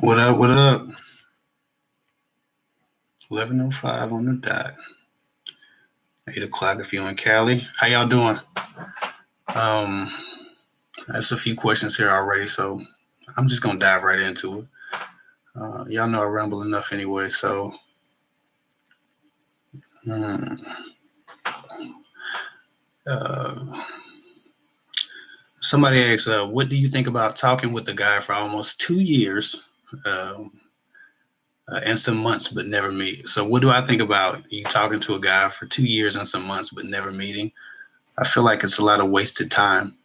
What up? What up? 11:05 on the dot. 8 o'clock if you're in Cali. How y'all doing? Um, that's a few questions here already, so I'm just gonna dive right into it. Y'all know I ramble enough anyway, so hmm, uh, somebody asked, "What do you think about talking with the guy for almost 2 years um, and some months, but never meet?" So, what do I think about you talking to a guy for 2 years and some months, but never meeting? I feel like it's a lot of wasted time.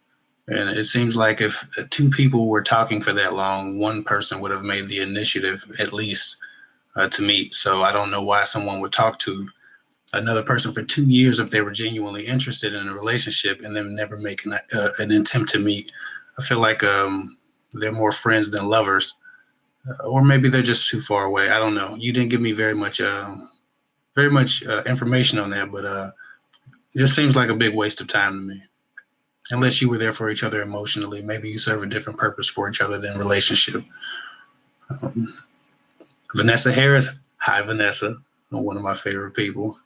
And it seems like if two people were talking for that long, one person would have made the initiative at least to meet. So I don't know why someone would talk to another person for 2 years if they were genuinely interested in a relationship and then never make an attempt to meet. I feel like they're more friends than lovers, or maybe they're just too far away. I don't know. You didn't give me very much information on that, but it just seems like a big waste of time to me. Unless you were there for each other emotionally, maybe you serve a different purpose for each other than relationship. Um, Vanessa Harris, hi Vanessa, one of my favorite people.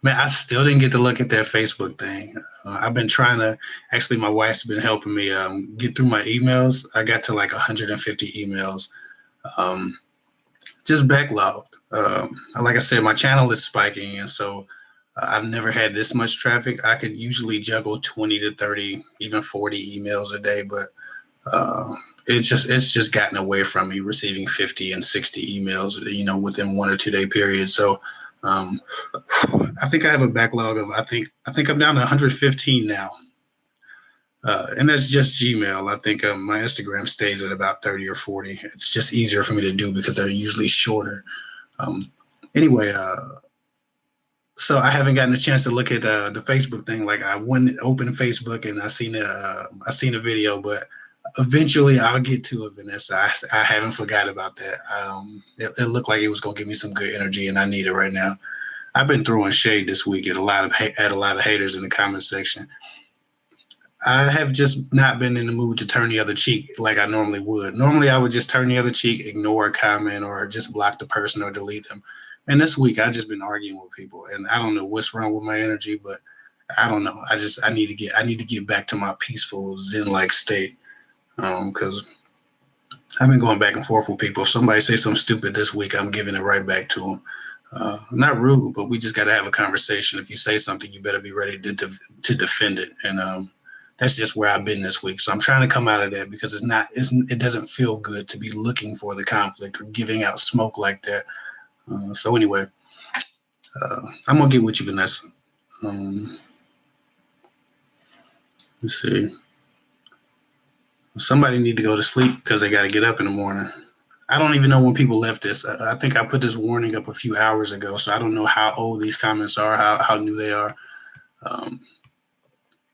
Man, I still didn't get to look at that Facebook thing. I've been trying to. Actually, my wife's been helping me get through my emails. I got to like 150 emails, um, just backlogged. Like I said, my channel is spiking, and so I've never had this much traffic. I could usually juggle 20 to 30, even 40 emails a day, but uh, it's just gotten away from me receiving 50 and 60 emails, within 1 or 2 day periods. So um, I think I have a backlog of I think I'm down to 115 now, and that's just Gmail. I think my Instagram stays at about 30 or 40. It's just easier for me to do because they're usually shorter. Um, anyway, so I haven't gotten a chance to look at the Facebook thing. Like I went open Facebook and I seen a video, but eventually I'll get to it, Vanessa. I haven't forgot about that. It looked like it was gonna give me some good energy, and I need it right now. I've been throwing shade this week at a lot of haters in the comment section. I have just not been in the mood to turn the other cheek like I normally would. Normally, I would just turn the other cheek, ignore a comment, or just block the person or delete them. And this week, I just been arguing with people, and I don't know what's wrong with my energy, but I don't know. I need to get back to my peaceful Zen-like state because I've been going back and forth with people. If somebody say something stupid this week, I'm giving it right back to them. Not rude, but we just got to have a conversation. If you say something, you better be ready to defend it. And that's just where I've been this week. So I'm trying to come out of that because it doesn't feel good to be looking for the conflict or giving out smoke like that. So anyway, I'm gonna get with you, Vanessa. Um, let's see. Somebody need to go to sleep because they got to get up in the morning. I don't even know when people left this. I think I put this warning up a few hours ago, so I don't know how old these comments are, how new they are. Um,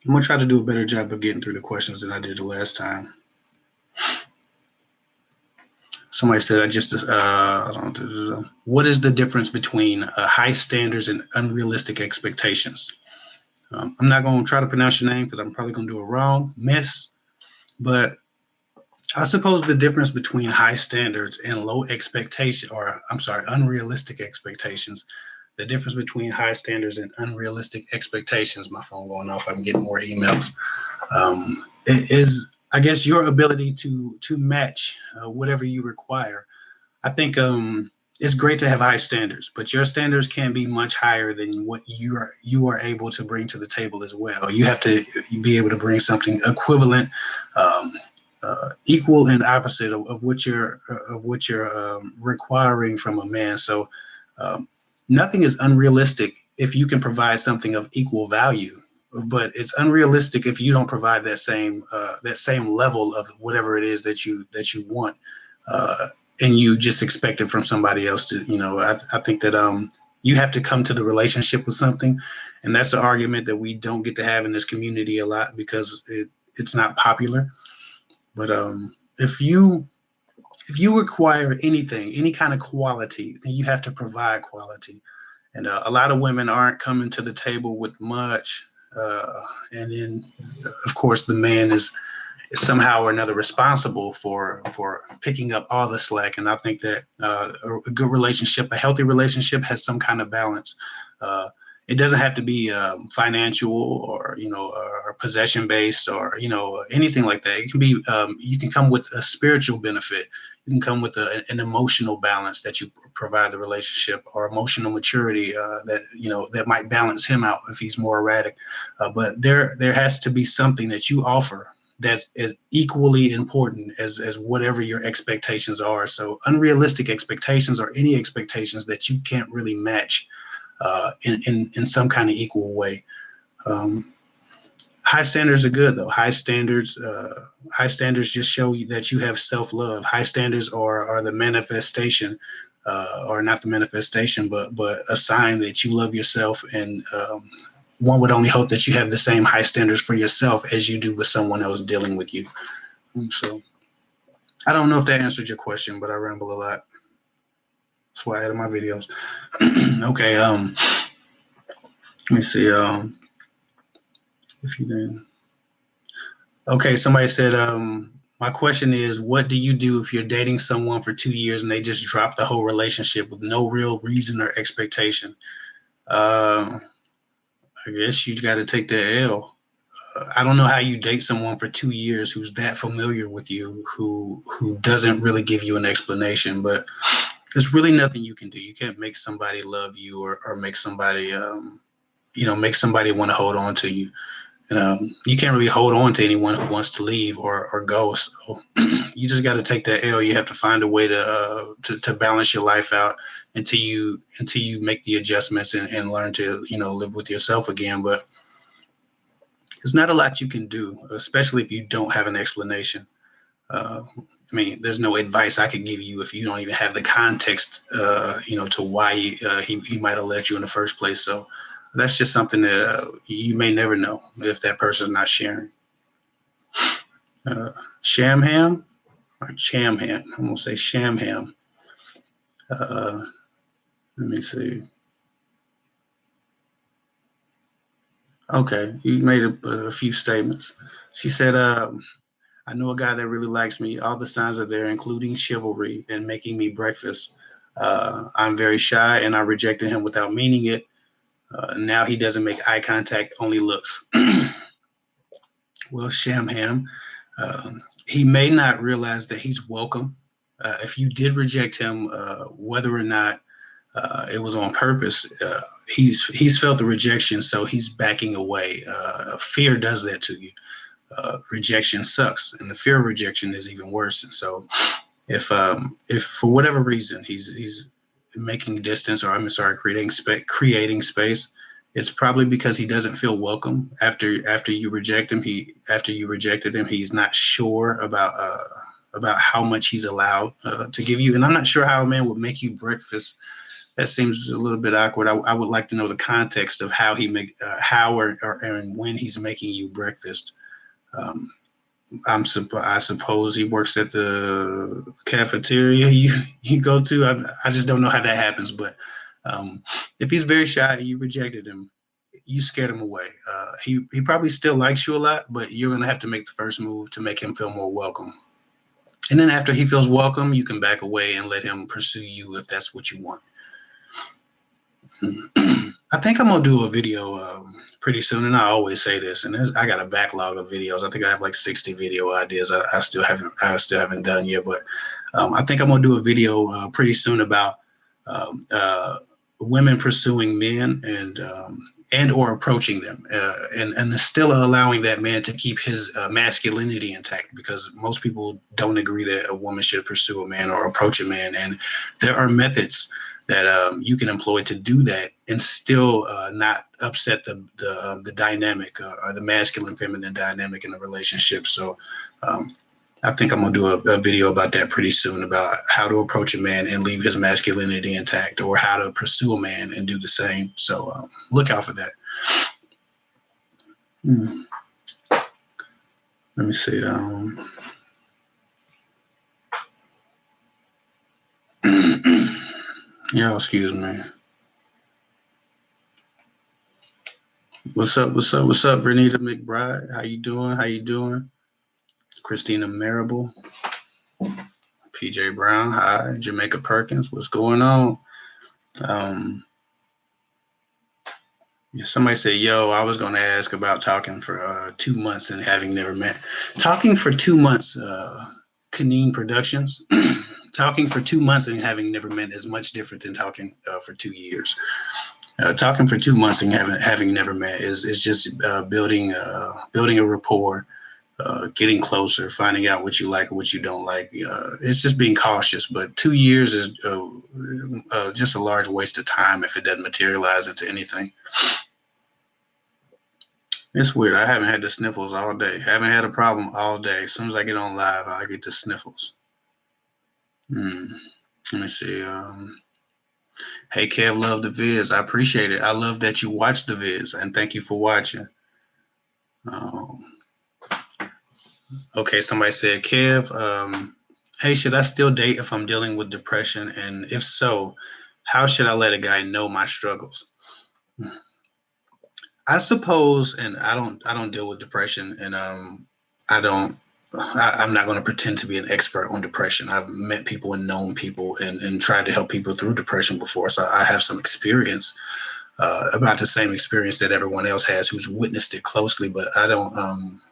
I'm gonna try to do a better job of getting through the questions than I did the last time. Somebody said what is the difference between high standards and unrealistic expectations? I'm not going to try to pronounce your name because I'm probably going to do it wrong, Miss. But I suppose the difference between high standards and low expectation, or I'm sorry, unrealistic expectations, the difference between high standards and unrealistic expectations, my phone going off, I'm getting more emails, it is, I guess, your ability to match whatever you require. I think it's great to have high standards, but your standards can be much higher than what you are able to bring to the table as well. You have to be able to bring something equivalent, um, equal and opposite of what you're requiring from a man. So um, nothing is unrealistic if you can provide something of equal value, but it's unrealistic if you don't provide that same level of whatever it is that you want. And you just expect it from somebody else to, I think that you have to come to the relationship with something. And that's an argument that we don't get to have in this community a lot because it's not popular. But if you require anything, any kind of quality, then you have to provide quality. And a lot of women aren't coming to the table with much. And then, of course, the man is is somehow or another responsible for picking up all the slack. And I think that a good relationship, a healthy relationship, has some kind of balance. It doesn't have to be financial or or possession based or anything like that. It can be you can come with a spiritual benefit. You can come with an emotional balance that you provide the relationship, or emotional maturity that might balance him out if he's more erratic. But there has to be something that you offer that's as equally important as whatever your expectations are. So unrealistic expectations, or any expectations that you can't really match in some kind of equal way. Um, High standards are good though. High standards just show you that you have self-love. High standards are the manifestation, or not the manifestation, but a sign that you love yourself. And one would only hope that you have the same high standards for yourself as you do with someone else dealing with you. So I don't know if that answered your question, but I ramble a lot. That's why I added my videos. Okay. Let me see. If you didn't. Okay, somebody said, my question is, what do you do if you're dating someone for 2 years and they just drop the whole relationship with no real reason or expectation? I guess you got to take the L. I don't know how you date someone for 2 years who's that familiar with you, who doesn't really give you an explanation. But there's really nothing you can do. You can't make somebody love you, or make somebody, make somebody want to hold on to you. You can't really hold on to anyone who wants to leave or go. So you just got to take that L. You have to find a way to balance your life out until you make the adjustments and learn to live with yourself again. But there's not a lot you can do, especially if you don't have an explanation. I mean, there's no advice I could give you if you don't even have the context, to why he might have left you in the first place. So that's just something that you may never know if that person's not sharing. Shamham or Chamham? I'm gonna say Shamham. Uh, Let me see. Okay, you made a few statements. She said, I know a guy that really likes me. All the signs are there, including chivalry and making me breakfast. I'm very shy and I rejected him without meaning it. Now he doesn't make eye contact, only looks. Well, Shamham, he may not realize that he's welcome. If you did reject him, whether or not it was on purpose, he's felt the rejection, so he's backing away. Fear does that to you. Rejection sucks, and the fear of rejection is even worse. And so, if for whatever reason he's making distance, or I'm sorry, creating space, it's probably because he doesn't feel welcome after you reject him. After you rejected him, he's not sure about how much he's allowed to give you. And I'm not sure how a man would make you breakfast. That seems a little bit awkward. I would like to know the context of how or and when he's making you breakfast. Um, I suppose he works at the cafeteria you go to. I just don't know how that happens. But if he's very shy and you rejected him, you scared him away. He probably still likes you a lot, but you're gonna have to make the first move to make him feel more welcome. And then after he feels welcome, you can back away and let him pursue you if that's what you want. I think I'm gonna do a video pretty soon, and I always say this. And I got a backlog of videos. I think I have like 60 video ideas. I still haven't done yet, but I think I'm gonna do a video pretty soon about um, uh, women pursuing men and or approaching them, and still allowing that man to keep his masculinity intact, because most people don't agree that a woman should pursue a man or approach a man, and there are methods that you can employ to do that and still not upset the dynamic, or the masculine feminine dynamic in the relationship. So I think I'm gonna do a video about that pretty soon, about how to approach a man and leave his masculinity intact, or how to pursue a man and do the same. So look out for that. Let me see. Y'all, excuse me. What's up? What's up? What's up, Renita McBride? How you doing? How you doing? Christina Marable, PJ Brown, hi. Jamaica Perkins, what's going on? Somebody said, yo, I was going to ask about talking for 2 months and having never met. Talking for 2 months, Kaneen Productions, talking for 2 months and having never met is much different than talking for 2 years. Talking for 2 months and having never met is just building a rapport, getting closer, finding out what you like or what you don't like. It's just being cautious. But 2 years is just a large waste of time if it doesn't materialize into anything. It's weird. I haven't had the sniffles all day. Haven't had a problem all day. As soon as I get on live, I get the sniffles. Let me see. Hey, Kev, love the vids. I appreciate it. I love that you watch the vids, and thank you for watching. Okay, somebody said, Kev, hey, should I still date if I'm dealing with depression? And if so, how should I let a guy know my struggles? I suppose, and I don't deal with depression, and I'm not going to pretend to be an expert on depression. I've met people and known people and tried to help people through depression before, so I have some experience, about the same experience that everyone else has who's witnessed it closely. But I don't.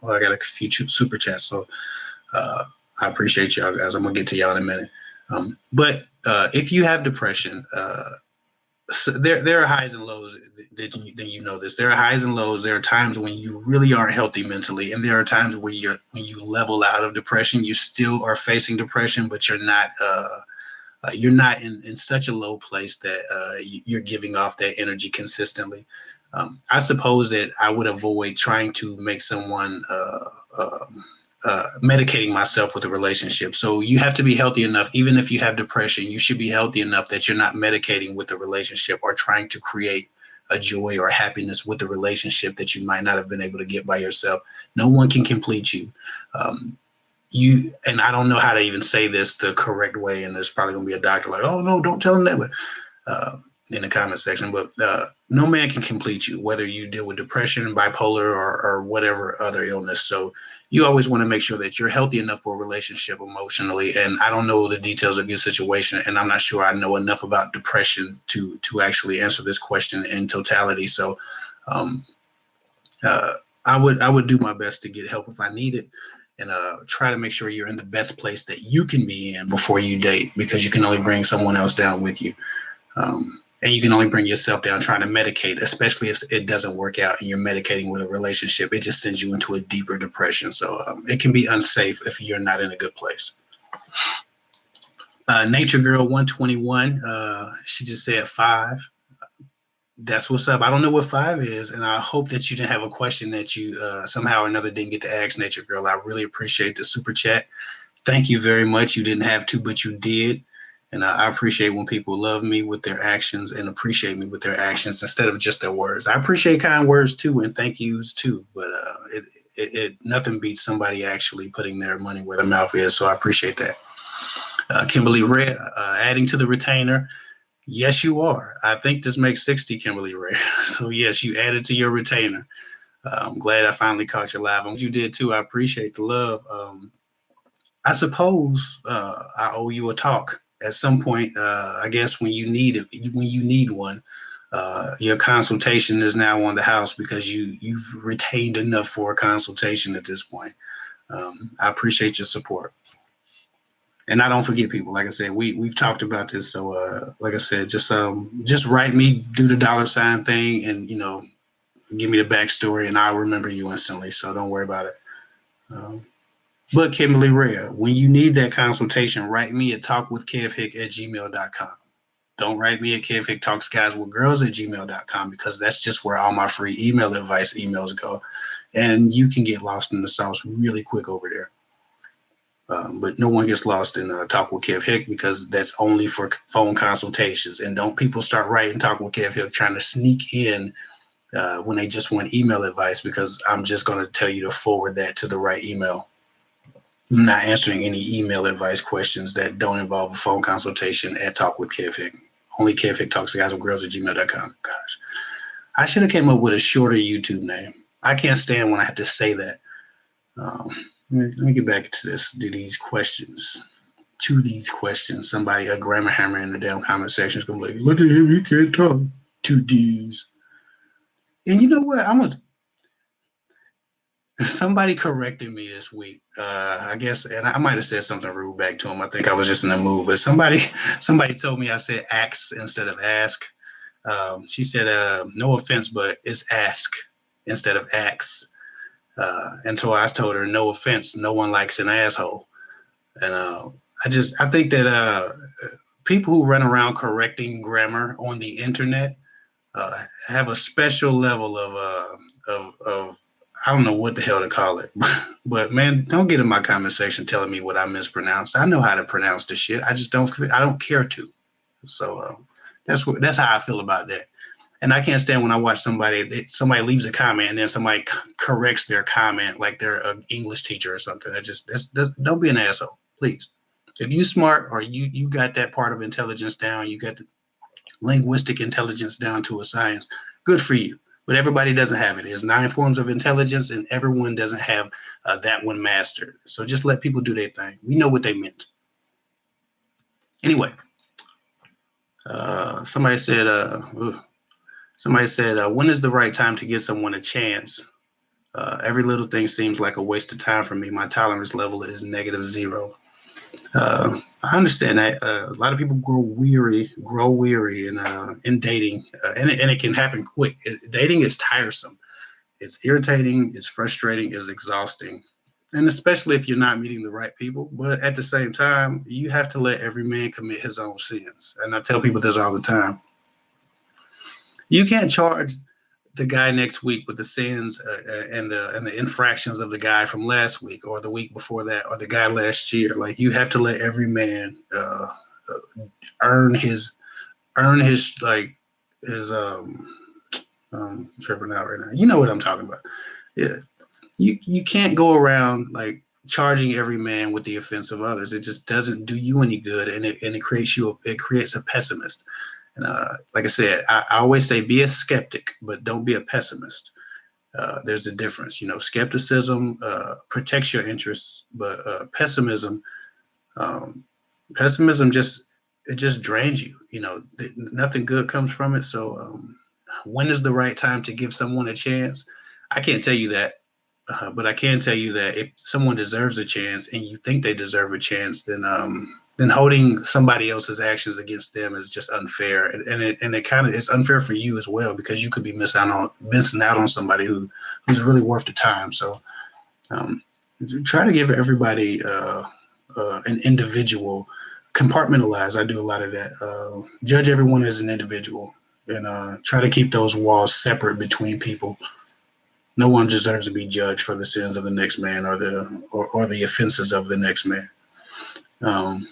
Well, I got a few super chats, so I appreciate y'all guys. I'm gonna get to y'all in a minute. But if you have depression, so there are highs and lows. That you know this. There are highs and lows. There are times when you really aren't healthy mentally, and there are times where when you level out of depression, you still are facing depression, but you're not in such a low place that you're giving off that energy consistently. I suppose that I would avoid trying to make someone medicating myself with a relationship. So you have to be healthy enough. Even if you have depression, you should be healthy enough that you're not medicating with a relationship or trying to create a joy or happiness with a relationship that you might not have been able to get by yourself. No one can complete you. And I don't know how to even say this the correct way, and there's probably gonna be a doctor like, oh no, don't tell him that, but in the comment section. But no man can complete you, whether you deal with depression, bipolar, or whatever other illness. So you always want to make sure that you're healthy enough for a relationship emotionally. And I don't know the details of your situation, and I'm not sure I know enough about depression to actually answer this question in totality. So I would do my best to get help if I need it, and try to make sure you're in the best place that you can be in before you date, because you can only bring someone else down with you. And you can only bring yourself down trying to medicate, especially if it doesn't work out and you're medicating with a relationship. It just sends you into a deeper depression. So it can be unsafe if you're not in a good place. Nature Girl 121, she just said 5. That's what's up. I don't know what 5 is, and I hope that you didn't have a question that you somehow or another didn't get to ask, Nature Girl. I really appreciate the super chat. Thank you very much. You didn't have to, but you did. And I appreciate when people love me with their actions and appreciate me with their actions instead of just their words. I appreciate kind words too and thank yous too, but it nothing beats somebody actually putting their money where their mouth is. So I appreciate that. Kimberly Ray, adding to the retainer. Yes, you are. I think this makes 60, Kimberly Ray. So yes, you added to your retainer. I'm glad I finally caught you live. And you did too. I appreciate the love. I suppose I owe you a talk at some point. I guess when you need one, your consultation is now on the house because you've retained enough for a consultation at this point. I appreciate your support, and I don't forget people. Like I said, we've talked about this. So like I said, just write me, do the $ thing, and give me the backstory, and I'll remember you instantly. So don't worry about it. But Kimberly Rhea, when you need that consultation, write me at talkwithkevhick@gmail.com. Don't write me at kevhicktalksguyswithgirls@gmail.com, because that's just where all my free email advice emails go. And you can get lost in the sauce really quick over there. But no one gets lost in Talk with Kev Hick, because that's only for phone consultations. And don't people start writing Talk with Kev Hick trying to sneak in when they just want email advice, because I'm just going to tell you to forward that to the right email. I'm not answering any email advice questions that don't involve a phone consultation at Talk with Kev Hick. Only Kev Hick talks to guys with girls @gmail.com. Gosh, I should have came up with a shorter YouTube name. I can't stand when I have to say that. Let me get back to this. To these questions. Somebody, a grammar hammer in the damn comment section is gonna be like, "Look at him, he can't talk." Two D's. And you know what? I'm gonna Somebody corrected me this week. I guess, and I might have said something rude back to him. I think I was just in the mood, but somebody told me I said ax instead of ask. She said, "No offense, but it's ask instead of ax." And so I told her, "No offense, no one likes an asshole." And I think that people who run around correcting grammar on the internet have a special level of I don't know what the hell to call it, but man, don't get in my comment section telling me what I mispronounced. I know how to pronounce this shit. I don't care to. So that's how I feel about that. And I can't stand when I watch somebody leaves a comment and then somebody corrects their comment like they're an English teacher or something. Don't be an asshole, please. If you smart or you got that part of intelligence down, you got the linguistic intelligence down to a science, good for you. But everybody doesn't have it. There's 9 forms of intelligence, and everyone doesn't have that one mastered. So just let people do their thing. We know what they meant. Anyway, uh, somebody said, uh, somebody said, when is the right time to give someone a chance? Every little thing seems like a waste of time for me. My tolerance level is -0. I understand that a lot of people grow weary in dating, and it can happen quick. Dating is tiresome. It's irritating. It's frustrating. It's exhausting, and especially if you're not meeting the right people. But at the same time, you have to let every man commit his own sins. And I tell people this all the time. You can't charge the guy next week with the sins and the infractions of the guy from last week or the week before that or the guy last year. Like you have to let every man earn his like his tripping out right now. You know what I'm talking about. Yeah. You can't go around like charging every man with the offense of others. It just doesn't do you any good, and it creates a pessimist. And like I said, I always say be a skeptic, but don't be a pessimist. There's a difference. Skepticism protects your interests, but um, pessimism just drains you. Nothing good comes from it. So, when is the right time to give someone a chance? I can't tell you that, but I can tell you that if someone deserves a chance and you think they deserve a chance, then holding somebody else's actions against them is just unfair, and it kind of it's unfair for you as well because you could be missing out on somebody who's really worth the time. So um, try to give everybody an individual, compartmentalize. I do a lot of that. Judge everyone as an individual, and try to keep those walls separate between people. No one deserves to be judged for the sins of the next man or the offenses of the next man. Um,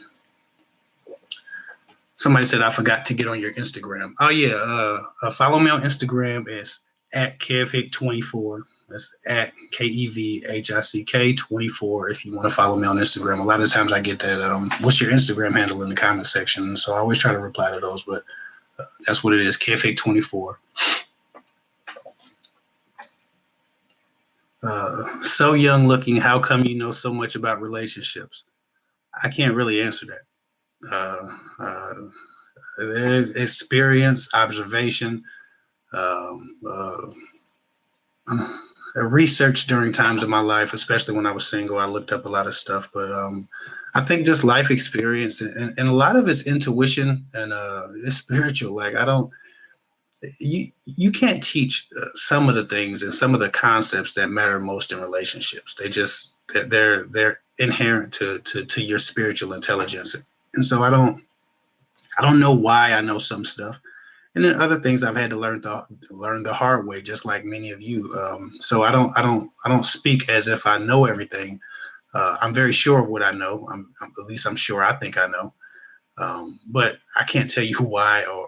Somebody said I forgot to get on your Instagram. Oh yeah, follow me on Instagram. It's at kevhick24. That's at KEVHICK24. If you want to follow me on Instagram, a lot of times I get that. What's your Instagram handle in the comment section? So I always try to reply to those, but that's what it is. Kevhick24. So young looking. How come you know so much about relationships? I can't really answer that. Uh, uh, there's experience, observation, um, research during times of my life, especially when I was single. I looked up a lot of stuff, but I think just life experience and a lot of it's intuition and it's spiritual. Like I don't, you can't teach some of the things and some of the concepts that matter most in relationships. They're inherent to your spiritual intelligence, and so I don't know why I know some stuff, and then other things I've had to learn the hard way, just like many of you. So I don't speak as if I know everything. I'm very sure of what I know. At least I'm sure I think I know. But I can't tell you why or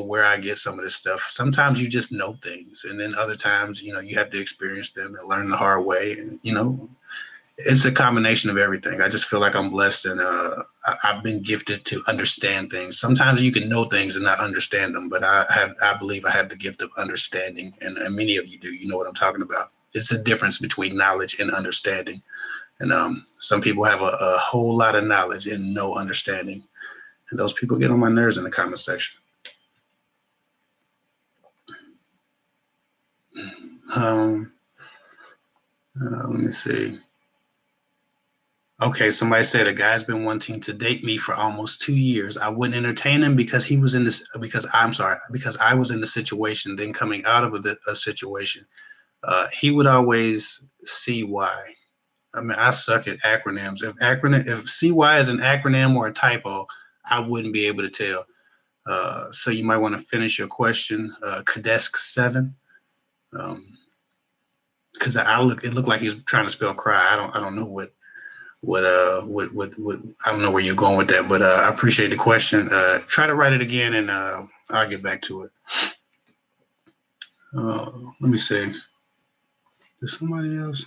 where I get some of this stuff. Sometimes you just know things, and then other times you have to experience them and learn the hard way. And it's a combination of everything. I just feel like I'm blessed, and I've been gifted to understand things. Sometimes you can know things and not understand them, but I believe I have the gift of understanding, and many of you do. You know what I'm talking about. It's the difference between knowledge and understanding, And some people have a whole lot of knowledge and no understanding. And those people get on my nerves in the comment section. Um, let me see. Okay, somebody said a guy's been wanting to date me for almost 2 years. I wouldn't entertain him because he was in this, because I was in the situation. Then coming out of a situation, he would always see why. I mean, I suck at acronyms. If CY is an acronym or a typo, I wouldn't be able to tell. So you might want to finish your question, Kadesk 7, because it looked like he was trying to spell cry. I don't know what I don't know where you're going with that, but I appreciate the question. Try to write it again, and I'll get back to it. Let me see. Is somebody else?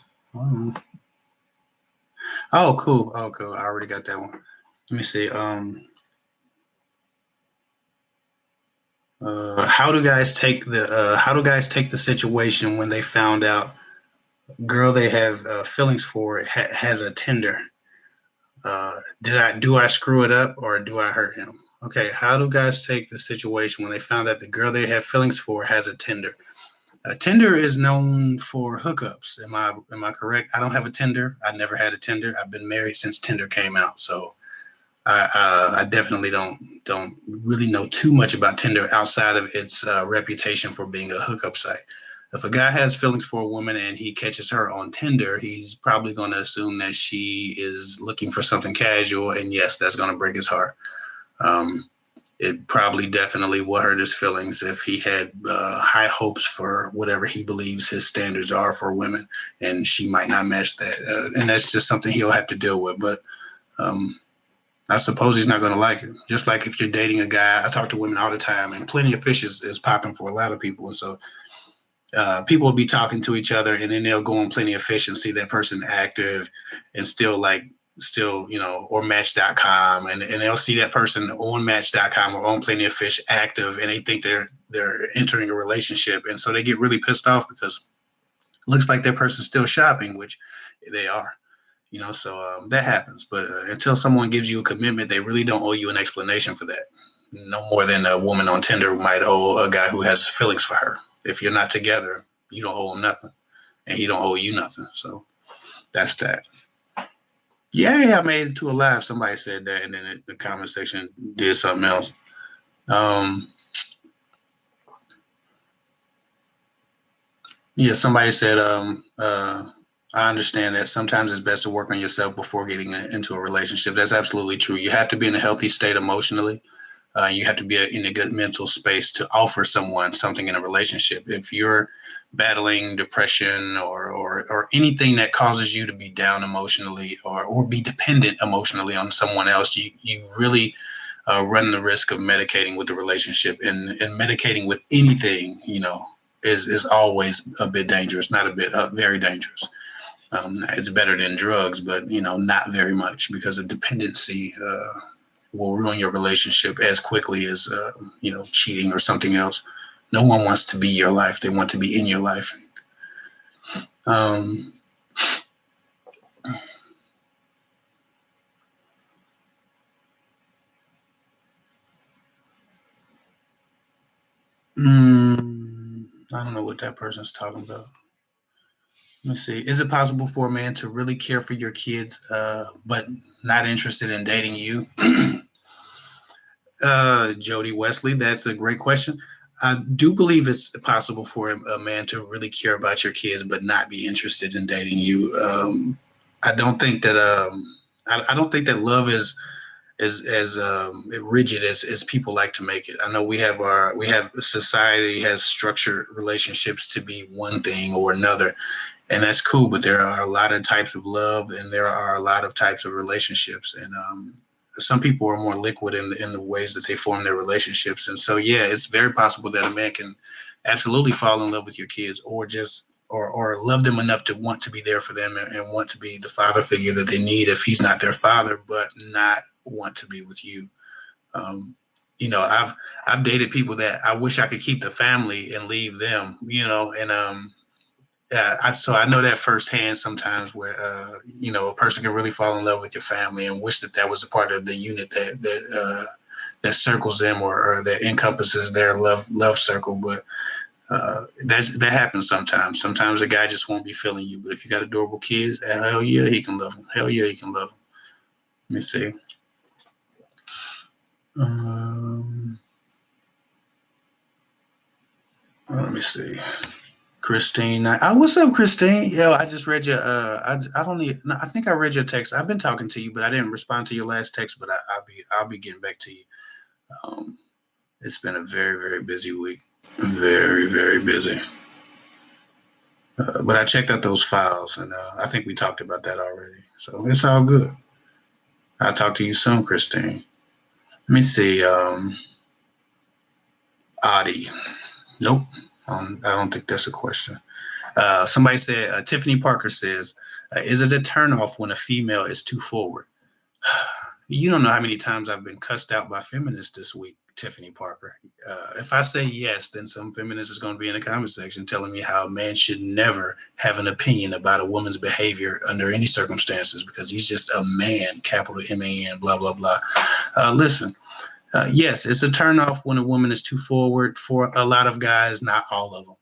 Oh, cool. Oh, cool. I already got that one. Let me see. How do guys take the situation when they found out girl they have feelings for has a Tinder? Do I screw it up or do I hurt him? Okay, how do guys take the situation when they found that the girl they have feelings for has a Tinder? Tinder is known for hookups. Am I correct? I don't have a Tinder. I never had a Tinder. I've been married since Tinder came out, so I definitely don't really know too much about Tinder outside of its reputation for being a hookup site. If a guy has feelings for a woman and he catches her on Tinder, he's probably going to assume that she is looking for something casual, and yes, that's going to break his heart. Um, it probably definitely will hurt his feelings if he had high hopes for whatever he believes his standards are for women, and she might not match that, and that's just something he'll have to deal with. But um, I suppose he's not going to like it. Just like if you're dating a guy, I talk to women all the time, and plenty of fish is popping for a lot of people. And so people will be talking to each other, and then they'll go on plenty of fish and see that person active and still, or match.com. And they'll see that person on match.com or on plenty of fish active, and they think they're entering a relationship. And so they get really pissed off because it looks like that person's still shopping, which they are. So that happens. But until someone gives you a commitment, they really don't owe you an explanation for that. No more than a woman on Tinder might owe a guy who has feelings for her. If you're not together, you don't owe him nothing, and he don't owe you nothing. So that's that. Yeah, I made it to a live. Somebody said that, and then the comment section did something else. Yeah, somebody said, I understand that sometimes it's best to work on yourself before getting into a relationship. That's absolutely true. You have to be in a healthy state emotionally. You have to be in a good mental space to offer someone something in a relationship. If you're battling depression or anything that causes you to be down emotionally or be dependent emotionally on someone else, you really run the risk of medicating with the relationship, and medicating with anything, is always a bit dangerous, not a bit, very dangerous. It's better than drugs, but not very much, because a dependency will ruin your relationship as quickly as cheating or something else. No one wants to be your life; they want to be in your life. Um, I don't know what that person's talking about. Let me see. Is it possible for a man to really care for your kids, but not interested in dating you? Jody Wesley, that's a great question. I do believe it's possible for a man to really care about your kids, but not be interested in dating you. I don't think that I don't think that love is as rigid as people like to make it. I know we have society has structured relationships to be one thing or another, and that's cool. But there are a lot of types of love, and there are a lot of types of relationships, and some people are more liquid in the ways that they form their relationships. And so, yeah, it's very possible that a man can absolutely fall in love with your kids, or just or love them enough to want to be there for them, and want to be the father figure that they need if he's not their father, but not want to be with you. Um, I've dated people that I wish I could keep the family and leave them, and So I know that firsthand sometimes where, a person can really fall in love with your family and wish that that was a part of the unit that circles them or that encompasses their love circle. But that happens sometimes. Sometimes a guy just won't be feeling you. But if you got adorable kids, hell yeah, he can love them. Hell yeah, he can love them. Let me see. Um, Let me see. Christine, what's up, Christine? Yo, I just read your. I don't need. No, I think I read your text. I've been talking to you, but I didn't respond to your last text. But I'll be getting back to you. Um, it's been a very very busy week. Very very busy. But I checked out those files, and I think we talked about that already. So it's all good. I'll talk to you soon, Christine. Let me see. Adi. Nope. I don't think that's a question. Somebody said, Tiffany Parker says, is it a turnoff when a female is too forward? You don't know how many times I've been cussed out by feminists this week, Tiffany Parker. If I say yes, then some feminist is going to be in the comment section telling me how a man should never have an opinion about a woman's behavior under any circumstances because he's just a man, capital M-A-N, blah, blah, blah. Listen, yes, it's a turnoff when a woman is too forward for a lot of guys, not all of them.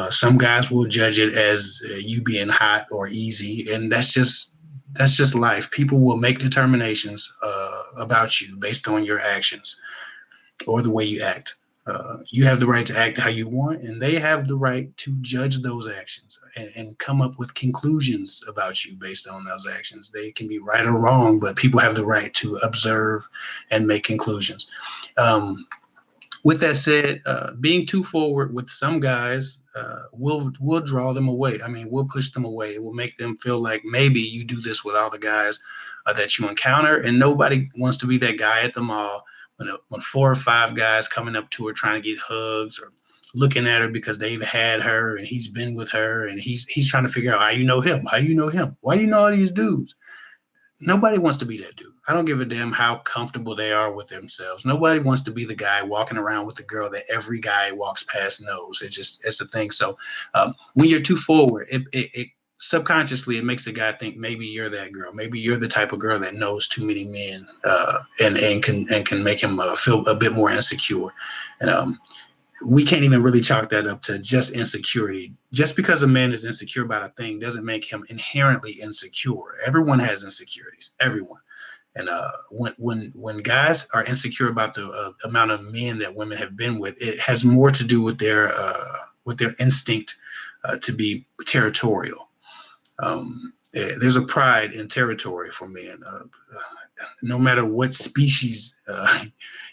Some guys will judge it as you being hot or easy, and that's just life. People will make determinations about you based on your actions or the way you act. You have the right to act how you want, and they have the right to judge those actions and come up with conclusions about you based on those actions. They can be right or wrong, but people have the right to observe and make conclusions. With that said, being too forward with some guys will draw them away. I mean, we'll push them away. It will make them feel like maybe you do this with all the guys that you encounter, and nobody wants to be that guy at the mall when 4 or 5 guys coming up to her trying to get hugs or looking at her because they've had her and he's been with her and he's trying to figure out how you know him, why you know all these dudes. Nobody wants to be that dude. I don't give a damn how comfortable they are with themselves. Nobody wants to be the guy walking around with the girl that every guy walks past knows. It's a thing. So when you're too forward, it subconsciously it makes the guy think maybe you're that girl. Maybe you're the type of girl that knows too many men and can make him feel a bit more insecure. And we can't even really chalk that up to just insecurity. Just because a man is insecure about a thing doesn't make him inherently insecure. Everyone has insecurities. Everyone. And when guys are insecure about the amount of men that women have been with, it has more to do with their instinct to be territorial. There's a pride in territory for men. No matter what species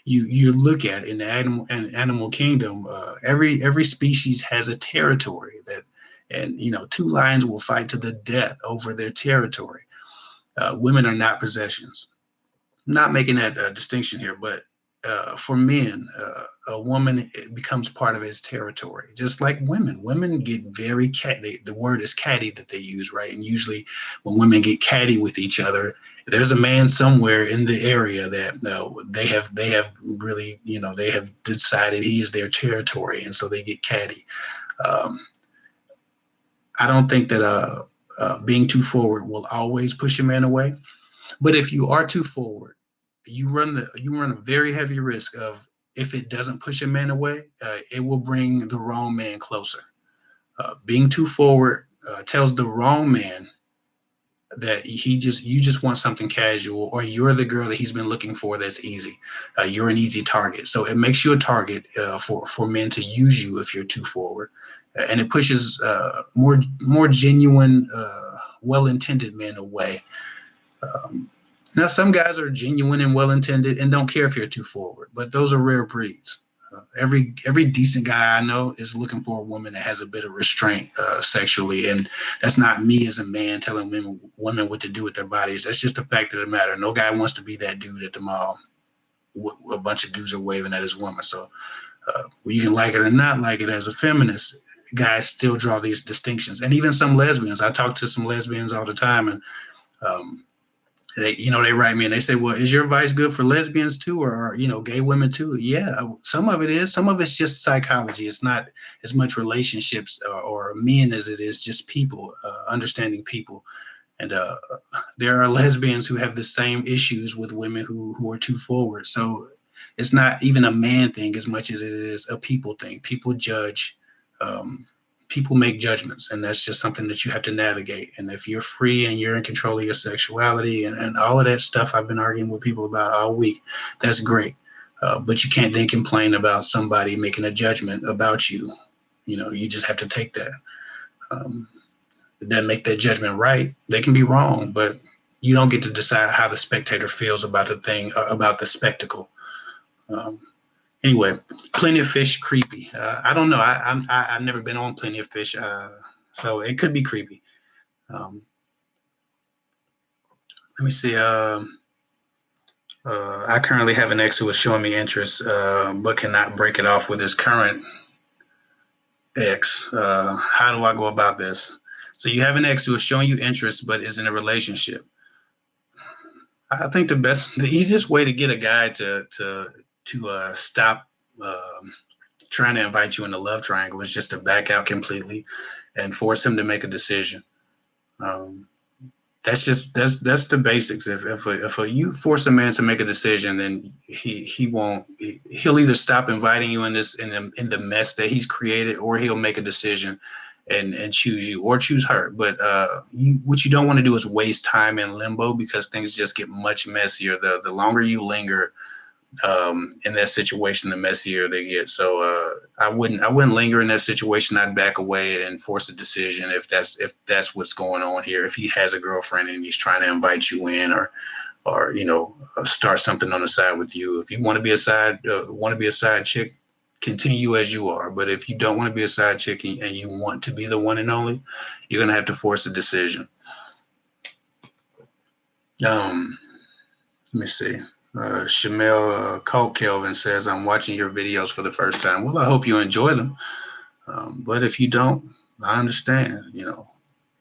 you look at in the animal kingdom, every species has a territory and two lions will fight to the death over their territory. Women are not possessions. Not making that distinction here, but for men, a woman becomes part of his territory, just like women. Women get very catty. The word is catty that they use, right? And usually, when women get catty with each other, there's a man somewhere in the area that they have really, they have decided he is their territory, and so they get catty. Um, I don't think that being too forward will always push a man away, but if you are too forward, you run a very heavy risk of, if it doesn't push a man away, it will bring the wrong man closer. Being too forward tells the wrong man that you just want something casual, or you're the girl that he's been looking for that's easy. You're an easy target, so it makes you a target for men to use you if you're too forward, and it pushes more genuine, well-intended men away. Um, Now, some guys are genuine and well-intended and don't care if you're too forward, but those are rare breeds. Every decent guy I know is looking for a woman that has a bit of restraint sexually, and that's not me as a man telling women what to do with their bodies. That's just the fact of the matter. No guy wants to be that dude at the mall. A bunch of dudes are waving at his woman. So you can like it or not like it, as a feminist, guys still draw these distinctions, and even some lesbians. I talk to some lesbians all the time, and um, they write me and they say, well, is your advice good for lesbians too, or gay women too? Yeah, some of it is. Some of it's just psychology. It's not as much relationships or men as it is just people, understanding people. And there are lesbians who have the same issues with women who are too forward. So it's not even a man thing as much as it is a people thing. People judge. Um, People make judgments, and that's just something that you have to navigate. And if you're free and you're in control of your sexuality and all of that stuff I've been arguing with people about all week, that's great. But you can't then complain about somebody making a judgment about you. You just have to take that. Um, it doesn't make that judgment right. They can be wrong, but you don't get to decide how the spectator feels about the thing, about the spectacle. Um, anyway, Plenty of Fish, creepy. I don't know. I've never been on Plenty of Fish, so it could be creepy. Um, Let me see. I currently have an ex who is showing me interest, but cannot break it off with his current ex. How do I go about this? So you have an ex who is showing you interest, but is in a relationship. I think the easiest way to get a guy to stop trying to invite you in the love triangle is just to back out completely and force him to make a decision. Um, that's the basics. If you force a man to make a decision, then he'll either stop inviting you in the mess that he's created, or he'll make a decision and choose you or choose her. But what you don't want to do is waste time in limbo, because things just get much messier. The longer you linger in that situation, the messier they get. So I wouldn't linger in that situation. I'd back away and force a decision if that's what's going on here. If he has a girlfriend and he's trying to invite you in, or start something on the side with you. If you want to be a side chick, continue as you are. But if you don't want to be a side chick and you want to be the one and only, you're gonna have to force a decision. Um, Let me see. Shamel Colt Kelvin says, I'm watching your videos for the first time. Well, I hope you enjoy them. But if you don't, I understand.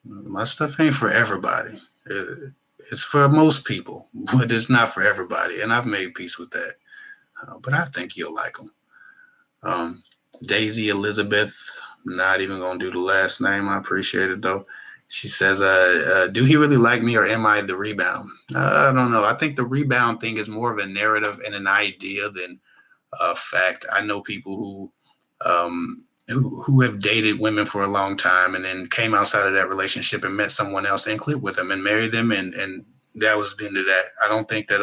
My stuff ain't for everybody. It's for most people, but it's not for everybody. And I've made peace with that. But I think you'll like them. Um, Daisy Elizabeth, not even going to do the last name. I appreciate it, though. She says, do he really like me, or am I the rebound? I don't know. I think the rebound thing is more of a narrative and an idea than a fact. I know people who have dated women for a long time and then came outside of that relationship and met someone else and clicked with them and married them, and that was the end of that. I don't think that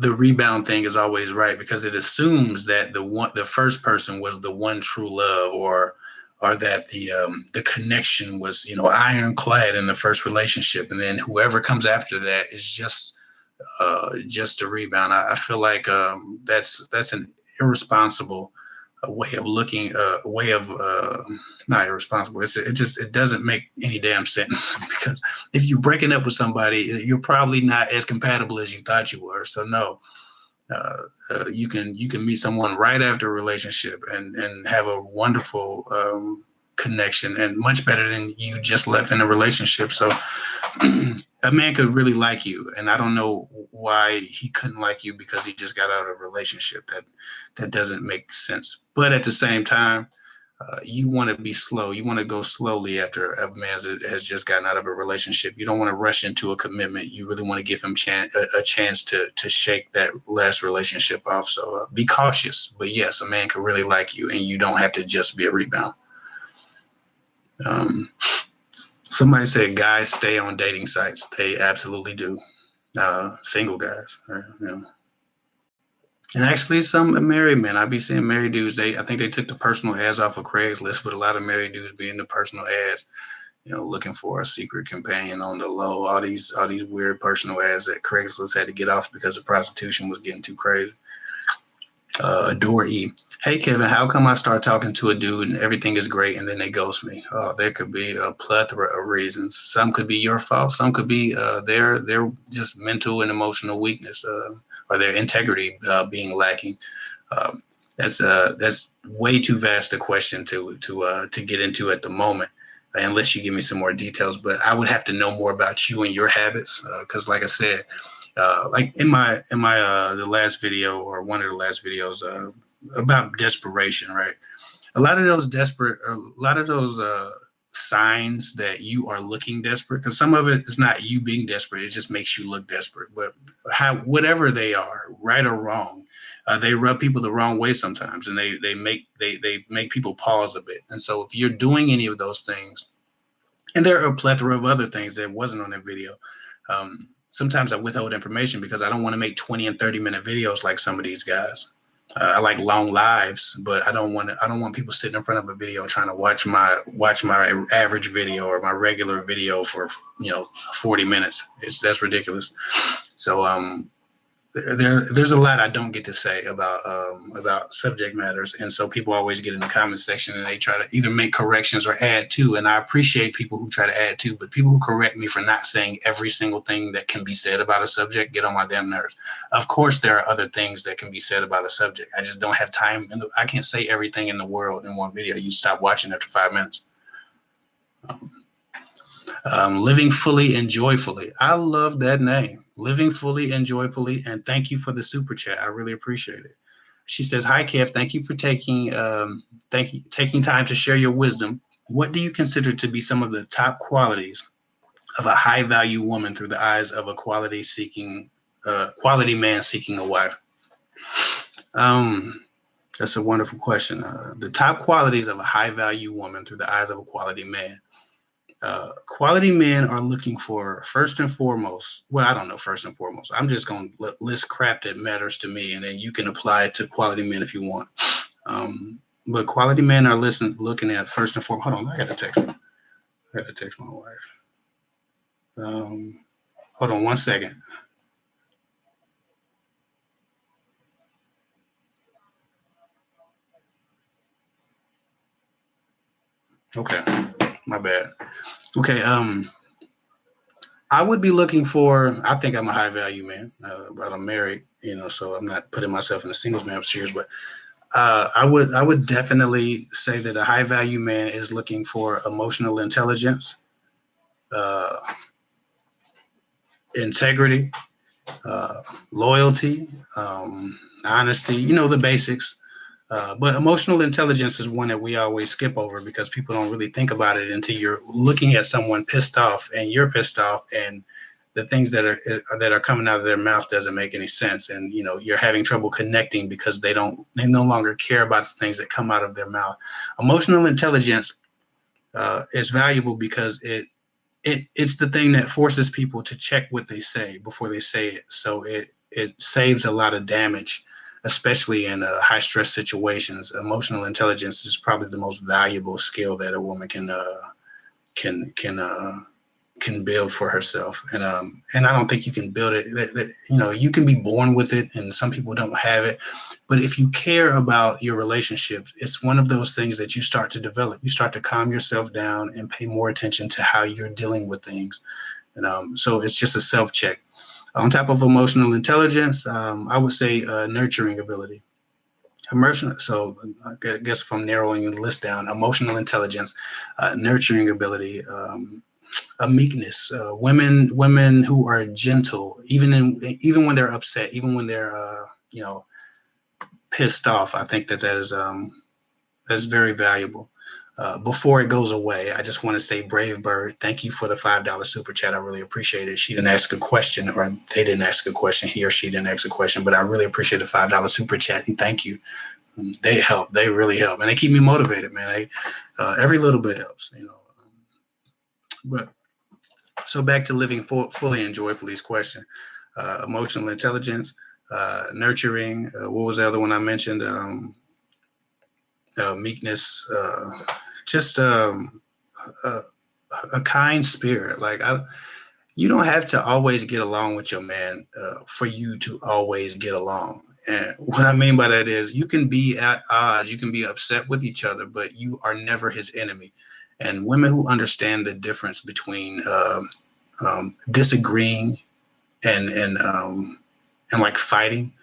the rebound thing is always right, because it assumes that the first person was the one true love, or that the connection was ironclad in the first relationship, and then whoever comes after that is just a rebound. I feel like that's an irresponsible way of looking, a way of not irresponsible. It doesn't make any damn sense because if you're breaking up with somebody, you're probably not as compatible as you thought you were. So no, you can meet someone right after a relationship and have a wonderful connection, and much better than you just left in a relationship. So a man could really like you, and I don't know why he couldn't like you because he just got out of a relationship. That doesn't make sense. But at the same time, you want to be slow. You want to go slowly after a man has just gotten out of a relationship. You don't want to rush into a commitment. You really want to give him a chance to shake that last relationship off. So be cautious. But yes, a man can really like you, and you don't have to just be a rebound. Somebody said guys stay on dating sites. They absolutely do. Single guys. And actually, some married men. I be seeing married dudes. I think they took the personal ads off of Craigslist, with a lot of married dudes being the personal ads. Looking for a secret companion on the low. All these weird personal ads that Craigslist had to get off because the prostitution was getting too crazy. Adore E. Hey Kevin, how come I start talking to a dude and everything is great and then they ghost me? There could be a plethora of reasons. Some could be your fault. Some could be their just mental and emotional weakness, or their integrity being lacking. That's way too vast a question to get into at the moment. unless you give me some more details. But I would have to know more about you and your habits, because, like I said, like in my the last video, or one of the last videos, about desperation, right? A lot of those signs that you are looking desperate, because some of it is not you being desperate, it just makes you look desperate. But whatever they are, right or wrong, they rub people the wrong way sometimes, and they make people pause a bit. And so if you're doing any of those things, and there are a plethora of other things that wasn't on that video. Sometimes I withhold information because I don't want to make 20 and 30-minute videos like some of these guys. I like long lives, but I don't want people sitting in front of a video trying to watch my average video or my regular video for 40 minutes. That's ridiculous. So there's a lot I don't get to say about subject matters, and so people always get in the comment section and they try to either make corrections or add to. And I appreciate people who try to add to, but people who correct me for not saying every single thing that can be said about a subject get on my damn nerves. Of course, there are other things that can be said about a subject. I just don't have time, and I can't say everything in the world in one video. You stop watching after 5 minutes. Living fully and joyfully. I love that name. Living fully and joyfully. And thank you for the super chat. I really appreciate it. She says, "Hi, Kev. Thank you for taking time to share your wisdom. What do you consider to be some of the top qualities of a high value woman through the eyes of a quality man seeking a wife?" That's a wonderful question. The top qualities of a high value woman through the eyes of a quality man. Quality men are looking for, first and foremost, well, I don't know, first and foremost. I'm just going to list crap that matters to me, and then you can apply it to quality men if you want. But quality men are looking at, first and foremost. Hold on, I got to text my wife. Hold on 1 second. Okay, my bad. Okay, I would be looking for, I think I'm a high value man, but I'm married, so I'm not putting myself in a singles man upstairs, but I would definitely say that a high value man is looking for emotional intelligence, uh, integrity, loyalty, honesty, the basics. But emotional intelligence is one that we always skip over because people don't really think about it until you're looking at someone pissed off and you're pissed off, and the things that are coming out of their mouth doesn't make any sense, and you're having trouble connecting because they no longer care about the things that come out of their mouth. Emotional intelligence is valuable because it's the thing that forces people to check what they say before they say it. So it saves a lot of damage, especially in high stress situations. Emotional intelligence is probably the most valuable skill that a woman can build for herself. And I don't think you can build it. You can be born with it, and some people don't have it. But if you care about your relationships, it's one of those things that you start to develop. You start to calm yourself down and pay more attention to how you're dealing with things. And so it's just a self check. On top of emotional intelligence, I would say nurturing ability. So I guess if I'm narrowing the list down, emotional intelligence, nurturing ability, a meekness. Women who are gentle, even when they're upset, even when they're pissed off. I think that's very valuable. Before it goes away, I just want to say, Brave Bird, thank you for the $5 super chat. I really appreciate it. She didn't ask a question, or they didn't ask a question. He or she didn't ask a question, but I really appreciate the $5 super chat, and thank you. They help. They really help, and they keep me motivated, man. Every little bit helps, But so back to living fully and joyfully's question. Emotional intelligence, nurturing. What was the other one I mentioned? Meekness. Just a kind spirit. You don't have to always get along with your man for you to always get along. And what I mean by that is you can be at odds, you can be upset with each other, but you are never his enemy. And women who understand the difference between disagreeing and like fighting,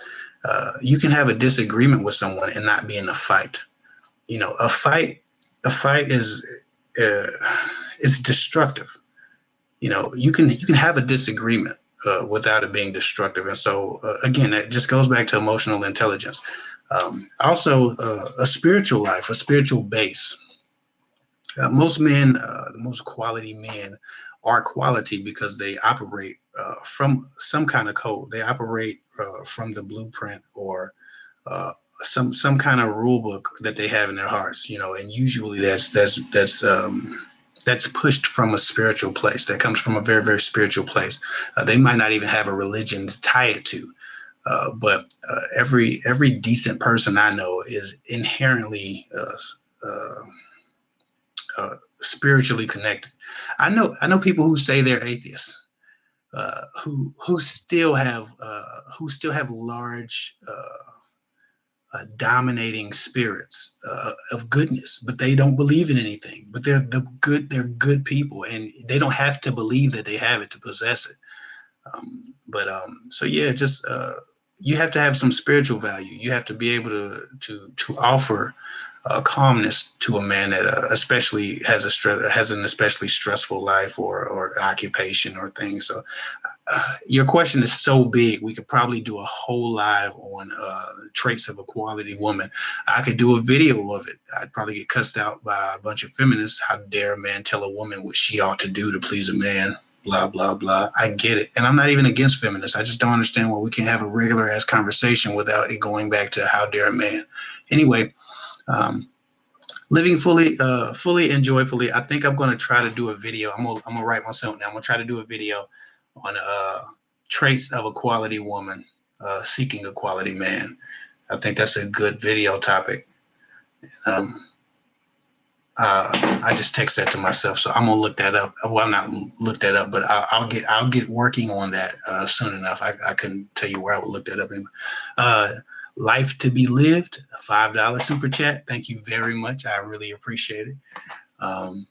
you can have a disagreement with someone and not be in a fight. A fight is it's destructive. You can have a disagreement without it being destructive. And so again, that just goes back to emotional intelligence. Also, a spiritual life, a spiritual base. Most men, the most quality men, are quality because they operate from some kind of code. They operate from the blueprint or uh, some kind of rule book that they have in their hearts. And usually that's pushed from a spiritual place. That comes from a very, very spiritual place. They might not even have a religion to tie it to, but every decent person I know is inherently spiritually connected. I know people who say they're atheists, who still have large dominating spirits of goodness, but they don't believe in anything. But they're good people, and they don't have to believe that they have it to possess it. So yeah, just you have to have some spiritual value. You have to be able to offer calmness to a man that especially has an especially stressful life or occupation or things. So your question is so big. We could probably do a whole live on traits of a quality woman. I could do a video of it. I'd probably get cussed out by a bunch of feminists. How dare a man tell a woman what she ought to do to please a man? Blah, blah, blah. I get it. And I'm not even against feminists. I just don't understand why we can't have a regular ass conversation without it going back to how dare a man. Anyway, living fully and joyfully. I think I'm going to try to do a video. I'm gonna write myself now. I'm going to try to do a video on traits of a quality woman seeking a quality man. I think that's a good video topic. Um, I just text that to myself, so I'm gonna look that up. Well, I'm not look that up, but I'll get working on that soon enough. I couldn't tell you where I would look that up. Anyway. Life to be lived, $5 super chat. Thank you very much. I really appreciate it. And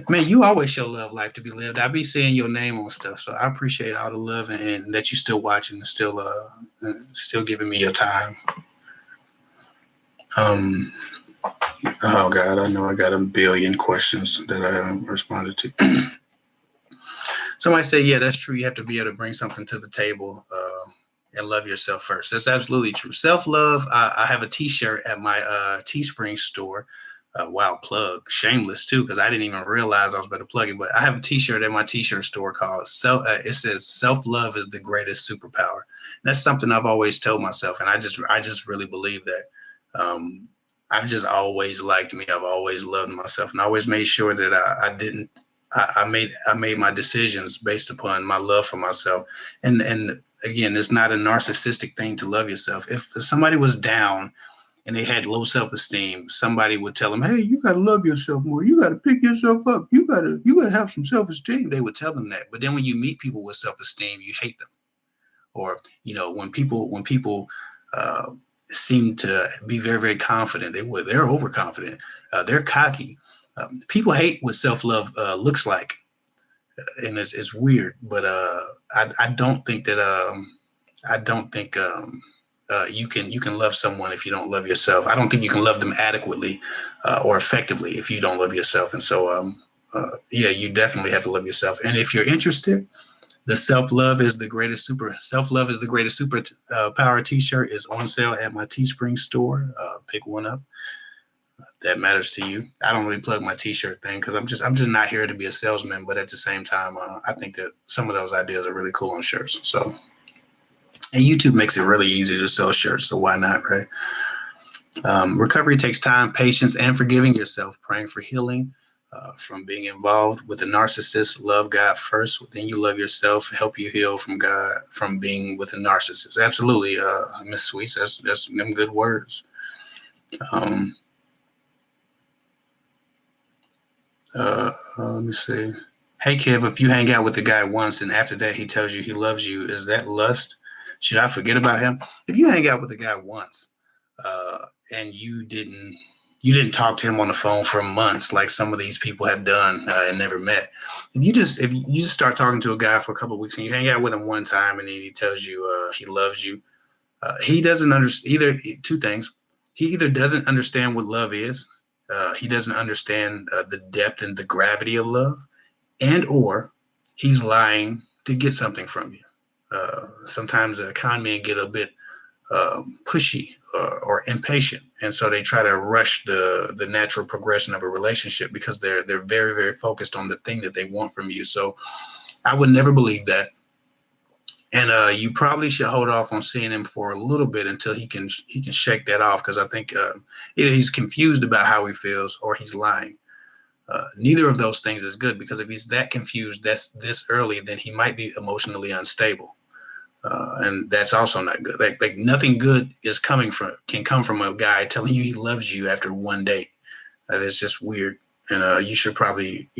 man, you always show love. Life to be lived. I be seeing your name on stuff, so I appreciate all the love and that you still watching and still giving me your time. Oh God, I know I got a billion questions that I haven't responded to. Somebody say, yeah, that's true. You have to be able to bring something to the table and love yourself first. That's absolutely true. Self-love. I have a T-shirt at my Teespring store. Wow, plug. Shameless too, because I didn't even realize I was about to plug it. But I have a T-shirt at my T-shirt store called it says self-love is the greatest superpower. And that's something I've always told myself, and I just really believe that. I've just always liked me. I've always loved myself, and I always made sure that I didn't. I made my decisions based upon my love for myself, and again, it's not a narcissistic thing to love yourself. If somebody was down and they had low self-esteem, somebody would tell them, "Hey, you gotta love yourself more. You gotta pick yourself up. You gotta have some self-esteem." They would tell them that, but then when you meet people with self-esteem, you hate them. Or when people uh, seem to be very, very confident, they're overconfident, they're cocky. People hate what self-love looks like, and it's weird. But I don't think that you can love someone if you don't love yourself. I don't think you can love them adequately or effectively if you don't love yourself. And so yeah, you definitely have to love yourself. And if you're interested, the self love is the greatest super power T-shirt is on sale at my Teespring store. Pick one up that matters to you. I don't really plug my T-shirt thing because I'm just not here to be a salesman. But at the same time, I think that some of those ideas are really cool on shirts. So, and YouTube makes it really easy to sell shirts. So why not, right? Recovery takes time, patience, and forgiving yourself. Praying for healing from being involved with a narcissist. Love God first, then you love yourself. Help you heal from being with a narcissist. Absolutely, Miss Sweets. That's them good words. Let me see. Hey, Kev, if you hang out with the guy once and after that he tells you he loves you, is that lust? Should I forget about him? If you hang out with a guy once and you didn't talk to him on the phone for months like some of these people have done and never met, if you just start talking to a guy for a couple of weeks and you hang out with him one time and then he tells you he loves you, he doesn't understand either two things. He either doesn't understand what love is, He doesn't understand the depth and the gravity of love, and or he's lying to get something from you. Sometimes con men get a bit pushy or impatient, and so they try to rush the natural progression of a relationship because they're very very focused on the thing that they want from you. So I would never believe that, and you probably should hold off on seeing him for a little bit until he can shake that off, because I think either he's confused about how he feels or he's lying. Neither of those things is good, because if he's that confused that's this early, then he might be emotionally unstable. And that's also not good. Like nothing good can come from a guy telling you he loves you after one date. It's just weird, and you should probably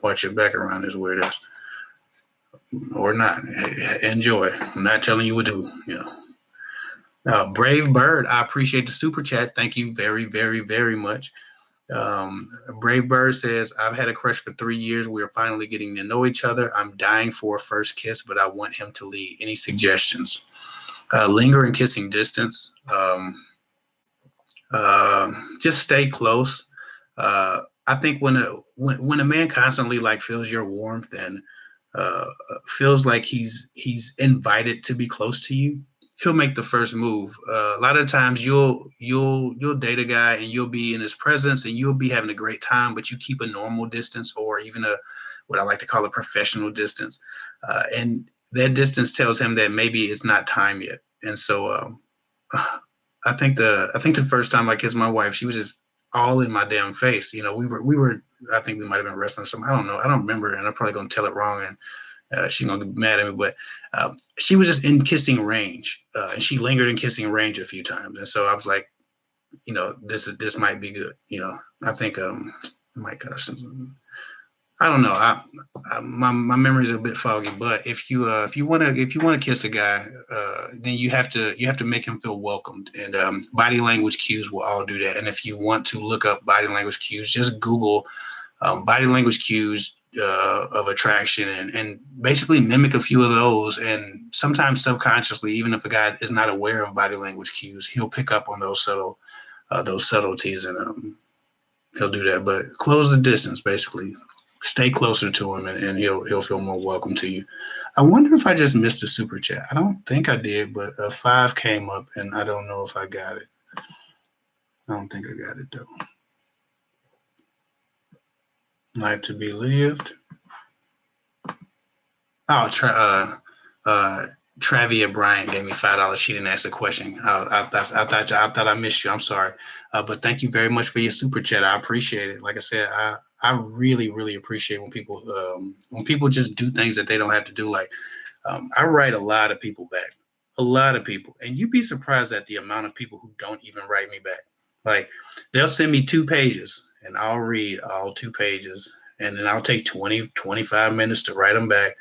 watch your back around this weirdos, or not. Enjoy. I'm not telling you what to do. Brave Bird, I appreciate the super chat. Thank you very very very much. Brave Bird says, I've had a crush for 3 years. We are finally getting to know each other. I'm dying for a first kiss, but I want him to lead. Any suggestions? Linger and kissing distance. Just stay close. I think when a man constantly like feels your warmth and uh, feels like he's invited to be close to you, he'll make the first move. A lot of times you'll date a guy and you'll be in his presence and you'll be having a great time, but you keep a normal distance, or even a what I like to call a professional distance, and that distance tells him that maybe it's not time yet. And so I think the first time I kissed my wife, she was just all in my damn face. We were I think we might have been wrestling something. I don't know. I don't remember, and I'm probably gonna tell it wrong, and she's gonna get mad at me. But she was just in kissing range, and she lingered in kissing range a few times, and so I was like, this might be good. I think my gosh, I don't know. My memory is a bit foggy, but if you want to kiss a guy, then you have to make him feel welcomed, and body language cues will all do that. And if you want to look up body language cues, just Google body language cues of attraction, and basically mimic a few of those. And sometimes subconsciously, even if a guy is not aware of body language cues, he'll pick up on those subtleties, and he'll do that. But close the distance, basically. Stay closer to him, and he'll feel more welcome to you. I wonder if I just missed a super chat. I don't think I did, but a 5 came up, and I don't know if I got it. I don't think I got it though. Life to be lived. Oh, Travia Bryant gave me $5. She didn't ask a question. I thought I missed you. I'm sorry, but thank you very much for your super chat. I appreciate it. Like I said, I really really appreciate when people just do things that they don't have to do. Like I write a lot of people back, a lot of people, and you'd be surprised at the amount of people who don't even write me back. Like they'll send me 2 pages, and I'll read all 2 pages, and then I'll take 20-25 minutes to write them back.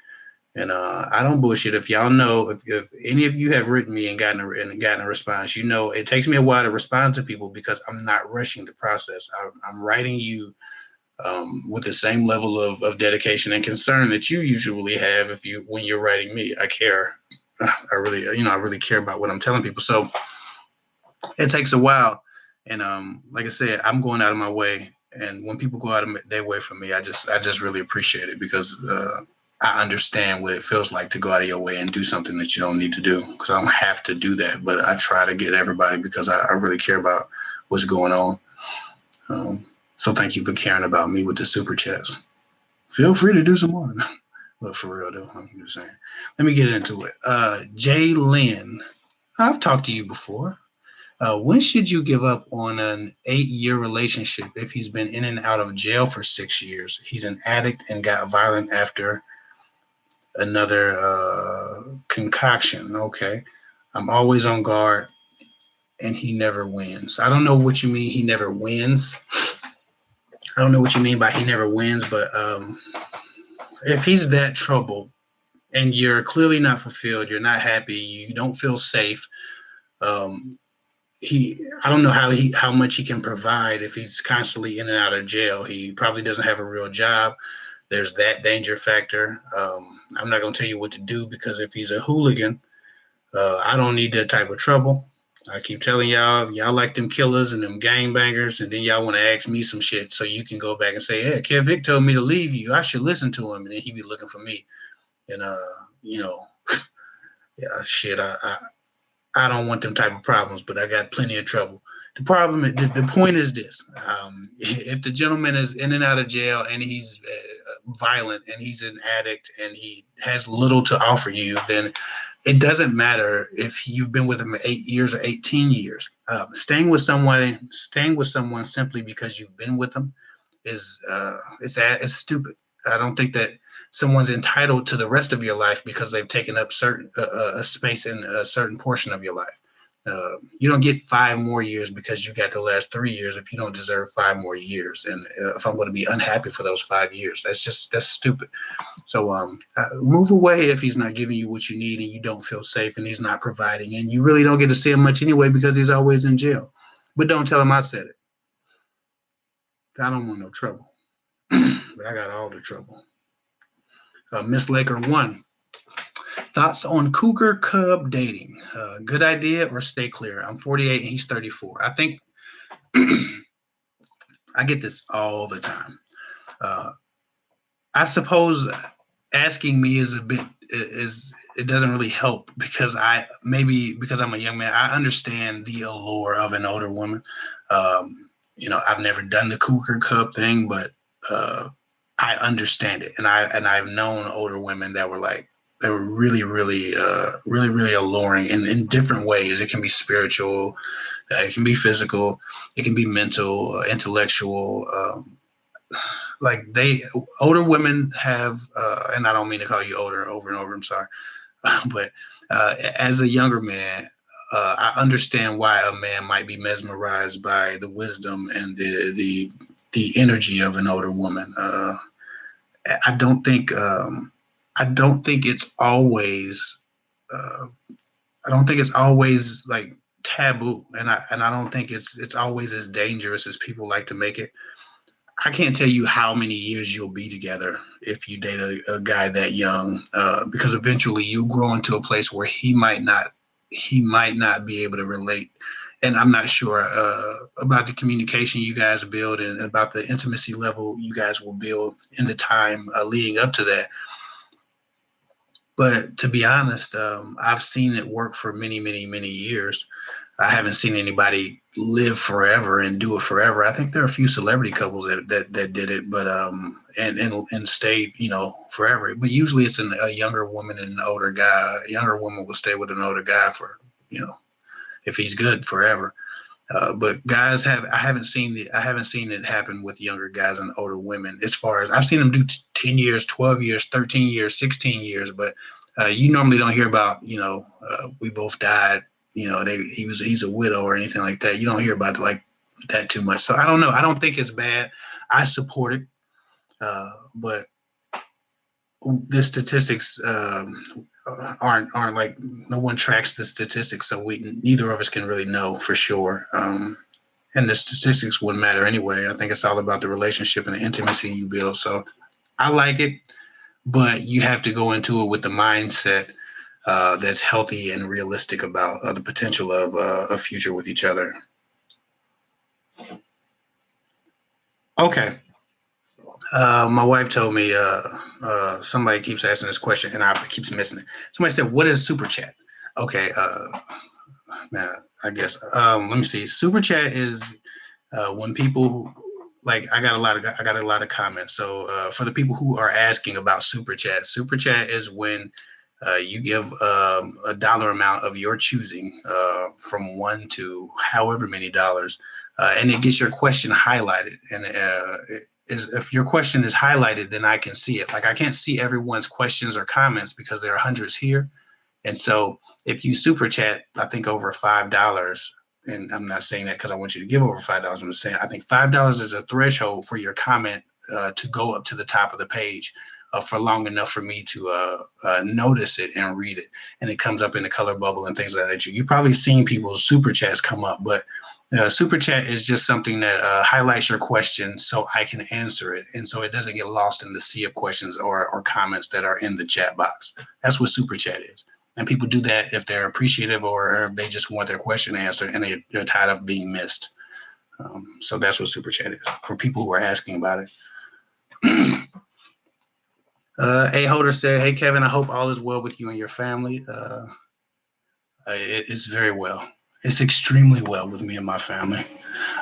And I don't bullshit. If y'all know, if any of you have written me and gotten a response, it takes me a while to respond to people because I'm not rushing the process. I'm writing you with the same level of dedication and concern that you usually have when you're writing me. I care. I really care about what I'm telling people. So it takes a while, and like I said, I'm going out of my way. And when people go out of their way for me, I just really appreciate it, because I understand what it feels like to go out of your way and do something that you don't need to do, because I don't have to do that, but I try to get everybody because I really care about what's going on. So thank you for caring about me with the super chats. Feel free to do some more. But for real though, I'm just saying. Let me get into it. Jay Lynn, I've talked to you before. When should you give up on an 8-year relationship if he's been in and out of jail for 6 years? He's an addict and got violent after another concoction. Okay. I'm always on guard and he never wins. I don't know what you mean he never wins. I don't know what you mean by he never wins, but if he's that troubled and you're clearly not fulfilled, you're not happy, you don't feel safe, um, I don't know how much he can provide if he's constantly in and out of jail. He probably doesn't have a real job. There's that danger factor. I'm not gonna tell you what to do, because if he's a hooligan, I don't need that type of trouble. I keep telling y'all like them killers and them gangbangers, and then y'all want to ask me some shit so you can go back and say, hey, Kev Hick told me to leave you. I should listen to him. And then he be looking for me. And, yeah, shit, I don't want them type of problems, but I got plenty of trouble. The point is this. If the gentleman is in and out of jail and he's violent and he's an addict and he has little to offer you, then it doesn't matter if you've been with him 8 years or 18 years. Staying with someone simply because you've been with them it's stupid. I don't think that someone's entitled to the rest of your life because they've taken up certain a space in a certain portion of your life. You don't get 5 more years because you got the last 3 years if you don't deserve 5 more years. And if I'm going to be unhappy for those 5 years, that's stupid. So move away if he's not giving you what you need and you don't feel safe and he's not providing. And you really don't get to see him much anyway because he's always in jail. But don't tell him I said it. I don't want no trouble. But I got all the trouble. Miss Laker 1. Thoughts on cougar cub dating? Good idea or stay clear? I'm 48 and he's 34. I think I get this all the time. I suppose asking me is it doesn't really help because because I'm a young man, I understand the allure of an older woman. I've never done the cougar cub thing, but I understand it, and I've known older women that were like they were really, really, really alluring in different ways. It can be spiritual, it can be physical, it can be mental, intellectual. Like older women have, and I don't mean to call you older over and over. I'm sorry, but as a younger man, I understand why a man might be mesmerized by the wisdom and the energy of an older woman. I don't think it's always like taboo, and I don't think it's always as dangerous as people like to make it. I can't tell you how many years you'll be together if you date a guy that young, because eventually you grow into a place where he might not be able to relate. And I'm not sure about the communication you guys build and about the intimacy level you guys will build in the time leading up to that. But to be honest, I've seen it work for many, many, many years. I haven't seen anybody live forever and do it forever. I think there are a few celebrity couples that did it, but and stayed, forever. But usually it's a younger woman and an older guy. A younger woman will stay with an older guy for, if he's good forever. But guys I haven't seen it happen with younger guys and older women. As far as I've seen them do 10 years, 12 years, 13 years, 16 years, but you normally don't hear about, we both died, he's a widow or anything like that. You don't hear about it like that too much. So I don't know. I don't think it's bad. I support it. But the statistics aren't like, no one tracks the statistics, so neither of us can really know for sure. And the statistics wouldn't matter anyway. I think it's all about the relationship and the intimacy you build. So I like it, but you have to go into it with the mindset that's healthy and realistic about the potential of a future with each other. Okay. My wife told me somebody keeps asking this question and I keeps missing it. Somebody said, "What is super chat?" Okay, man, I guess. Let me see. Super chat is when people like I got a lot of comments. So for the people who are asking about super chat is when you give a dollar amount of your choosing from one to however many dollars, and it gets your question highlighted. And if your question is highlighted, then I can see it. Like I can't see everyone's questions or comments because there are hundreds here. And so if you super chat, I think over $5, and I'm not saying that because I want you to give over $5. I'm just saying I think $5 is a threshold for your comment to go up to the top of the page for long enough for me to notice it and read it. And it comes up in the color bubble and things like that. You've probably seen people's super chats come up, but super chat is just something that highlights your question so I can answer it. And so it doesn't get lost in the sea of questions or comments that are in the chat box. That's what super chat is. And people do that if they're appreciative or if they just want their question answered and they're tired of being missed. So that's what super chat is for people who are asking about it. A Holder said, "Hey Kevin, I hope all is well with you and your family." It is very well. It's extremely well with me and my family.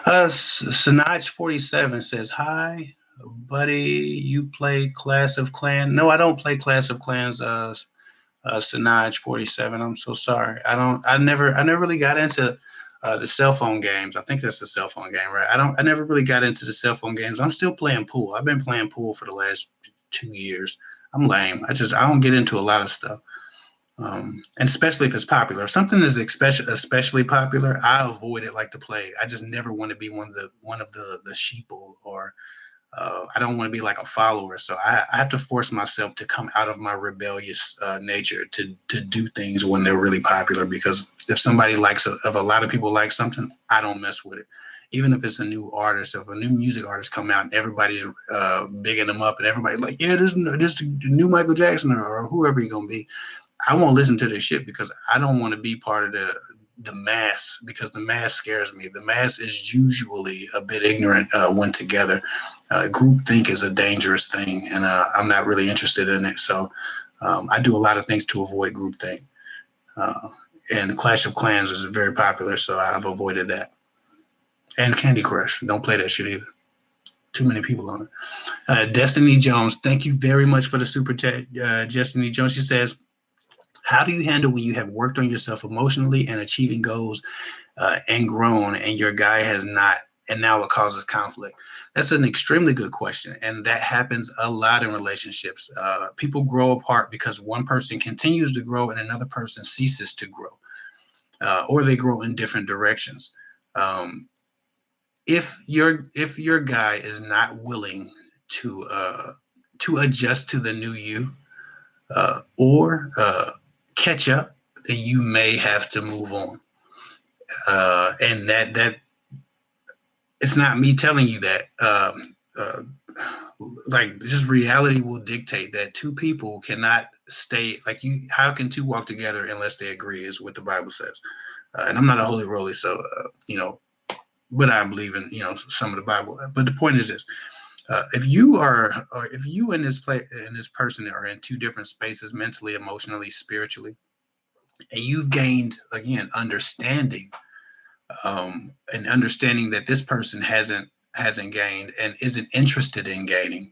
Sinaj 47 says, "Hi, buddy. You play Clash of Clans?" No, I don't play Clash of Clans. Sinaj 47. I'm so sorry. I don't. I never really got into the cell phone games. I think that's the cell phone game, right? I never really got into the cell phone games. I'm still playing pool. I've been playing pool for the last 2 years. I'm lame. I don't get into a lot of stuff. And especially if it's popular. If something is especially popular, I avoid it like the plague. I just never want to be one of the sheeple, or I don't want to be like a follower. So I have to force myself to come out of my rebellious nature to do things when they're really popular. Because if somebody if a lot of people like something, I don't mess with it. Even if it's a new artist, if a new music artist come out and everybody's bigging them up and everybody's like, yeah, this the new Michael Jackson or whoever you're gonna be, I won't listen to this shit because I don't want to be part of the mass, because the mass scares me. The mass is usually a bit ignorant when together. Group think is a dangerous thing, and I'm not really interested in it. So I do a lot of things to avoid group think. Uh, and Clash of Clans is very popular, so I've avoided that. And Candy Crush, don't play that shit either. Too many people on it. Destiny Jones, thank you very much for the super chat. Destiny Jones, she says, how do you handle when you have worked on yourself emotionally and achieving goals and grown, and your guy has not, and now it causes conflict? That's an extremely good question, and that happens a lot in relationships. People grow apart because one person continues to grow and another person ceases to grow, or they grow in different directions. Um, if your guy is not willing to adjust to the new you, or catch up, then you may have to move on. And that it's not me telling you that. Like, just reality will dictate that two people cannot stay like you. How can two walk together unless they agree? Is what the Bible says. And I'm not a holy roly, so but I believe in some of the Bible. But the point is this: if you are, or if you and this person are in two different spaces, mentally, emotionally, spiritually, and you've gained again understanding, and understanding that this person hasn't gained and isn't interested in gaining,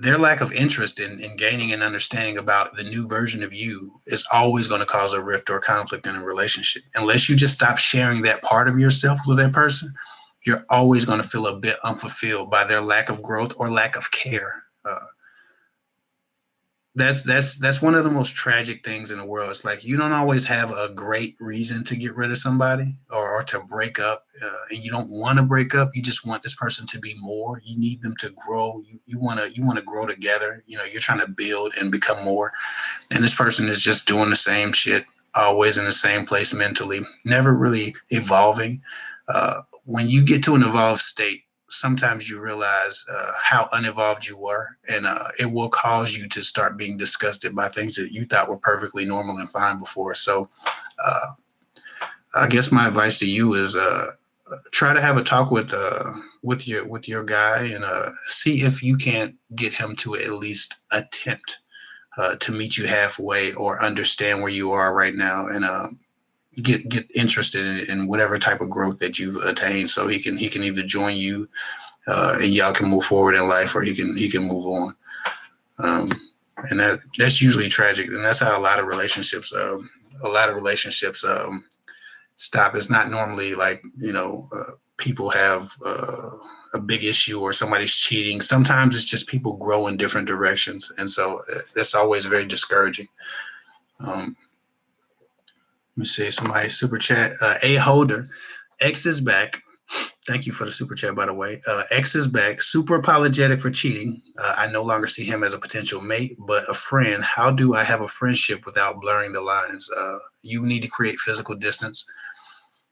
their lack of interest in gaining and understanding about the new version of you is always going to cause a rift or conflict in a relationship. Unless you just stop sharing that part of yourself with that person, you're always going to feel a bit unfulfilled by their lack of growth or lack of care. That's one of the most tragic things in the world. It's like you don't always have a great reason to get rid of somebody, or to break up, and you don't want to break up. You just want this person to be more. You need them to grow. You want to grow together. You're trying to build and become more. And this person is just doing the same shit, always in the same place mentally, never really evolving. When you get to an evolved state, sometimes you realize how unevolved you were, and it will cause you to start being disgusted by things that you thought were perfectly normal and fine before. So uh, I guess my advice to you is try to have a talk with your guy, and see if you can't get him to at least attempt to meet you halfway or understand where you are right now, and get interested in whatever type of growth that you've attained, so he can either join you, and y'all can move forward in life, or he can move on. Um, and that's usually tragic, and that's how a lot of relationships stop. It's not normally like people have a big issue or somebody's cheating. Sometimes it's just people grow in different directions, and so that's always very discouraging. Um, Let me see, somebody super chat. A Holder, X is back. Thank you for the super chat, by the way. X is back, super apologetic for cheating. I no longer see him as a potential mate, but a friend. How do I have a friendship without blurring the lines? You need to create physical distance.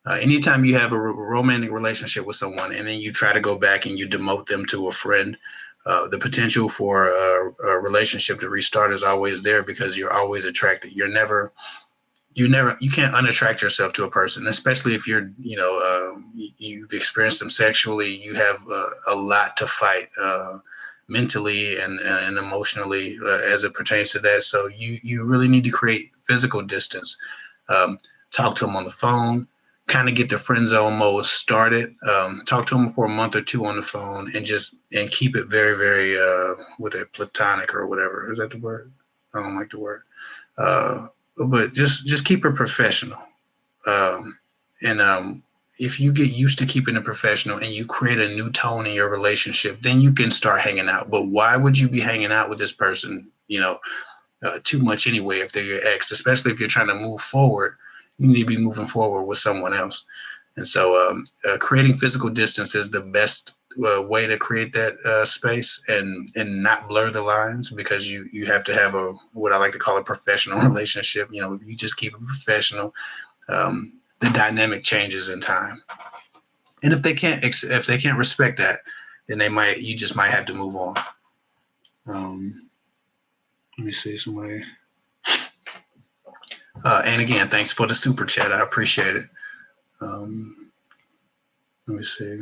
Anytime you have a romantic relationship with someone and then you try to go back and you demote them to a friend, The potential for a relationship to restart is always there because you're always attracted. You can't unattract yourself to a person, especially if you've experienced them sexually. You have a lot to fight mentally and emotionally as it pertains to that. So you really need to create physical distance. Um, Talk to them on the phone, kind of get the friend zone mode started. Talk to them for a month or two on the phone, and keep it very, very with it platonic or whatever. Is that the word? I don't like the word. Uh, but just keep it professional. And if you get used to keeping it professional and you create a new tone in your relationship, then you can start hanging out. But why would you be hanging out with this person? Too much anyway if they're your ex, especially if you're trying to move forward. You need to be moving forward with someone else. And so creating physical distance is the best way to create that space and not blur the lines, because you have to have a what I like to call a professional relationship. You just keep it professional. The dynamic changes in time, and if they can't respect that, then you just might have to move on. Let me see somebody. And again, thanks for the super chat. I appreciate it. Let me see.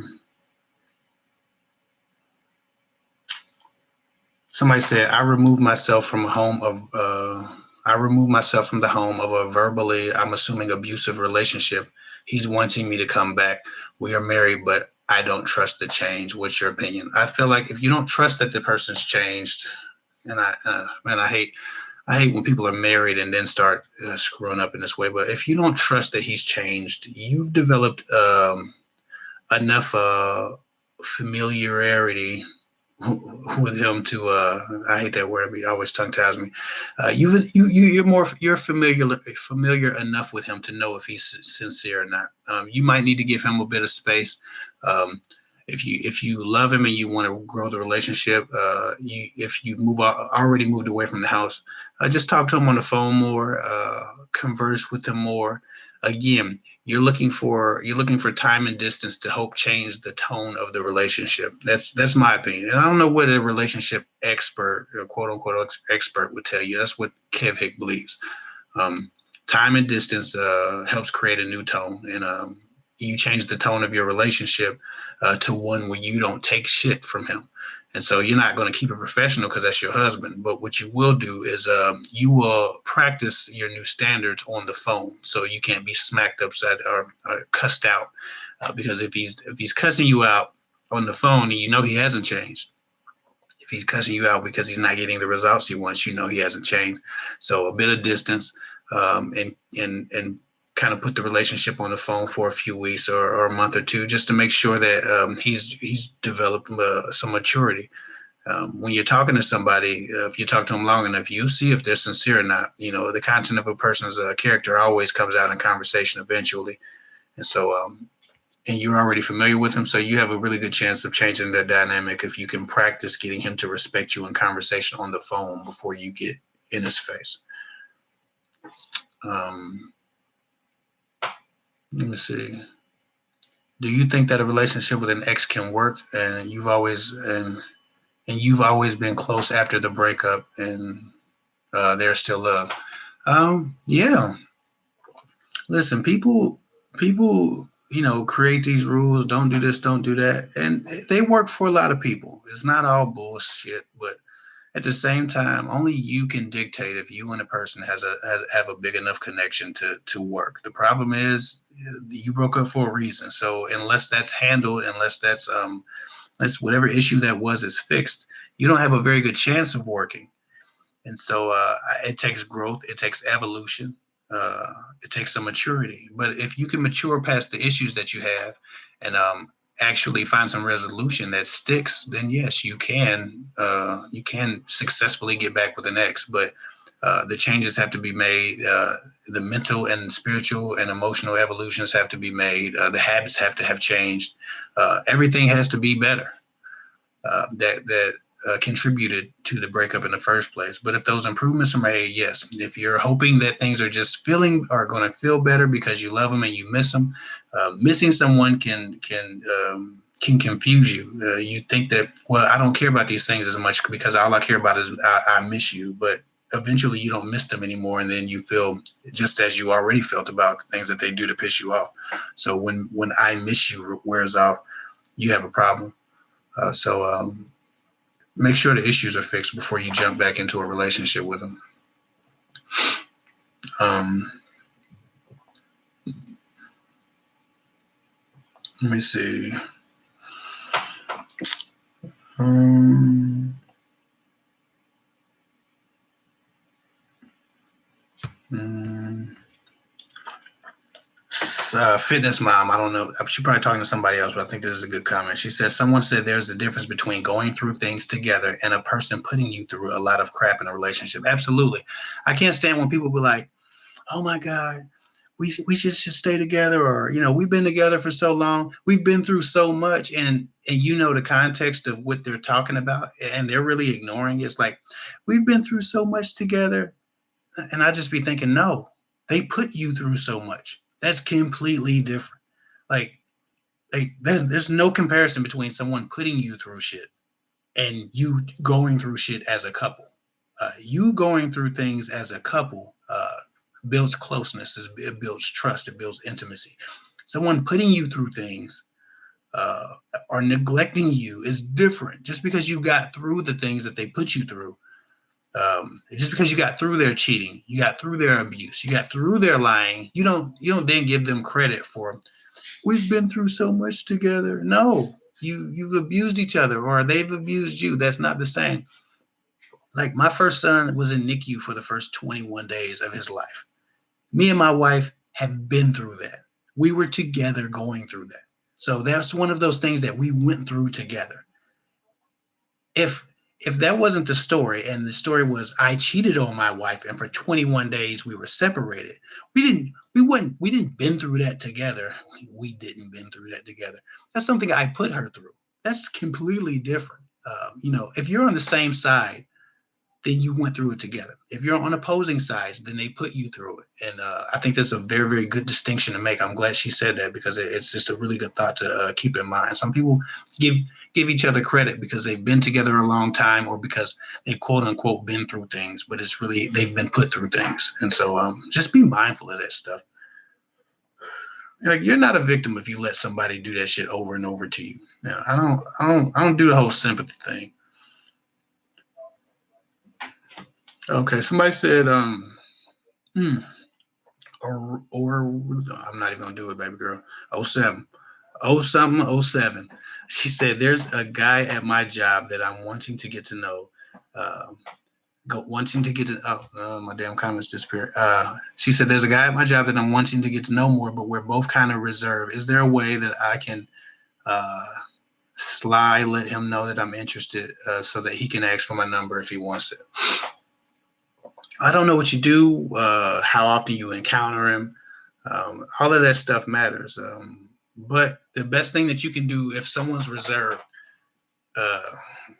Somebody said, I removed myself from the home of a verbally, I'm assuming, abusive relationship. He's wanting me to come back. We are married, but I don't trust the change. What's your opinion? I feel like if you don't trust that the person's changed, and I hate when people are married and then start screwing up in this way. But if you don't trust that he's changed, you've developed enough familiarity with him to I hate that word, but he always tongue ties me. You're familiar enough with him to know if he's sincere or not. You might need to give him a bit of space. If you love him and you want to grow the relationship, if you already moved away from the house, just talk to him on the phone more, converse with him more. Again, you're looking for time and distance to help change the tone of the relationship. That's my opinion, and I don't know what a relationship expert, or quote unquote expert, would tell you. That's what Kev Hick believes. Um, Time and distance helps create a new tone, and you change the tone of your relationship to one where you don't take shit from him. And so you're not going to keep it professional because that's your husband. But what you will do is you will practice your new standards on the phone, so you can't be smacked upside or cussed out. Because if he's cussing you out on the phone and you know he hasn't changed, if he's cussing you out because he's not getting the results he wants, you know he hasn't changed. So a bit of distance, and kind of put the relationship on the phone for a few weeks or a month or two, just to make sure that he's developed some maturity. When you're talking to somebody, if you talk to them long enough, you see if they're sincere or not. The content of a person's character always comes out in conversation eventually. And so and you're already familiar with him, so you have a really good chance of changing the dynamic if you can practice getting him to respect you in conversation on the phone before you get in his face. Let me see. Do you think that a relationship with an ex can work, and you've always been close after the breakup, and there's still love? Yeah. Listen, people, create these rules. Don't do this. Don't do that, and they work for a lot of people. It's not all bullshit, but at the same time, only you can dictate if you and a person have a big enough connection to work. The problem is you broke up for a reason. So unless that's handled, unless whatever issue that was is fixed, you don't have a very good chance of working. And so it takes growth, it takes evolution, it takes some maturity. But if you can mature past the issues that you have, and actually find some resolution that sticks, then yes, you can successfully get back with an ex. But the changes have to be made. The mental and spiritual and emotional evolutions have to be made. The habits have to have changed. Everything has to be better. That contributed to the breakup in the first place. But if those improvements are made, yes. If you're hoping that things are going to feel better because you love them and you miss them, missing someone can can confuse you. You think that, well, I don't care about these things as much because all I care about is I miss you. But eventually you don't miss them anymore. And then you feel just as you already felt about the things that they do to piss you off. So when I miss you wears off, you have a problem. So make sure the issues are fixed before you jump back into a relationship with them. Let me see. Fitness mom, I don't know. She's probably talking to somebody else, but I think this is a good comment. She says, someone said there's a difference between going through things together and a person putting you through a lot of crap in a relationship. Absolutely. I can't stand when people be like, oh my God, we just should stay together, or we've been together for so long, we've been through so much, and the context of what they're talking about, and they're really ignoring it. It's like, we've been through so much together, and I just be thinking, no, they put you through so much. That's completely different. Like there's no comparison between someone putting you through shit and you going through shit as a couple. You going through things as a couple builds closeness, it builds trust, it builds intimacy. Someone putting you through things or neglecting you is different. Just because you got through the things that they put you through, just because you got through their cheating, you got through their abuse, you got through their lying, you don't then give them credit for, we've been through so much together. No, you've abused each other or they've abused you. That's not the same. Like, my first son was in NICU for the first 21 days of his life. Me and my wife have been through that. We were together going through that. So that's one of those things that we went through together. If that wasn't the story, and the story was I cheated on my wife and for 21 days we were separated, we didn't been through that together. We didn't been through that together. That's something I put her through. That's completely different. If you're on the same side, then you went through it together. If you're on opposing sides, then they put you through it. And I think that's a very, very good distinction to make. I'm glad she said that, because it's just a really good thought to keep in mind. Some people give each other credit because they've been together a long time, or because they've quote unquote been through things, but it's really they've been put through things. And so just be mindful of that stuff. Like, you're not a victim if you let somebody do that shit over and over to you. Now, I don't do the whole sympathy thing. Okay, somebody said or I'm not even gonna do it, baby girl. '07. Oh something, '07. She said, there's a guy at my job that I'm wanting to get to know. Wanting to get to my damn comments disappeared. She said, there's a guy at my job that I'm wanting to get to know more, but we're both kind of reserved. Is there a way that I can let him know that I'm interested, so that he can ask for my number if he wants it? I don't know what you do, how often you encounter him. All of that stuff matters. But the best thing that you can do if someone's reserved,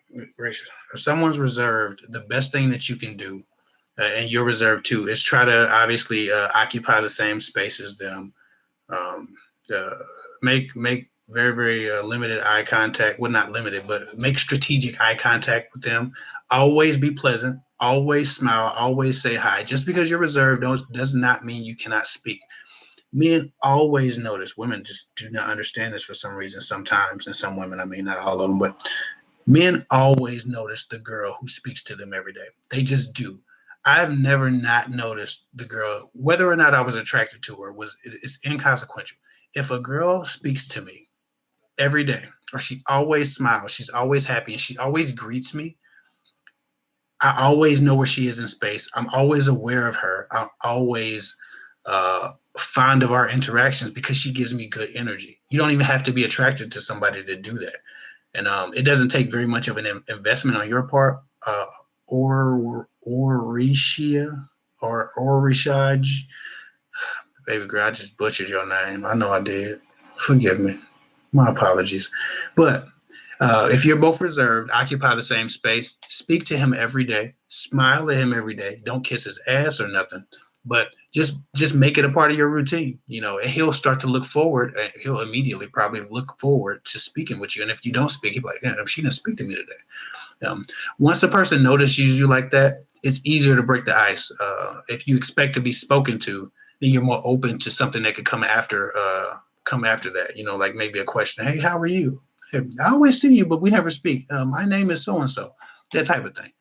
if someone's reserved, the best thing that you can do, and you're reserved too, is try to obviously occupy the same space as them. Um, make very, very limited eye contact. Well, not limited, but make strategic eye contact with them. Always be pleasant. Always smile. Always say hi. Just because you're reserved does not mean you cannot speak. Men always notice. Women just do not understand this for some reason sometimes, and some women, I mean, not all of them, but men always notice the girl who speaks to them every day. They just do. I've never not noticed the girl, whether or not I was attracted to her, it's inconsequential. If a girl speaks to me every day, or she always smiles, she's always happy, and she always greets me, I always know where she is in space. I'm always aware of her. I'm always fond of our interactions because she gives me good energy. You don't even have to be attracted to somebody to do that. And it doesn't take very much of an investment on your part. Orishaj, baby girl, I just butchered your name. I know I did. Forgive me. My apologies. But if you're both reserved, occupy the same space, speak to him every day, smile at him every day. Don't kiss his ass or nothing. But just make it a part of your routine, and he'll start to look forward. He'll immediately probably look forward to speaking with you. And if you don't speak, he'll be like, damn, she didn't speak to me today. Once a person notices you like that, it's easier to break the ice. If you expect to be spoken to, then you're more open to something that could come after that. Like maybe a question, hey, how are you? Hey, I always see you, but we never speak. My name is so and so. That type of thing.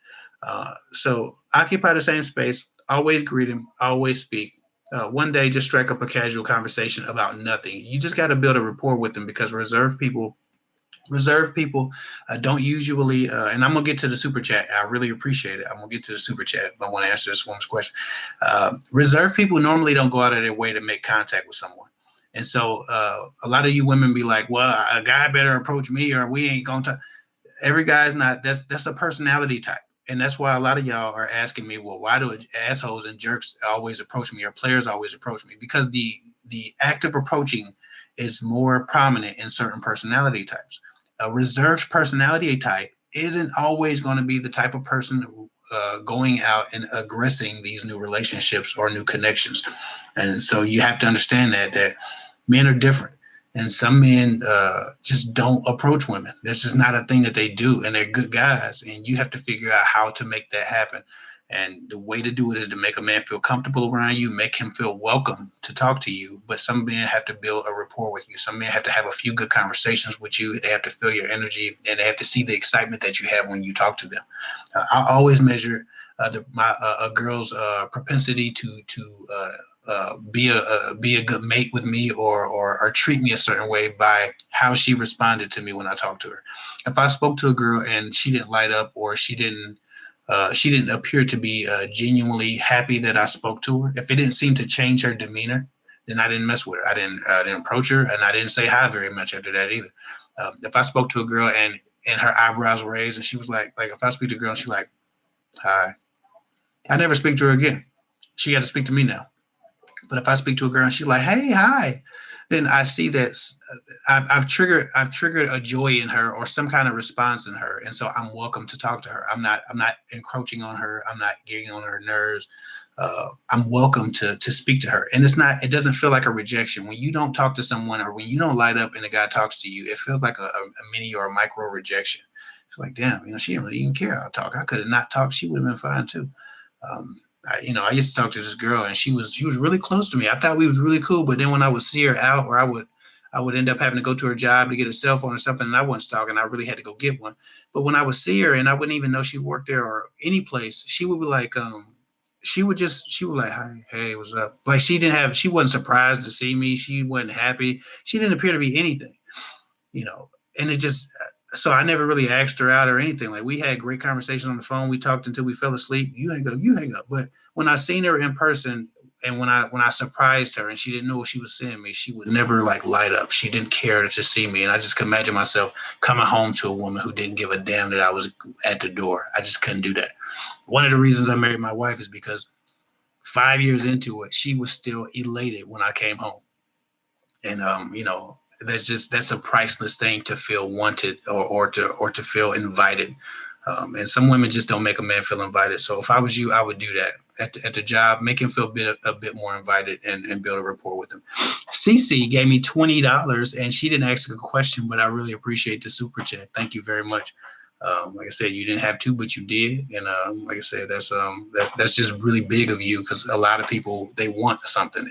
So occupy the same space. Always greet him. Always speak. One day, just strike up a casual conversation about nothing. You just got to build a rapport with them, because reserved people don't usually, and I'm gonna get to the super chat. I really appreciate it. I'm gonna get to the super chat, but I want to answer this woman's question. Reserved people normally don't go out of their way to make contact with someone. And so a lot of you women be like, well, a guy better approach me or we ain't gonna talk. Every guy's not. That's a personality type. And that's why a lot of y'all are asking me, well, why do assholes and jerks always approach me, or players always approach me? Because the act of approaching is more prominent in certain personality types. A reserved personality type isn't always going to be the type of person going out and aggressing these new relationships or new connections. And so you have to understand that men are different. And some men just don't approach women. This is not a thing that they do, and they're good guys. And you have to figure out how to make that happen. And the way to do it is to make a man feel comfortable around you, make him feel welcome to talk to you. But some men have to build a rapport with you. Some men have to have a few good conversations with you. They have to feel your energy, and they have to see the excitement that you have when you talk to them. I always measure a girl's propensity to be a good mate with me, or treat me a certain way by how she responded to me when I talked to her. If I spoke to a girl and she didn't light up, or she didn't appear to be genuinely happy that I spoke to her, if it didn't seem to change her demeanor, then I didn't mess with her. I didn't approach her, and I didn't say hi very much after that either. If I spoke to a girl and her eyebrows were raised and she was like if I speak to a girl and she's like, hi, I never speak to her again. She had to speak to me now. But if I speak to a girl and she's like, hey, hi, then I see that I've triggered a joy in her, or some kind of response in her. And so I'm welcome to talk to her. I'm not encroaching on her. I'm not getting on her nerves. I'm welcome to speak to her. And it doesn't feel like a rejection. When you don't talk to someone, or when you don't light up and a guy talks to you, it feels like a mini or a micro rejection. It's like, damn, she didn't really even care. I'll talk. I could have not talked. She would have been fine too. I used to talk to this girl, and she was really close to me. I thought we was really cool, but then when I would see her out, or I would end up having to go to her job to get a cell phone or something, and I wasn't stalking. I really had to go get one. But when I would see her, and I wouldn't even know she worked there or any place, she would be like, she would like, hi, hey, what's up? Like she wasn't surprised to see me. She wasn't happy. She didn't appear to be anything, you know. And it just, so I never really asked her out or anything. Like, we had great conversations on the phone. We talked until we fell asleep. You hang up. But when I seen her in person, and when I surprised her and she didn't know what she was seeing me, she would never like light up. She didn't care to see me. And I just could imagine myself coming home to a woman who didn't give a damn that I was at the door. I just couldn't do that. One of the reasons I married my wife is because 5 years into it, she was still elated when I came home. And that's a priceless thing, to feel wanted, or to feel invited. And some women just don't make a man feel invited. So if I was you, I would do that at the job, make him feel a bit more invited, and build a rapport with him. Cece gave me $20, and she didn't ask a question, but I really appreciate the super chat. Thank you very much. Like I said, you didn't have to, but you did. And like I said, that's just really big of you, because a lot of people, they want something.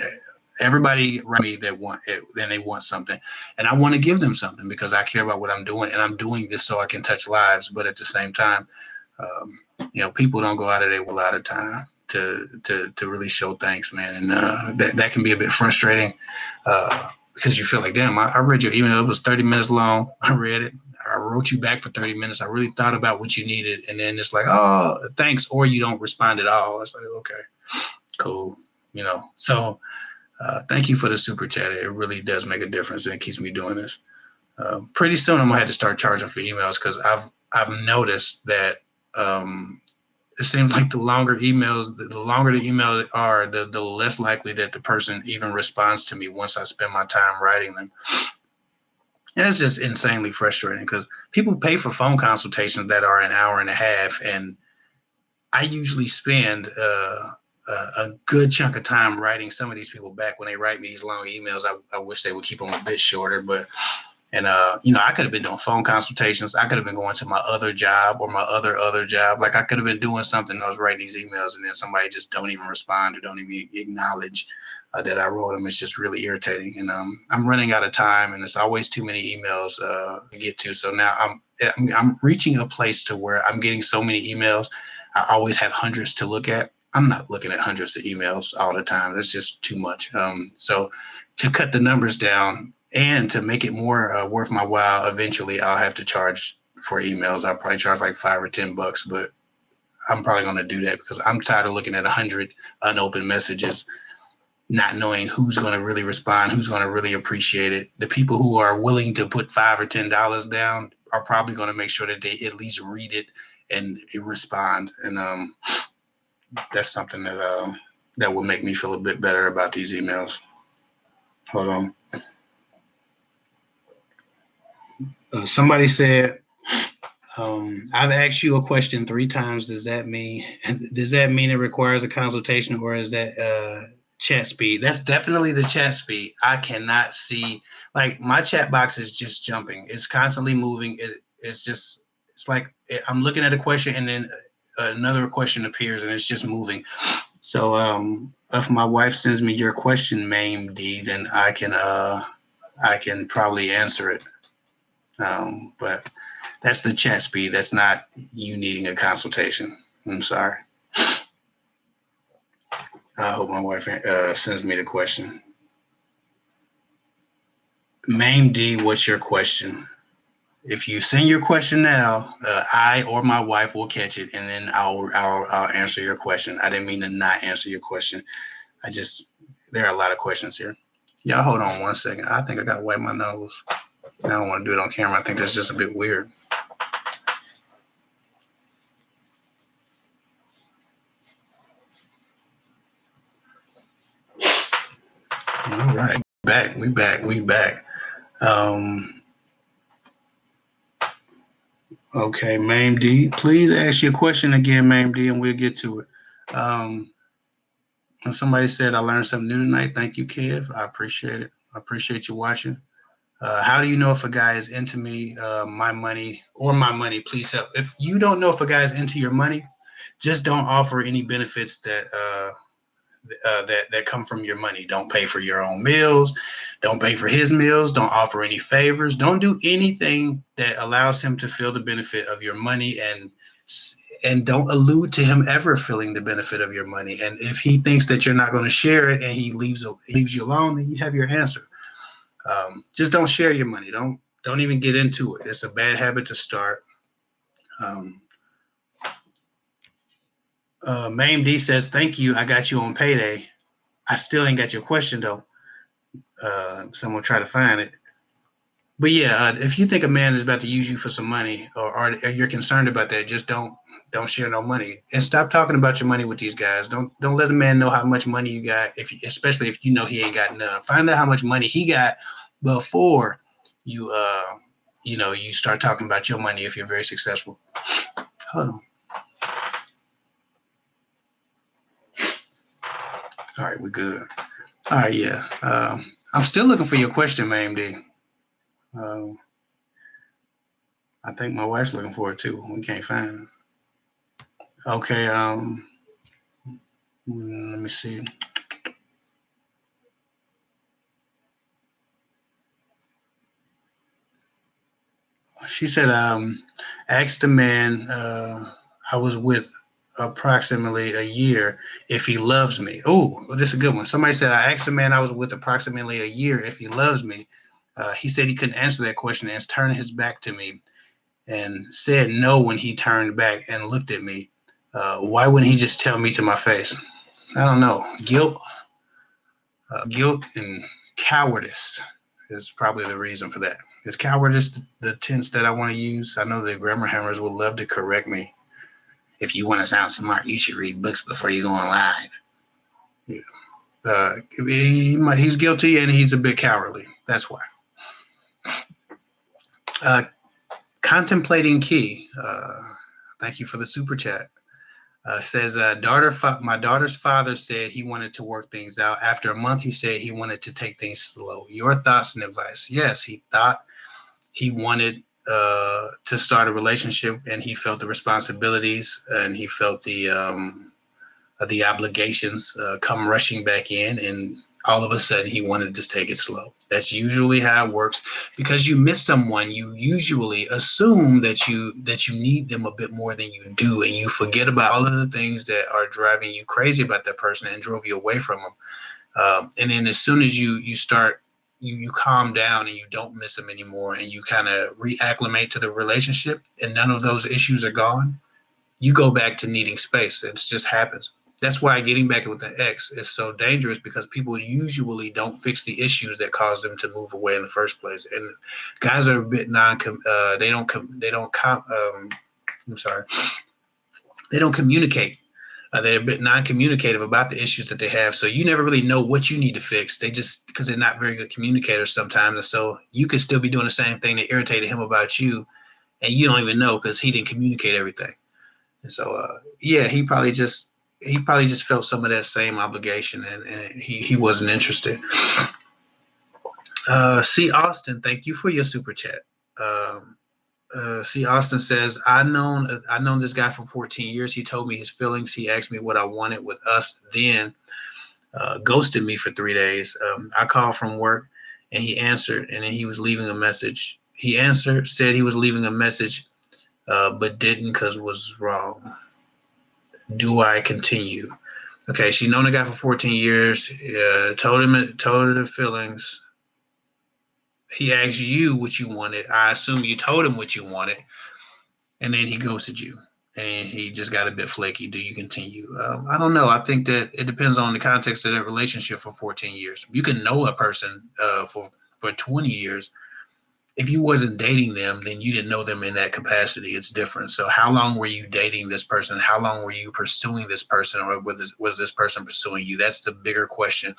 Everybody around me that want it, then they want something, and I want to give them something, because I care about what I'm doing, and I'm doing this so I can touch lives. But at the same time, people don't go out of their way a lot of time to really show thanks, man, and that can be a bit frustrating, because you feel like, damn, I read your email. It was 30 minutes long. I read it. I wrote you back for 30 minutes. I really thought about what you needed, and then it's like, oh, thanks, or you don't respond at all. It's like, okay, cool, so. Thank you for the super chat. It really does make a difference, and it keeps me doing this. Pretty soon, I'm gonna have to start charging for emails, because I've noticed that it seems like the longer the emails are, the less likely that the person even responds to me once I spend my time writing them. And it's just insanely frustrating, because people pay for phone consultations that are an hour and a half, and I usually spend a good chunk of time writing some of these people back when they write me these long emails. I wish they would keep them a bit shorter, but I could have been doing phone consultations. I could have been going to my other job or my other job. Like I could have been doing something. I was writing these emails, and then somebody just don't even respond or don't even acknowledge that I wrote them. It's just really irritating, and I'm running out of time, and there's always too many emails to get to. So now I'm reaching a place to where I'm getting so many emails. I always have hundreds to look at. I'm not looking at hundreds of emails all the time. That's just too much. So to cut the numbers down and to make it more worth my while, eventually I'll have to charge for emails. I'll probably charge like $5 or $10, but I'm probably going to do that because I'm tired of looking at 100 unopened messages, not knowing who's going to really respond, who's going to really appreciate it. The people who are willing to put $5 or $10 down are probably going to make sure that they at least read it and respond. And that's something that will make me feel a bit better about these emails. Hold on. Somebody said, I've asked you a question 3 times. Does that mean it requires a consultation, or is that chat speed? That's definitely the chat speed. I cannot see, like, my chat box is just jumping. It's constantly moving. It's like I'm looking at a question and then another question appears and it's just moving. So if my wife sends me your question, Mame D, then I can probably answer it. But that's the chat speed. That's not you needing a consultation. I'm sorry. I hope my wife sends me the question. Mame D, what's your question? If you send your question now, I or my wife will catch it, and then I'll answer your question. I didn't mean to not answer your question. There are a lot of questions here. Y'all hold on one second. I think I gotta wipe my nose. I don't want to do it on camera. I think that's just a bit weird. All right, we back. Okay, Mame D, please ask your question again, Mame D, and we'll get to it. And somebody said I learned something new tonight. Thank you, Kev. I appreciate it. I appreciate you watching. How do you know if a guy is into me, my money, or my money? Please help. If you don't know if a guy is into your money, just don't offer any benefits that come from your money. Don't pay for your own meals. Don't pay for his meals. Don't offer any favors. Don't do anything that allows him to feel the benefit of your money, and don't allude to him ever feeling the benefit of your money. And if he thinks that you're not going to share it and he leaves you alone, then you have your answer. Just don't share your money. Don't even get into it. It's a bad habit to start. Mame D says, thank you. I got you on payday. I still ain't got your question though. Someone try to find it. But yeah, if you think a man is about to use you for some money, or you're concerned about that, just don't share no money, and stop talking about your money with these guys. Don't let a man know how much money you got, especially if you know he ain't got none. Find out how much money he got before you you start talking about your money if you're very successful. Hold on. All right, we're good. All right, yeah. I'm still looking for your question, Mame D. I think my wife's looking for it too. We can't find it. Okay. Let me see. She said, asked a man I was with approximately a year if he loves me. Oh, this is a good one. Somebody said, I asked a man I was with approximately a year if he loves me. He said he couldn't answer that question and is turning his back to me, and said no when he turned back and looked at me. Why wouldn't he just tell me to my face? I don't know. Guilt and cowardice is probably the reason for that. Is cowardice the tense that I want to use? I know the grammar hammers would love to correct me. If you want to sound smart, you should read books before you go on live. Yeah. He's guilty and he's a bit cowardly. That's why. Contemplating Key. Thank you for the super chat. Says, my daughter's father said he wanted to work things out. After a month, he said he wanted to take things slow. Your thoughts and advice? Yes, he thought he wanted to start a relationship, and he felt the responsibilities, and he felt the obligations come rushing back in, and all of a sudden he wanted to just take it slow. That's usually how it works. Because you miss someone, you usually assume that you need them a bit more than you do, and you forget about all of the things that are driving you crazy about that person and drove you away from them. And then as soon as you start, you calm down and you don't miss them anymore, and you kind of reacclimate to the relationship, and none of those issues are gone, you go back to needing space. It just happens. That's why getting back with the ex is so dangerous, because people usually don't fix the issues that cause them to move away in the first place. And guys are a bit I'm sorry, they don't communicate. They're a bit non-communicative about the issues that they have. So you never really know what you need to fix. They just, because they're not very good communicators sometimes. And so you could still be doing the same thing that irritated him about you, and you don't even know because he didn't communicate everything. And so, yeah, he probably just felt some of that same obligation, and he wasn't interested. C. Austin, thank you for your super chat. C. Austin says, I known this guy for 14 years. He told me his feelings. He asked me what I wanted with us. Then ghosted me for 3 days. I called from work, and he answered, and then he was leaving a message. He answered, said he was leaving a message, but didn't because was wrong. Do I continue? Okay, she's known the guy for 14 years. Told her the feelings. He asked you what you wanted. I assume you told him what you wanted, and then he ghosted you, and he just got a bit flaky. Do you continue? I don't know. I think that it depends on the context of that relationship for 14 years. You can know a person for 20 years. If you wasn't dating them, then you didn't know them in that capacity. It's different. So how long were you dating this person? How long were you pursuing this person, or was this person pursuing you? That's the bigger question.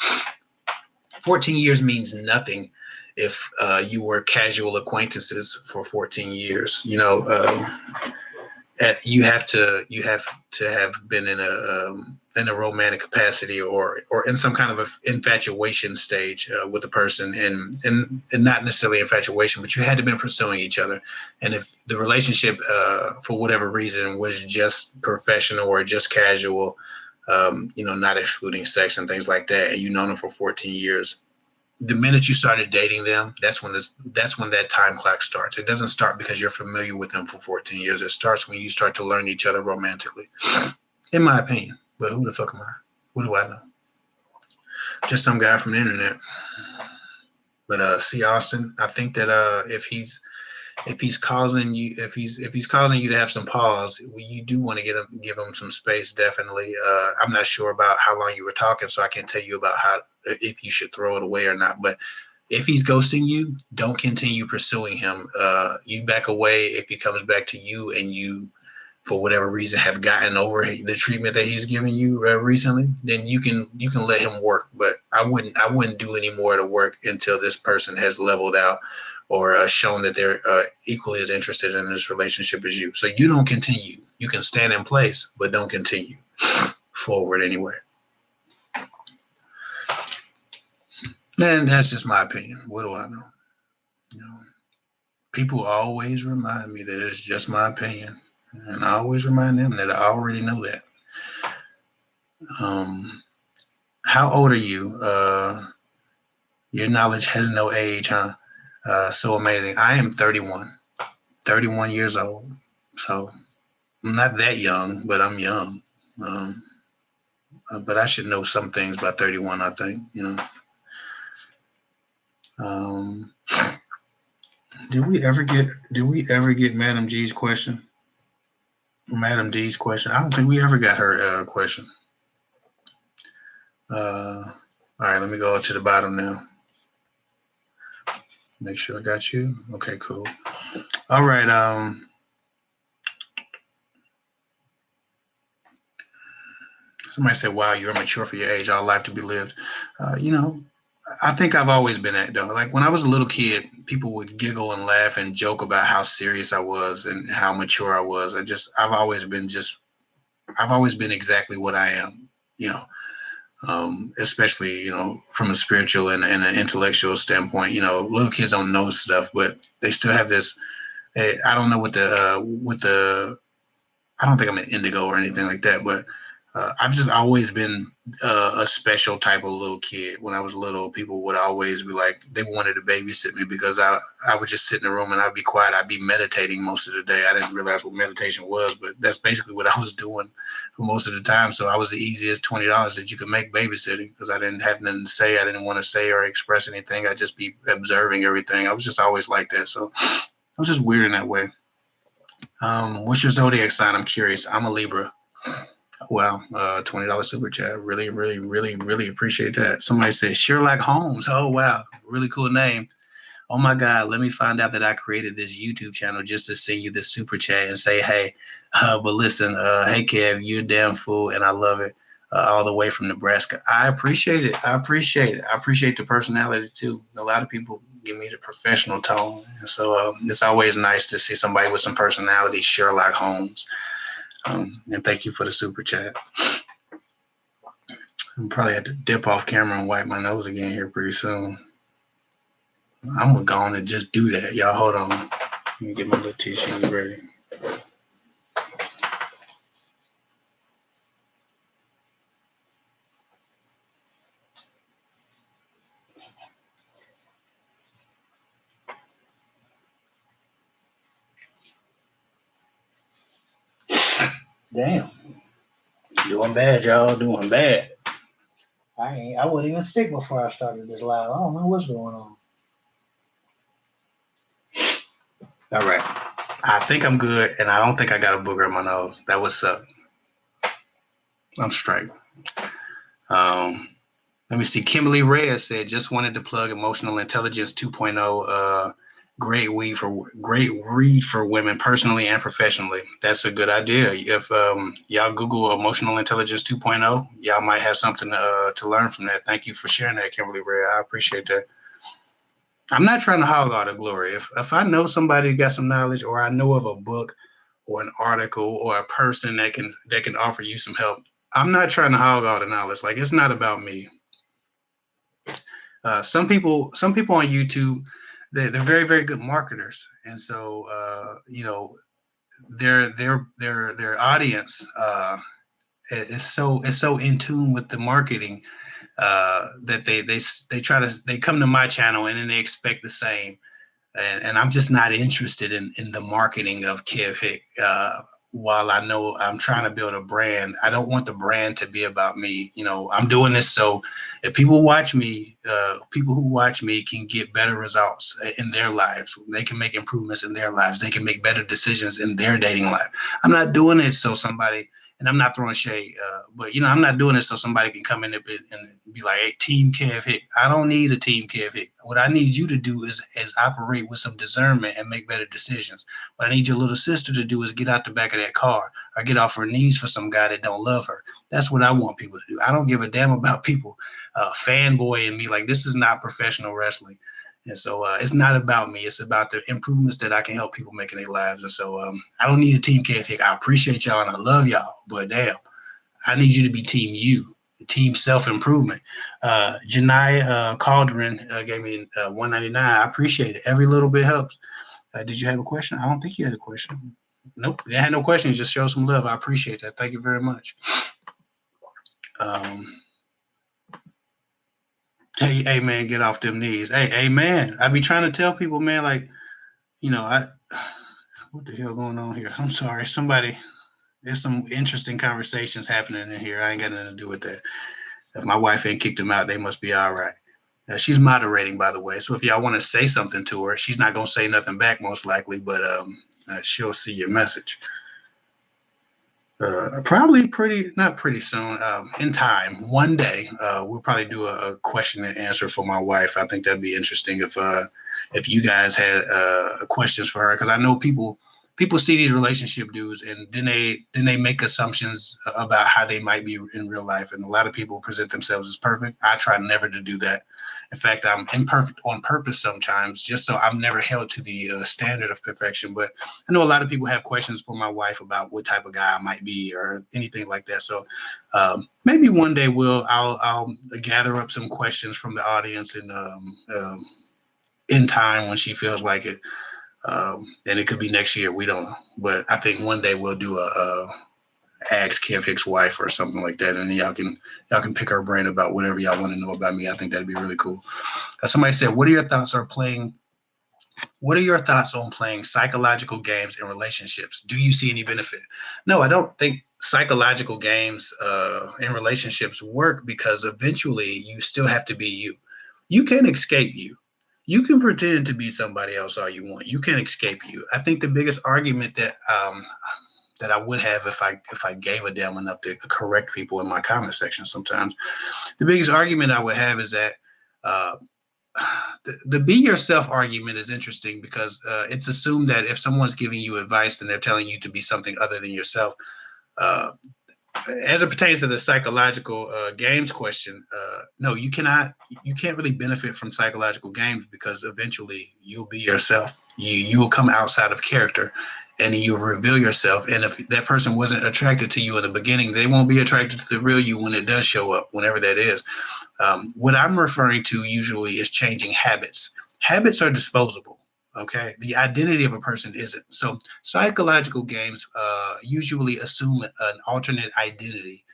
14 years means nothing if you were casual acquaintances for 14 years. You have to have been in a romantic capacity, or in some kind of a infatuation stage with the person, and not necessarily infatuation, but you had to been pursuing each other. And if the relationship for whatever reason was just professional or just casual, not excluding sex and things like that, and you've known them for 14 years, the minute you started dating them, that's when that time clock starts. It doesn't start because you're familiar with them for 14 years. It starts when you start to learn each other romantically, in my opinion. But who the fuck am I? What do I know? Just some guy from the internet. But see, Austin, I think that if he's causing you to have some pause, you do want to give him some space. Definitely. I'm not sure about how long you were talking, so I can't tell you about if you should throw it away or not. But if he's ghosting you, don't continue pursuing him. You back away if he comes back to you, and you, for whatever reason, have gotten over the treatment that he's given you recently. Then you can let him work. But I wouldn't do any more of the work until this person has leveled out, or shown that they're equally as interested in this relationship as you. So you don't continue. You can stand in place, but don't continue forward anyway. Man, that's just my opinion. What do I know? People always remind me that it's just my opinion, and I always remind them that I already know that. How old are you? Your knowledge has no age, huh? So amazing. I am 31 years old. So I'm not that young, but I'm young. But I should know some things by 31, I think. Um, did we ever get Madam G's question? Madam D's question? I don't think we ever got her question. All right, let me go to the bottom now. Make sure I got you. Okay, cool. All right. Somebody said, "Wow, you're mature for your age. All life to be lived." I think I've always been that, though. Like when I was a little kid, people would giggle and laugh and joke about how serious I was and how mature I was. I've always been just I've always been exactly what I am, you know, especially, from a spiritual and an intellectual standpoint. Little kids don't know stuff, but they still have this. I don't know I don't think I'm an indigo or anything like that, but I've just always been a special type of little kid. When I was little, people would always be like, they wanted to babysit me because I would just sit in the room and I'd be quiet. I'd be meditating most of the day. I didn't realize what meditation was, but that's basically what I was doing for most of the time. So I was the easiest $20 that you could make babysitting because I didn't have nothing to say. I didn't want to say or express anything. I'd just be observing everything. I was just always like that. So I was just weird in that way. What's your zodiac sign? I'm curious. I'm a Libra. Wow, $20 super chat. Really, really, really, really appreciate that. Somebody said Sherlock Holmes. Oh wow, really cool name. Oh my God, let me find out that I created this YouTube channel just to send you this super chat and say, hey, but listen, hey Kev, you're a damn fool, and I love it. All the way from Nebraska. I appreciate it. I appreciate it. I appreciate the personality too. A lot of people give me the professional tone, and so it's always nice to see somebody with some personality. Sherlock Holmes. And thank you for the super chat. I'm probably have to dip off camera and wipe my nose again here pretty soon. I'm gonna go on and just do that. Y'all hold on. Let me get my little tissue ready. Damn. Doing bad, y'all. Doing bad. I wasn't even sick before I started this live. I don't know what's going on. All right. I think I'm good, and I don't think I got a booger in my nose. That would suck. I'm straight. Let me see. Kimberly Reyes said, just wanted to plug Emotional Intelligence 2.0. Great read for women personally and professionally. That's a good idea. If y'all Google Emotional Intelligence 2.0, y'all might have something to learn from that. Thank you for sharing that, Kimberly Reyes. I appreciate that. I'm not trying to hog all the glory. If I know somebody got some knowledge, or I know of a book or an article or a person that can offer you some help, I'm not trying to hog all the knowledge. Like, it's not about me. Some people on YouTube, they're very, very good marketers, and so their audience is so in tune with the marketing that they come to my channel and then they expect the same. And I'm just not interested in the marketing of Kev Hick. While I know I'm trying to build a brand, I don't want the brand to be about me. I'm doing this so if people who watch me can get better results in their lives. They can make improvements in their lives. They can make better decisions in their dating life. I'm not doing it so somebody, and I'm not throwing shade, but I'm not doing it so somebody can come in and be like, hey, Team Kev Hick. I don't need a Team Kev Hick. What I need you to do is operate with some discernment and make better decisions. What I need your little sister to do is get out the back of that car or get off her knees for some guy that don't love her. That's what I want people to do. I don't give a damn about people fanboying me. Like, this is not professional wrestling. And so it's not about me. It's about the improvements that I can help people make in their lives. And so I don't need a Team Kev Hick. I appreciate y'all and I love y'all. But damn, I need you to be Team You, Team Self-Improvement. Janai Calderon gave me $1.99. I appreciate it. Every little bit helps. Did you have a question? I don't think you had a question. Nope. You had no question. Just show some love. I appreciate that. Thank you very much. Hey, man, get off them knees. Hey, man. I be trying to tell people, man, like, what the hell going on here? I'm sorry. There's some interesting conversations happening in here. I ain't got nothing to do with that. If my wife ain't kicked them out, they must be all right. She's moderating, by the way. So if y'all want to say something to her, she's not going to say nothing back, most likely, but she'll see your message. Probably not pretty soon, in time. One day, we'll probably do a question and answer for my wife. I think that'd be interesting if you guys had questions for her, because I know people people see these relationship dudes, and then they make assumptions about how they might be in real life. And a lot of people present themselves as perfect. I try never to do that. In fact, I'm imperfect on purpose sometimes, just so I'm never held to the standard of perfection. But I know a lot of people have questions for my wife about what type of guy I might be or anything like that. So maybe one day I'll gather up some questions from the audience and in time when she feels like it. And it could be next year. We don't know. But I think one day we'll do a ask Kev Hick's wife or something like that, and y'all can pick her brain about whatever y'all want to know about me. I think that'd be really cool. Somebody said, "What are your thoughts on playing psychological games in relationships? Do you see any benefit?" No, I don't think psychological games in relationships work, because eventually you still have to be you. You can't escape you. You can pretend to be somebody else all you want. You can't escape you. I think the biggest argument that I would have if I gave a damn enough to correct people in my comment section sometimes, the biggest argument I would have is that uh, the be yourself argument is interesting, because it's assumed that if someone's giving you advice, then they're telling you to be something other than yourself. Uh, as it pertains to the psychological games question, no, you cannot. You can't really benefit from psychological games, because eventually you'll be yourself. You will come outside of character, and you'll reveal yourself. And if that person wasn't attracted to you in the beginning, they won't be attracted to the real you when it does show up, whenever that is. What I'm referring to usually is changing habits. Habits are disposable. Okay, the identity of a person isn't. So psychological games usually assume an alternate identity,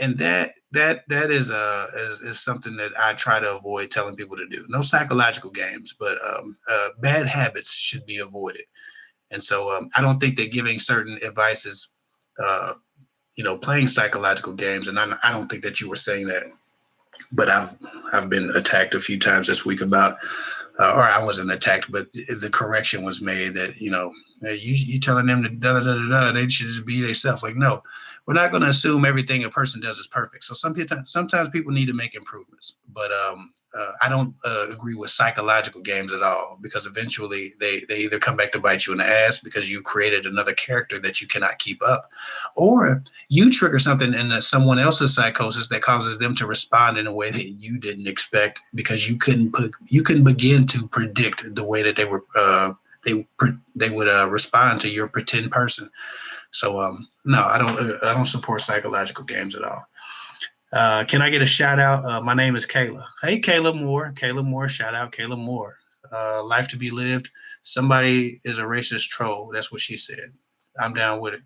and that is something that I try to avoid telling people to do. No psychological games, but bad habits should be avoided. And so I don't think that giving certain advice is, playing psychological games. And I don't think that you were saying that, but I've been attacked a few times this week about, or I wasn't attacked, but the correction was made that, you telling them to da da da da, they should just be themselves. Like, no, we're not going to assume everything a person does is perfect. So sometimes people need to make improvements, but I don't agree with psychological games at all, because eventually they either come back to bite you in the ass because you created another character that you cannot keep up, or you trigger something in someone else's psychosis that causes them to respond in a way that you didn't expect, because you couldn't begin to predict the way that they would respond to your pretend person. So no, I don't support psychological games at all. Can I get a shout out? My name is Kayla. Hey, Kayla Moore. Kayla Moore. Shout out, Kayla Moore. Life to be lived. Somebody is a racist troll. That's what she said. I'm down with it.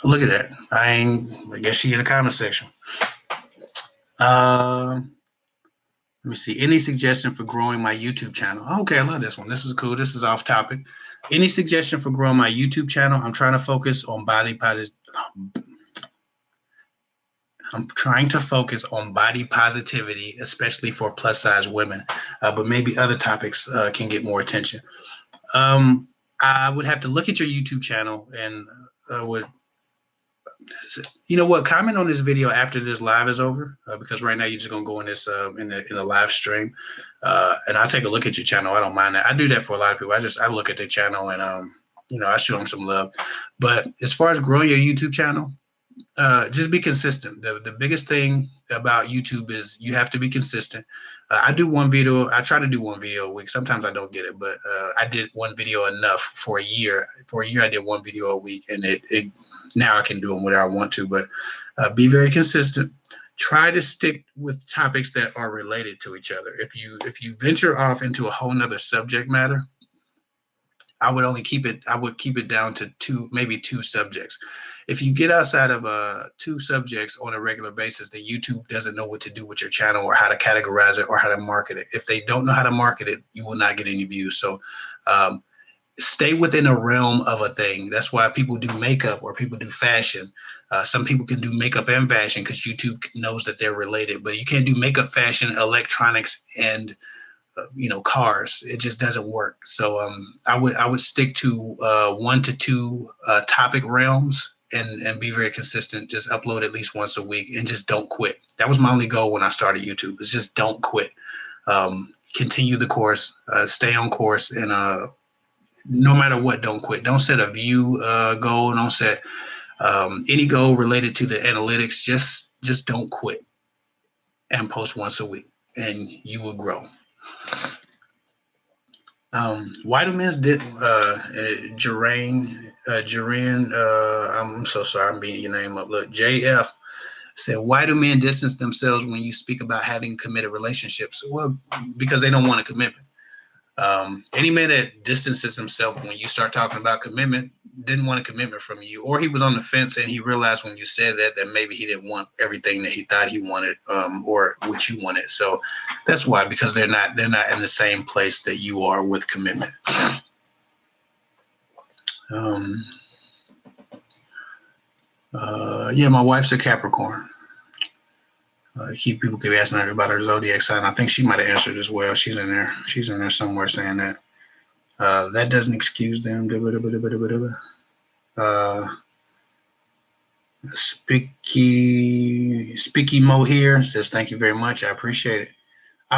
Look at that. I guess she in the comment section. Let me see. Any suggestion for growing my YouTube channel? Okay, I love this one. This is cool. This is off topic. Any suggestion for growing my YouTube channel? I'm trying to focus on body positivity, especially for plus size women. But maybe other topics can get more attention. I would have to look at your YouTube channel and would. You know what? Comment on this video after this live is over, because right now you're just gonna go in this in a live stream, and I'll take a look at your channel. I don't mind that. I do that for a lot of people. I look at the channel and I show them some love. But as far as growing your YouTube channel, just be consistent. The biggest thing about YouTube is you have to be consistent. I do one video. I try to do one video a week. Sometimes I don't get it, but I did one video enough for a year. For a year, I did one video a week, and it now I can do them whenever I want to. But be very consistent. Try to stick with topics that are related to each other. If you venture off into a whole nother subject matter, I would keep it down to maybe two subjects. If you get outside of two subjects on a regular basis, then YouTube doesn't know what to do with your channel, or how to categorize it, or how to market it. If they don't know how to market it, you will not get any views. So stay within a realm of a thing. That's why people do makeup or people do fashion. Some people can do makeup and fashion because YouTube knows that they're related, but you can't do makeup, fashion, electronics, and cars. It just doesn't work. So I would stick to 1 to 2 topic realms, and be very consistent. Just upload at least once a week, and just don't quit. That was my only goal when I started YouTube. Is just don't quit. Continue the course, stay on course, and no matter what, don't quit. Don't set a view goal. Don't set any goal related to the analytics. Just don't quit and post once a week, and you will grow. Why do men's did Jaren, I'm so sorry, I'm beating your name up. Look, JF said, why do men distance themselves when you speak about having committed relationships? Well, because they don't want a commitment. Any man that distances himself when you start talking about commitment didn't want a commitment from you, or he was on the fence and he realized when you said that maybe he didn't want everything that he thought he wanted, or what you wanted. So that's why, because they're not in the same place that you are with commitment. Yeah, my wife's a Capricorn. People keep asking her about her zodiac sign. I think she might have answered as well. She's in there. She's in there somewhere saying that. That doesn't excuse them. Spicky Mo here says, thank you very much. I appreciate it.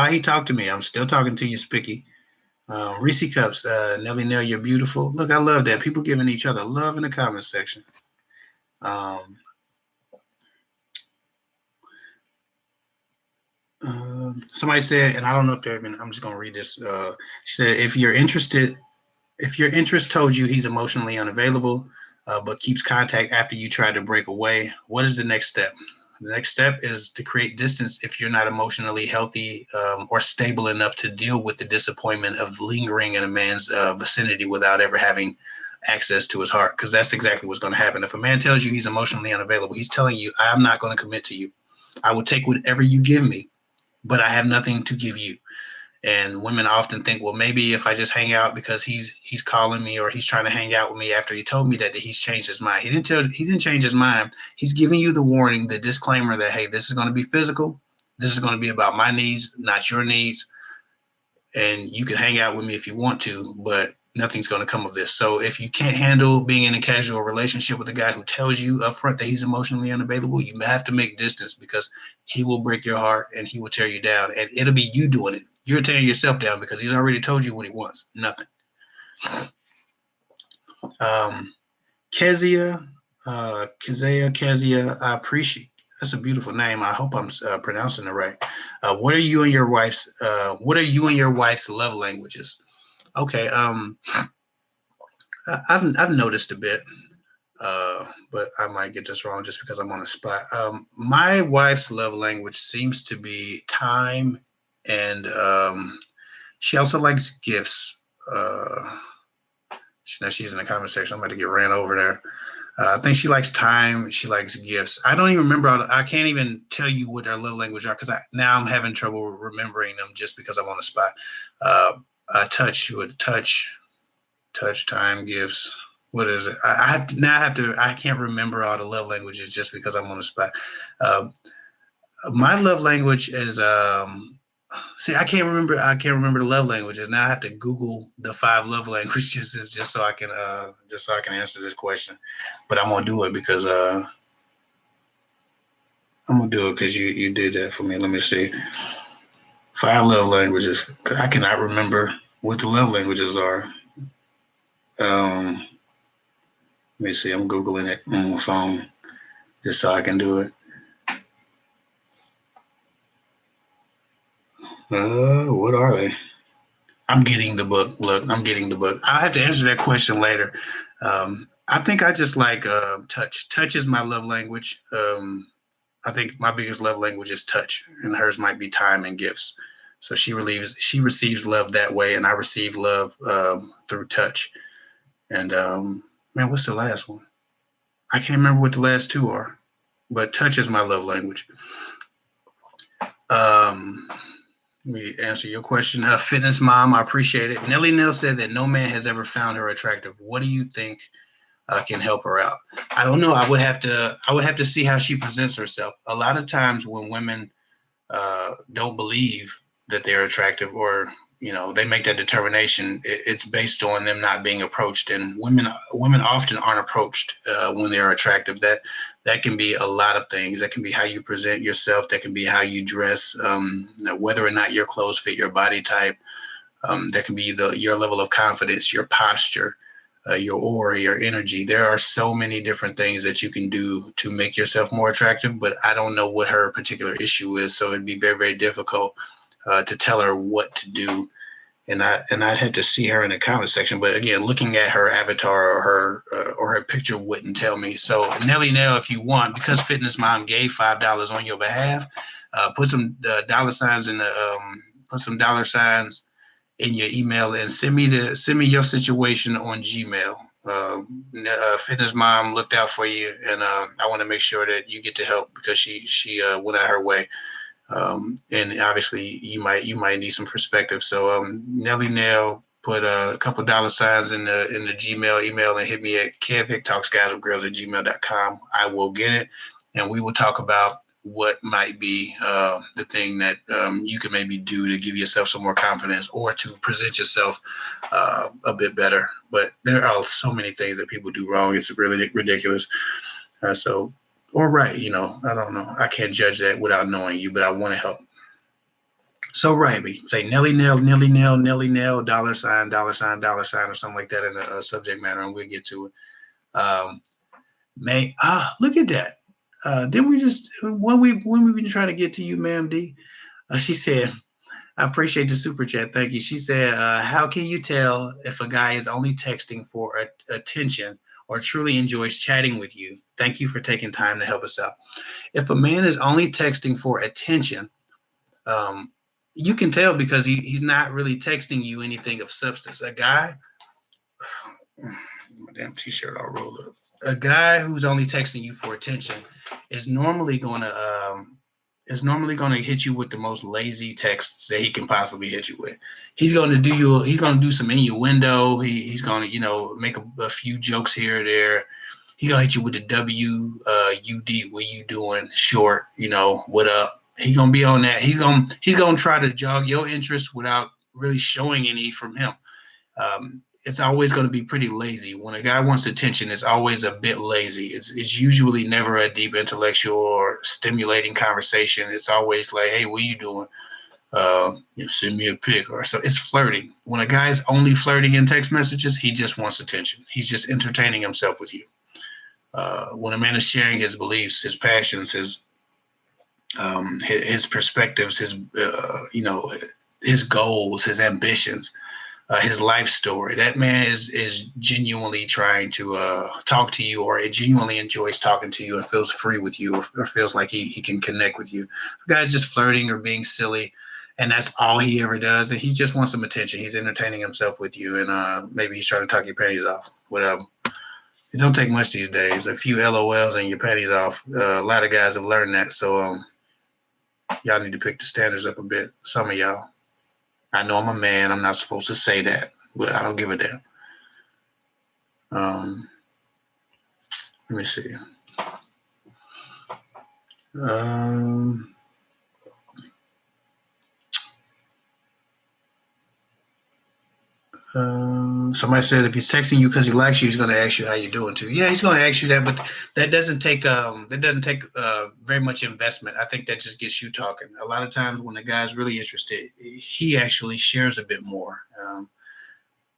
He talked to me. I'm still talking to you, Spicky. Reese Cups, Nelly Nell, you're beautiful. Look, I love that. People giving each other love in the comment section. Somebody said, and I don't know if they're even, I'm just going to read this. She said, if your interest told you he's emotionally unavailable, but keeps contact after you try to break away, what is the next step? The next step is to create distance if you're not emotionally healthy or stable enough to deal with the disappointment of lingering in a man's vicinity without ever having access to his heart, because that's exactly what's going to happen. If a man tells you he's emotionally unavailable, he's telling you, I'm not going to commit to you. I will take whatever you give me, but I have nothing to give you. And women often think, well, maybe if I just hang out because he's calling me or he's trying to hang out with me after he told me that he's changed his mind. He didn't change his mind. He's giving you the warning, the disclaimer that, hey, this is going to be physical. This is going to be about my needs, not your needs. And you can hang out with me if you want to, but nothing's going to come of this. So if you can't handle being in a casual relationship with a guy who tells you up front that he's emotionally unavailable, you have to make distance, because he will break your heart and he will tear you down. And it'll be you doing it. You're tearing yourself down because he's already told you what he wants. Nothing. Kezia, I appreciate. That's a beautiful name. I hope I'm pronouncing it right. What are you and your wife's love languages? Okay. I've noticed a bit, but I might get this wrong just because I'm on the spot. My wife's love language seems to be time, and she also likes gifts. Now she's in the comment section. I'm about to get ran over there. I think she likes time. She likes gifts. I don't even remember. I can't even tell you what their love language are, because now I'm having trouble remembering them just because I'm on the spot. Touch, time, gifts. What is it? I can't remember all the love languages just because I'm on the spot. My love language is see, I can't remember the love languages. Now I have to Google the 5 love languages just so I can answer this question. But I'm gonna do it because you did that for me. Let me see. 5 love languages. I cannot remember what the love languages are. Let me see. I'm Googling it on my phone just so I can do it. What are they? I'm getting the book. Look, I'm getting the book. I'll have to answer that question later. I think I just like touch. Touch is my love language. I think my biggest love language is touch, and hers might be time and gifts. So she receives love that way, and I receive love through touch. And man, what's the last one? I can't remember what the last 2 are, but touch is my love language. Let me answer your question. Fitness mom, I appreciate it. Nelly Nell said that no man has ever found her attractive. What do you think can help her out? I don't know. I would have to see how she presents herself. A lot of times when women don't believe that they're attractive, or they make that determination. It's based on them not being approached, and women often aren't approached when they're attractive. That can be a lot of things. That can be how you present yourself. That can be how you dress, whether or not your clothes fit your body type. That can be your level of confidence, your posture, your aura, your energy. There are so many different things that you can do to make yourself more attractive, but I don't know what her particular issue is, so it'd be very, very difficult to tell her what to do. And I'd have to see her in the comment section. But again, looking at her avatar or her picture wouldn't tell me. So Nelly Nell, if you want, because Fitness Mom gave $5 on your behalf, put some dollar signs in the put some dollar signs in your email and send me your situation on Gmail. Fitness Mom looked out for you, and I want to make sure that you get the help because she went out her way. And obviously you might need some perspective. So Nelly Nell, put a couple dollar signs in the Gmail email and hit me at kevhicktalksguyswithgirls@gmail.com. I will get it, and we will talk about what might be the thing that you can maybe do to give yourself some more confidence or to present yourself a bit better. But there are so many things that people do wrong. It's really ridiculous. So, or right, I don't know. I can't judge that without knowing you, but I want to help. So write me. Say Nelly Nell, Nelly Nell, Nelly Nell, dollar sign, dollar sign, dollar sign, or something like that in the subject matter, and we'll get to it. Look at that. Didn't we just when we've been trying to get to you, ma'am D? She said, I appreciate the super chat. Thank you. She said, how can you tell if a guy is only texting for attention or truly enjoys chatting with you? Thank you for taking time to help us out. If a man is only texting for attention, you can tell because he's not really texting you anything of substance. A guy, my damn t-shirt all rolled up. A guy who's only texting you for attention is normally going to hit you with the most lazy texts that he can possibly hit you with. He's going to do some innuendo. He's going to make a few jokes here or there. He's going to hit you with the WUD, what you doing, short, what up. He's going to be on that. He's going to try to jog your interest without really showing any from him. It's always going to be pretty lazy. When a guy wants attention, it's always a bit lazy. It's usually never a deep intellectual or stimulating conversation. It's always like, hey, what are you doing? Send me a pic or so. It's flirting. When a guy's only flirting in text messages, he just wants attention. He's just entertaining himself with you. When a man is sharing his beliefs, his passions, his perspectives, his goals, his ambitions, his life story. That man is genuinely trying to talk to you, or genuinely enjoys talking to you and feels free with you, or feels like he can connect with you. The guy's just flirting or being silly, and that's all he ever does, and he just wants some attention. He's entertaining himself with you, and maybe he's trying to talk your panties off, whatever. It don't take much these days. A few LOLs and your panties off. A lot of guys have learned that, so y'all need to pick the standards up a bit. Some of y'all. I know I'm a man. I'm not supposed to say that, but I don't give a damn. Let me see. Somebody said if he's texting you because he likes you, he's going to ask you how you're doing too. Yeah, he's going to ask you that, but that doesn't take very much investment. I think that just gets you talking. A lot of times when the guy's really interested, he actually shares a bit more.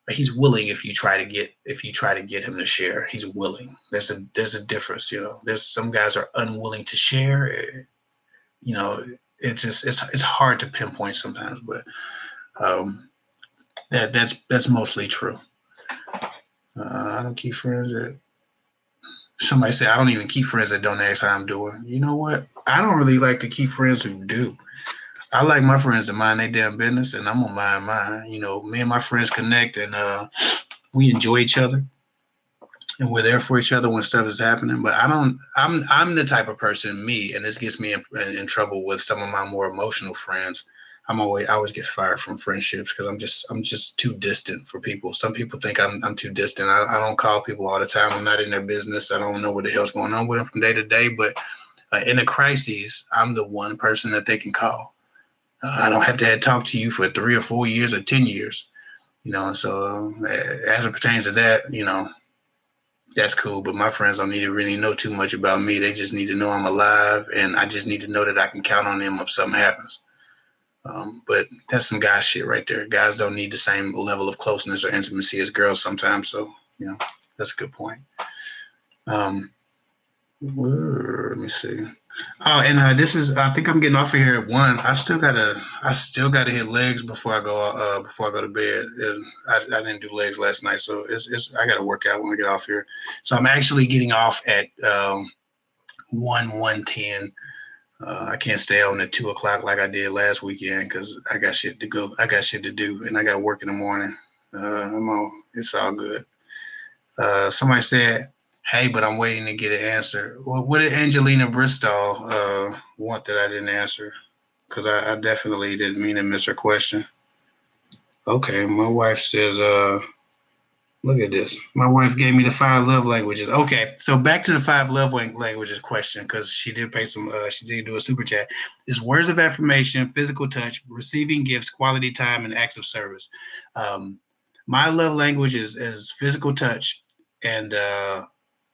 He's willing if you try to get him to share. He's willing. There's a difference. There's some guys are unwilling to share. It's hard to pinpoint sometimes, but that's mostly true. I don't keep friends that. Somebody said I don't even keep friends that don't ask how I'm doing. You know what? I don't really like to keep friends who do. I like my friends to mind their damn business, and I'm gonna mind mine. Me and my friends connect, and we enjoy each other, and we're there for each other when stuff is happening. But I'm the type of person, and this gets me in trouble with some of my more emotional friends. I always get fired from friendships because I'm just too distant for people. Some people think I'm too distant. I don't call people all the time. I'm not in their business. I don't know what the hell's going on with them from day to day. But in a crisis, I'm the one person that they can call. I don't have to talk to you for 3 or 4 years or 10 years. So as it pertains to that, that's cool. But my friends don't need to really know too much about me. They just need to know I'm alive, and I just need to know that I can count on them if something happens. But that's some guy shit right there. Guys don't need the same level of closeness or intimacy as girls sometimes. So, that's a good point. Let me see. Oh, and this is. I think I'm getting off of here at 1. I still gotta hit legs before I go to bed. And I didn't do legs last night, so I gotta work out when I get off here. So I'm actually getting off at 1:10. I can't stay on at 2 o'clock like I did last weekend because I got shit to go. I got shit to do, and I got work in the morning. It's all good. Somebody said, "Hey, but I'm waiting to get an answer." Well, what did Angelina Bristol want that I didn't answer? Because I definitely didn't mean to miss her question. Okay, my wife says, look at this. My wife gave me the 5 love languages. Okay, so back to the 5 love languages question because she did pay some. She did do a super chat. It's words of affirmation, physical touch, receiving gifts, quality time, and acts of service. Um, my love language is physical touch and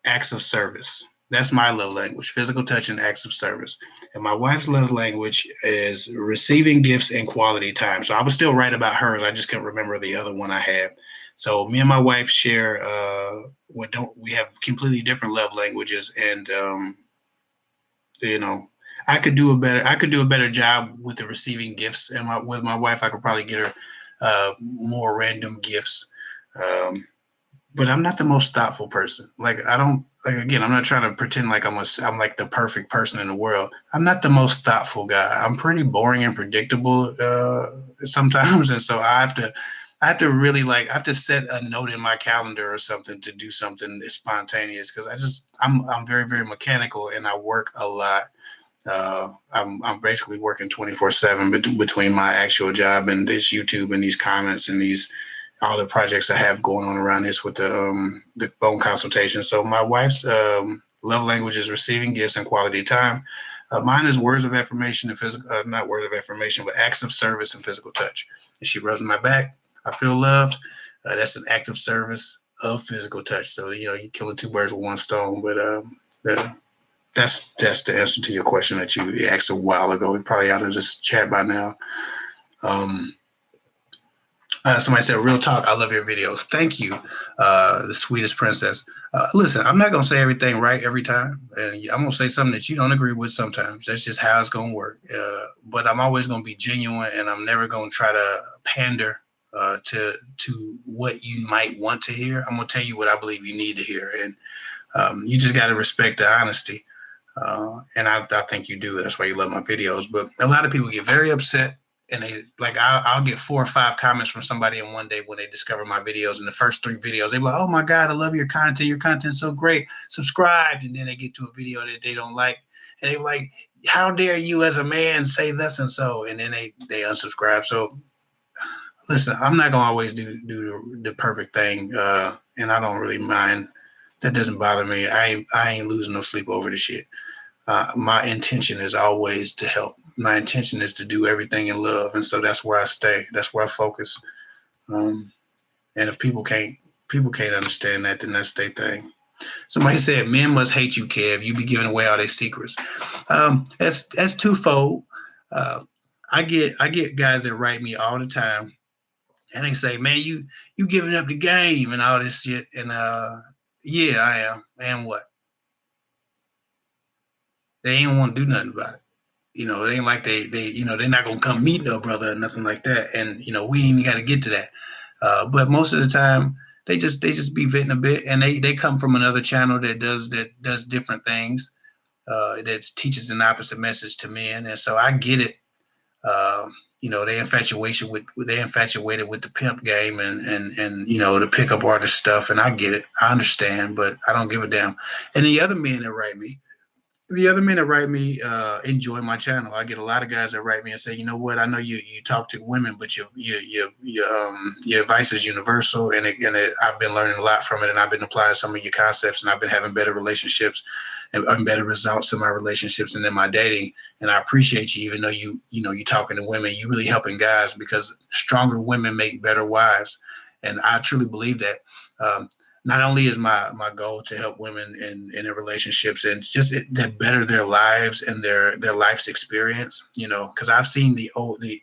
acts of service. That's my love language, physical touch and acts of service. And my wife's love language is receiving gifts and quality time. So I was still right about hers. I just couldn't remember the other one I had. So me and my wife share what don't we have completely different love languages, and you know I could do a better job with the receiving gifts, and with my wife I could probably get her more random gifts. Um, but I'm not the most thoughtful person. Like I don't like again, I'm not trying to pretend like I'm like the perfect person in the world. I'm not the most thoughtful guy. I'm pretty boring and predictable sometimes, and so I have to really I have to set a note in my calendar or something to do something spontaneous because I'm very very mechanical and I work a lot. I'm basically working 24/7 between my actual job and this YouTube and these comments and these all the projects I have going on around this with the phone consultation. So my wife's love language is receiving gifts and quality time. Mine is words of affirmation and physical, not words of affirmation, but acts of service and physical touch. And she rubs my back. I feel loved. That's an act of service of physical touch. So you're killing two birds with one stone. But that's the answer to your question that you asked a while ago. We're probably out of this chat by now. Um, Somebody said, "Real talk, I love your videos. Thank you, the sweetest princess." Listen, I'm not gonna say everything right every time, and I'm gonna say something that you don't agree with sometimes. That's just how it's gonna work. But I'm always gonna be genuine, and I'm never gonna try to pander to what you might want to hear. I'm gonna tell you what I believe you need to hear, and you just got to respect the honesty. And I think you do. That's why you love my videos. But a lot of people get very upset, and they I'll get 4 or 5 comments from somebody in one day when they discover my videos. In the first 3 videos, they be like, "Oh my God, I love your content. Your content's so great. Subscribe." And then they get to a video that they don't like, and they be like, "How dare you as a man say this and so?" And then they unsubscribe. So listen, I'm not gonna always do the perfect thing, and I don't really mind. That doesn't bother me. I ain't losing no sleep over the shit. My intention is always to help. My intention is to do everything in love, and so that's where I stay. That's where I focus. Um, and if people can't understand that, then that's their thing. Somebody said men must hate you, Kev. You be giving away all their secrets. That's twofold. Uh, I get guys that write me all the time, and they say, "Man, you giving up the game and all this shit." And yeah, I am. And what? They ain't want to do nothing about it. It ain't like they're not gonna come meet no brother or nothing like that. And we ain't got to get to that. But most of the time, they just be venting a bit, and they come from another channel that does different things. That teaches an opposite message to men, and so I get it. Uh, they infatuated with the pimp game and the pickup artist stuff, and I get it. I understand, but I don't give a damn. And the other men that write me, The other men that write me enjoy my channel. I get a lot of guys that write me and say, you know what, I know you talk to women, but your advice is universal, I've been learning a lot from it, and I've been applying some of your concepts, and I've been having better relationships and better results in my relationships and in my dating. And I appreciate you, even though you talking to women, you really helping guys, because stronger women make better wives, and I truly believe that. Um, Not only is my goal to help women in their relationships and just to better their lives and their life's experience, because I've seen the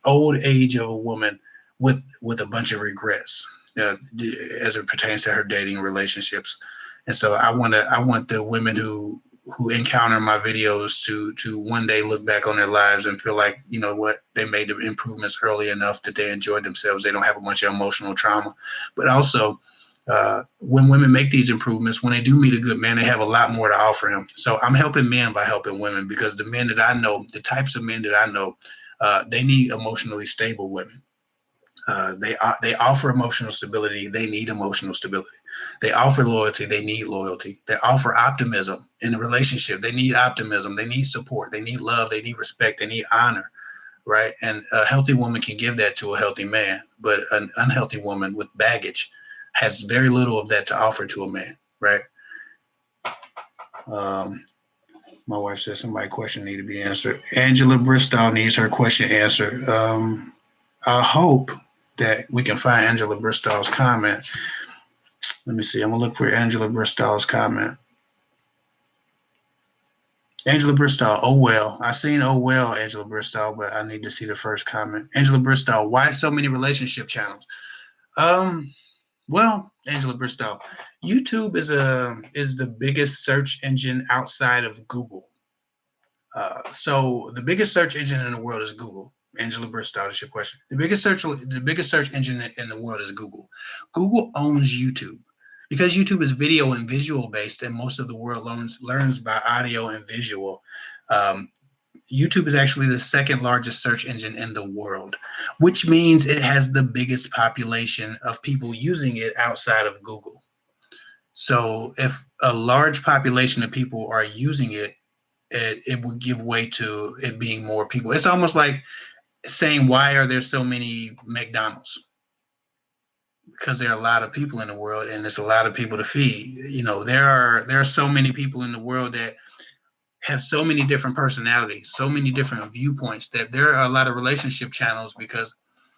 old age of a woman with a bunch of regrets, as it pertains to her dating relationships. And so I want the women who encounter my videos to one day look back on their lives and feel like, you know what, they made the improvements early enough that they enjoyed themselves, they don't have a bunch of emotional trauma. But also, when women make these improvements, when they do meet a good man, they have a lot more to offer him. So I'm helping men by helping women, because the men that I know, the types of men that I know, they need emotionally stable women. They offer emotional stability. They need emotional stability. They offer loyalty. They need loyalty. They offer optimism in a relationship. They need optimism. They need support. They need love. They need respect. They need honor, right? And a healthy woman can give that to a healthy man, but an unhealthy woman with baggage has very little of that to offer to a man, right? Um, my wife says somebody's question need to be answered. Angela Bristow needs her question answered. I hope that we can find Angela Bristow's comment. Let me see. I'm gonna look for Angela Bristow's comment. Angela Bristow, oh well. I seen oh well, Angela Bristow, but I need to see the first comment. Angela Bristow, why so many relationship channels? Um, Well, Angela Bristow, YouTube is the biggest search engine outside of Google. So the biggest search engine in the world is Google. Angela Bristow, that's your question. The biggest search engine in the world is Google. Google owns YouTube because YouTube is video and visual based, and most of the world learns by audio and visual. Um, YouTube is actually the second largest search engine in the world, which means it has the biggest population of people using it outside of Google. So if a large population of people are using it, it would give way to it being more people. It's almost like saying, why are there so many McDonald's? Because there are a lot of people in the world, and it's a lot of people to feed. There are so many people in the world that have so many different personalities, so many different viewpoints, that there are a lot of relationship channels, because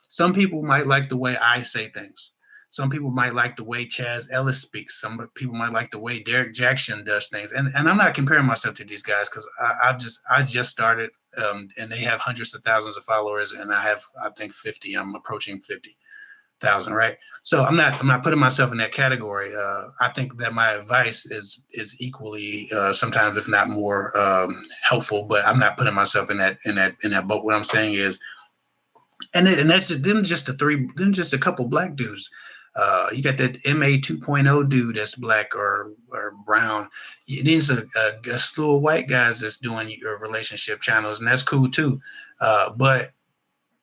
some people might like the way I say things. Some people might like the way Chaz Ellis speaks. Some people might like the way Derek Jackson does things. And I'm not comparing myself to these guys, because I just started, and they have hundreds of thousands of followers, and I think 50. I'm approaching 50,000, right? So I'm not putting myself in that category. I think that my advice is equally, sometimes if not more, helpful, but I'm not putting myself in that boat. What I'm saying is, and that's just a couple black dudes. You got that MA 2.0 dude that's black or brown. There's a slew of white guys that's doing your relationship channels, and that's cool too. But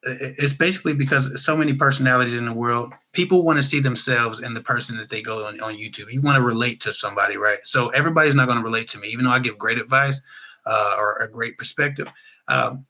it's basically because so many personalities in the world, people want to see themselves in the person that they go on YouTube. You want to relate to somebody, right? So everybody's not going to relate to me, even though I give great advice, or a great perspective.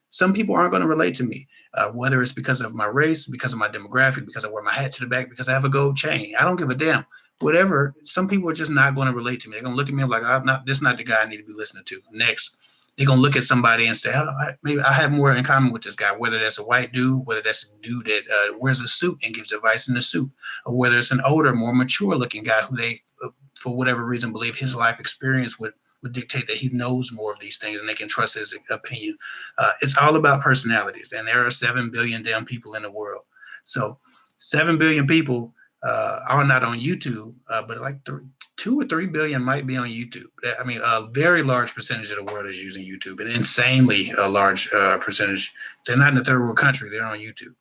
Some people aren't going to relate to me, whether it's because of my race, because of my demographic, because I wear my hat to the back, because I have a gold chain. I don't give a damn. Whatever. Some people are just not going to relate to me. They're going to look at me like, I'm not. This is not the guy I need to be listening to. Next, they're gonna look at somebody and say, oh, maybe I have more in common with this guy, whether that's a white dude, whether that's a dude that wears a suit and gives advice in the suit, or whether it's an older, more mature looking guy who they, for whatever reason, believe his life experience would dictate that he knows more of these things and they can trust his opinion. It's all about personalities, and there are 7 billion damn people in the world. So 7 billion people are not on YouTube, but like 2 or 3 billion might be on YouTube. I mean, a very large percentage of the world is using YouTube, an insanely large percentage. They're not in a third world country; they're on YouTube.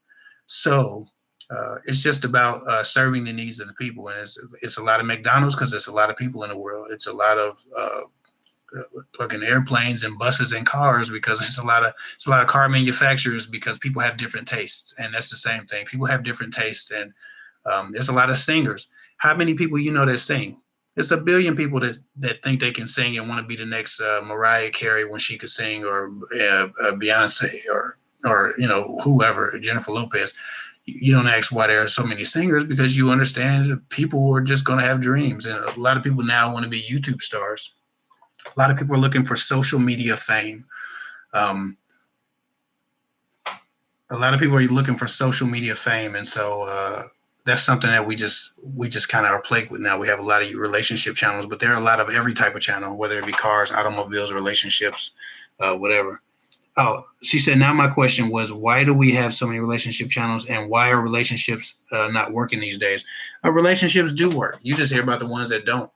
So it's just about serving the needs of the people, and it's a lot of McDonald's because it's a lot of people in the world. It's a lot of fucking airplanes and buses and cars because it's a lot of car manufacturers, because people have different tastes, and that's the same thing. People have different tastes, and there's a lot of singers. How many people that sing? It's a billion people that think they can sing and want to be the next Mariah Carey when she could sing, or Beyonce, or whoever, Jennifer Lopez. You don't ask why there are so many singers, because you understand that people are just going to have dreams, and a lot of people now want to be YouTube stars. A lot of people are looking for social media fame. Um, a lot of people are looking for social media fame, and so that's something that we just kind of are plagued with now. We have a lot of relationship channels, but there are a lot of every type of channel, whether it be cars, automobiles, relationships, whatever. Oh, she said, now my question was, why do we have so many relationship channels, and why are relationships not working these days? Relationships do work. You just hear about the ones that don't.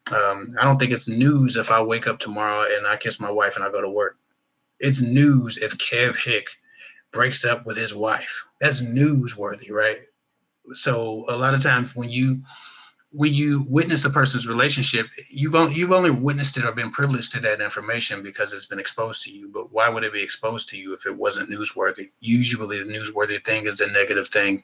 I don't think it's news if I wake up tomorrow and I kiss my wife and I go to work. It's news if Kev Hick breaks up with his wife. That's newsworthy, right? So a lot of times when you witness a person's relationship, you've only witnessed it or been privileged to that information because it's been exposed to you. But why would it be exposed to you if it wasn't newsworthy? Usually, the newsworthy thing is the negative thing.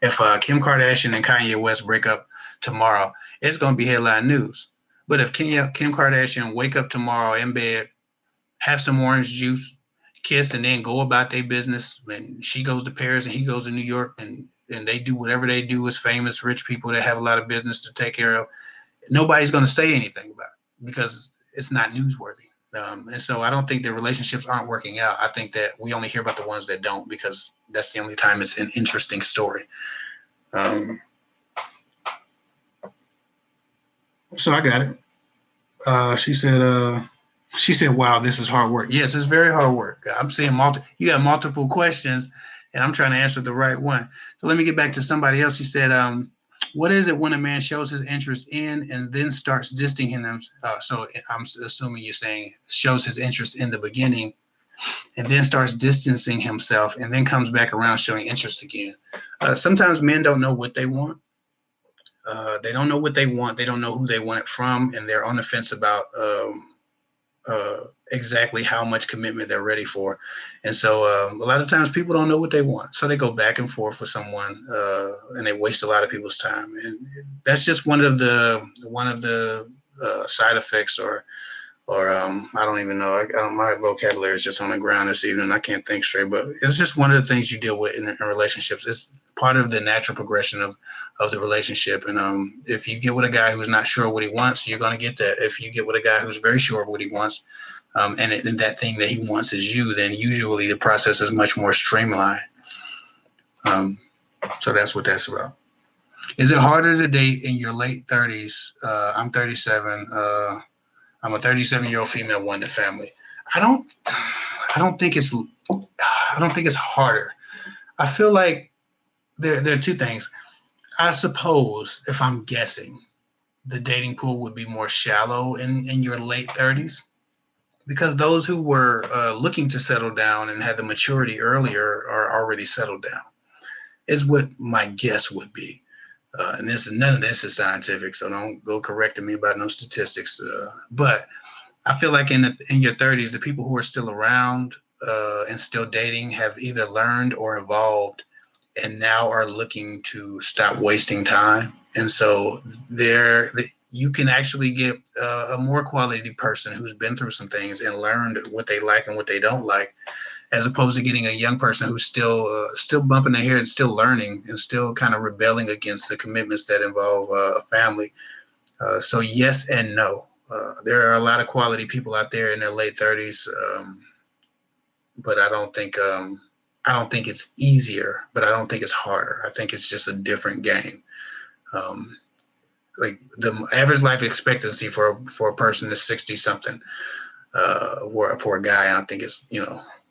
If Kim Kardashian and Kanye West break up tomorrow, it's going to be headline news. But if Kim Kardashian wake up tomorrow in bed, have some orange juice, kiss, and then go about their business, and she goes to Paris and he goes to New York, and they do whatever they do as famous rich people that have a lot of business to take care of, nobody's going to say anything about it because it's not newsworthy. And so I don't think that relationships aren't working out. I think that we only hear about the ones that don't, because that's the only time it's an interesting story. Um, so I got it. She said, wow, this is hard work. Yes, it's very hard work. I'm seeing you got multiple questions, and I'm trying to answer the right one. So let me get back to somebody else. She said, what is it when a man shows his interest in and then starts distancing him? So I'm assuming you're saying shows his interest in the beginning and then starts distancing himself and then comes back around showing interest again. Sometimes men don't know what they want. They don't know what they want. They don't know who they want it from, and they're on the fence about exactly how much commitment they're ready for. And so a lot of times people don't know what they want. So they go back and forth with someone, and they waste a lot of people's time. And that's just one of the side effects, or I don't even know. My vocabulary is just on the ground this evening. I can't think straight, but it's just one of the things you deal with in relationships. It's part of the natural progression of the relationship. And if you get with a guy who's not sure what he wants, you're going to get that. If you get with a guy who's very sure of what he wants, and that thing that he wants is you, then usually the process is much more streamlined. Um, so that's what that's about. Is it harder to date in your late 30s? I'm 37. I'm a 37-year-old female, one in the family. I don't I don't think it's I don't think it's harder. I feel like there are two things. I suppose, if I'm guessing, the dating pool would be more shallow in your late 30s, because those who were looking to settle down and had the maturity earlier are already settled down, is what my guess would be. And none of this is scientific, so don't go correcting me about no statistics. But I feel like in your 30s, the people who are still around and still dating have either learned or evolved, and now are looking to stop wasting time. And so you can actually get a more quality person who's been through some things and learned what they like and what they don't like, as opposed to getting a young person who's still bumping their head and still learning and still kind of rebelling against the commitments that involve a family. So yes and no. There are a lot of quality people out there in their late 30s, but I don't think it's easier, but I don't think it's harder. I think it's just a different game. Um, like the average life expectancy for a person is 60 something. For a guy, and I think it's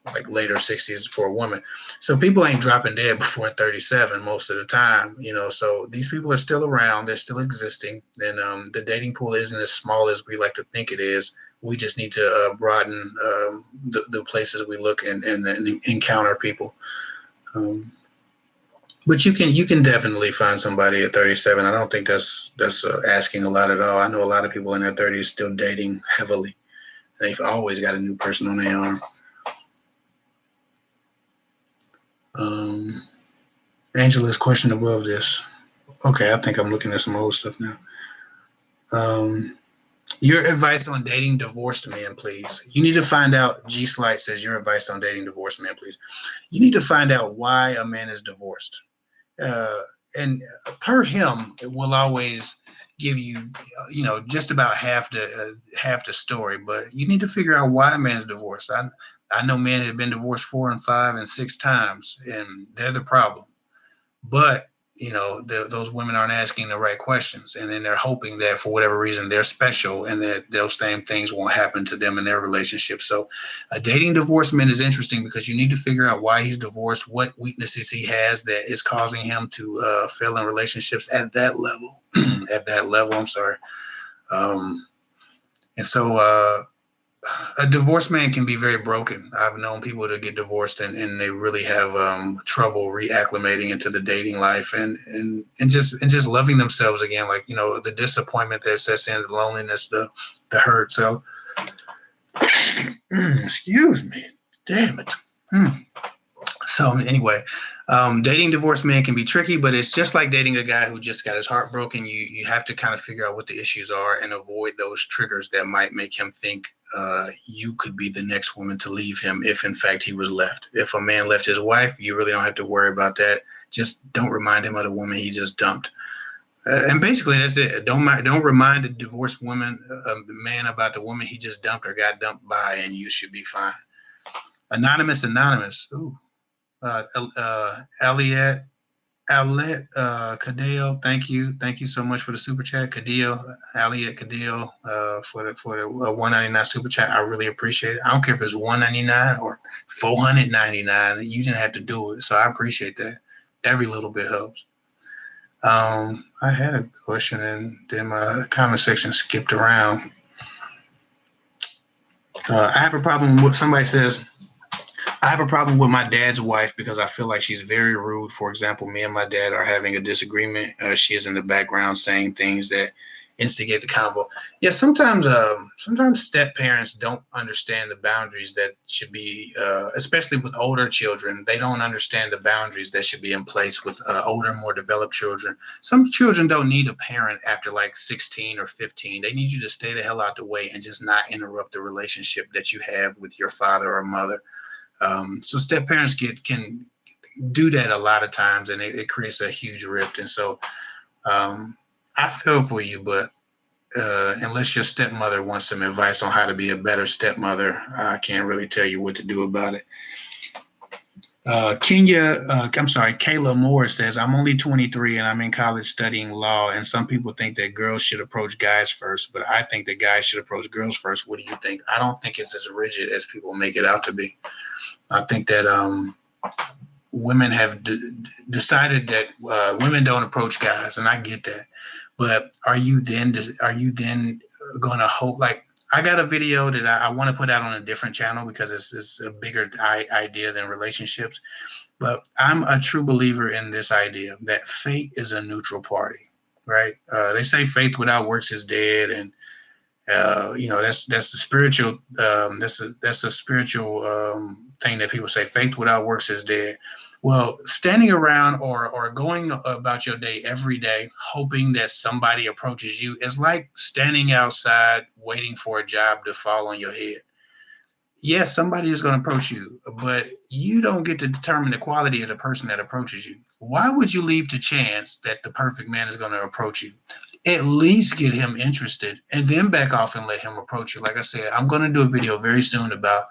like later 60s for a woman. So people ain't dropping dead before 37 most of the time. So these people are still around, they're still existing, and the dating pool isn't as small as we like to think it is. We just need to broaden the places we look and encounter people. Um, but you can definitely find somebody at 37. I don't think that's asking a lot at all. I know a lot of people in their 30s still dating heavily. They've always got a new person on their arm. Um, Angela's question above this. Okay, I think I'm looking at some old stuff now. Um, your advice on dating divorced men, please. You need to find out. G Slight says your advice on dating divorced men, please. You need to find out why a man is divorced. Uh, and per him, it will always give you, just about half the story. But you need to figure out why a man's divorced. I know men have been divorced 4 and 5 and 6 times, and they're the problem. But those women aren't asking the right questions, and then they're hoping that for whatever reason they're special, and that those same things won't happen to them in their relationship. So a dating divorced man is interesting because you need to figure out why he's divorced, what weaknesses he has that is causing him to fail in relationships at that level. At that level, I'm sorry. And so a divorced man can be very broken. I've known people to get divorced, and they really have trouble reacclimating into the dating life, and just loving themselves again. Like, the disappointment that sets in, the loneliness, the hurt. So, excuse me, damn it. So anyway, dating divorced men can be tricky, but it's just like dating a guy who just got his heart broken. You have to kind of figure out what the issues are and avoid those triggers that might make him think you could be the next woman to leave him if in fact he was left. If a man left his wife, you really don't have to worry about that. Just don't remind him of the woman he just dumped. And basically that's it. Don't remind a divorced man about the woman he just dumped or got dumped by, and you should be fine. Anonymous. Ooh. Elliot Cadeo, thank you so much for the super chat. Elliot Cadeo, for the 199 super chat. I really appreciate it. I don't care if it's 199 or 499. You didn't have to do it, so I appreciate that. Every little bit helps. I had a question and then my comment section skipped around. I have a problem with somebody says. I have a problem with my dad's wife because I feel like she's very rude. For example, me and my dad are having a disagreement. She is in the background saying things that instigate the convo. Yeah, sometimes step parents don't understand the boundaries that should be, especially with older children. They don't understand the boundaries that should be in place with older, more developed children. Some children don't need a parent after like 16 or 15. They need you to stay the hell out the way and just not interrupt the relationship that you have with your father or mother. So step parents can do that a lot of times, and it creates a huge rift. And so I feel for you, but unless your stepmother wants some advice on how to be a better stepmother, I can't really tell you what to do about it. Kayla Moore says, I'm only 23 and I'm in college studying law, and some people think that girls should approach guys first, but I think that guys should approach girls first. What do you think? I don't think it's as rigid as people make it out to be. I think that women have decided that women don't approach guys, and I get that. But are you then going to hope? Like, I got a video that I want to put out on a different channel because it's a bigger idea than relationships. But I'm a true believer in this idea that fate is a neutral party, right? They say faith without works is dead, and that's the spiritual that's a spiritual thing that people say. Faith without works is dead. Well, standing around or going about your day every day hoping that somebody approaches you is like standing outside waiting for a job to fall on your head. Yes, somebody is going to approach you, but you don't get to determine the quality of the person that approaches you. Why would you leave to chance that the perfect man is going to approach you? At least get him interested and then back off and let him approach you. Like I said, I'm going to do a video very soon about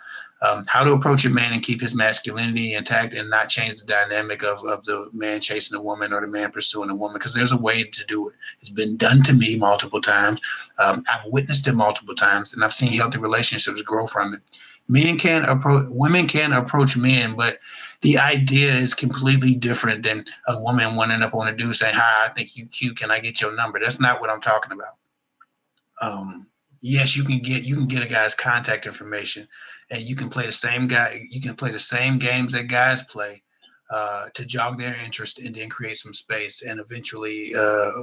how to approach a man and keep his masculinity intact and not change the dynamic of the man chasing a woman or the man pursuing a woman, because there's a way to do it. It's been done to me multiple times. I've witnessed it multiple times, and I've seen healthy relationships grow from it. Women can approach men, but the idea is completely different than a woman running up on a dude saying, "Hi, I think you cute. Can I get your number?" That's not what I'm talking about. Yes, you can get a guy's contact information, and you can play the same guy. You can play the same games that guys play to jog their interest and then create some space. And eventually,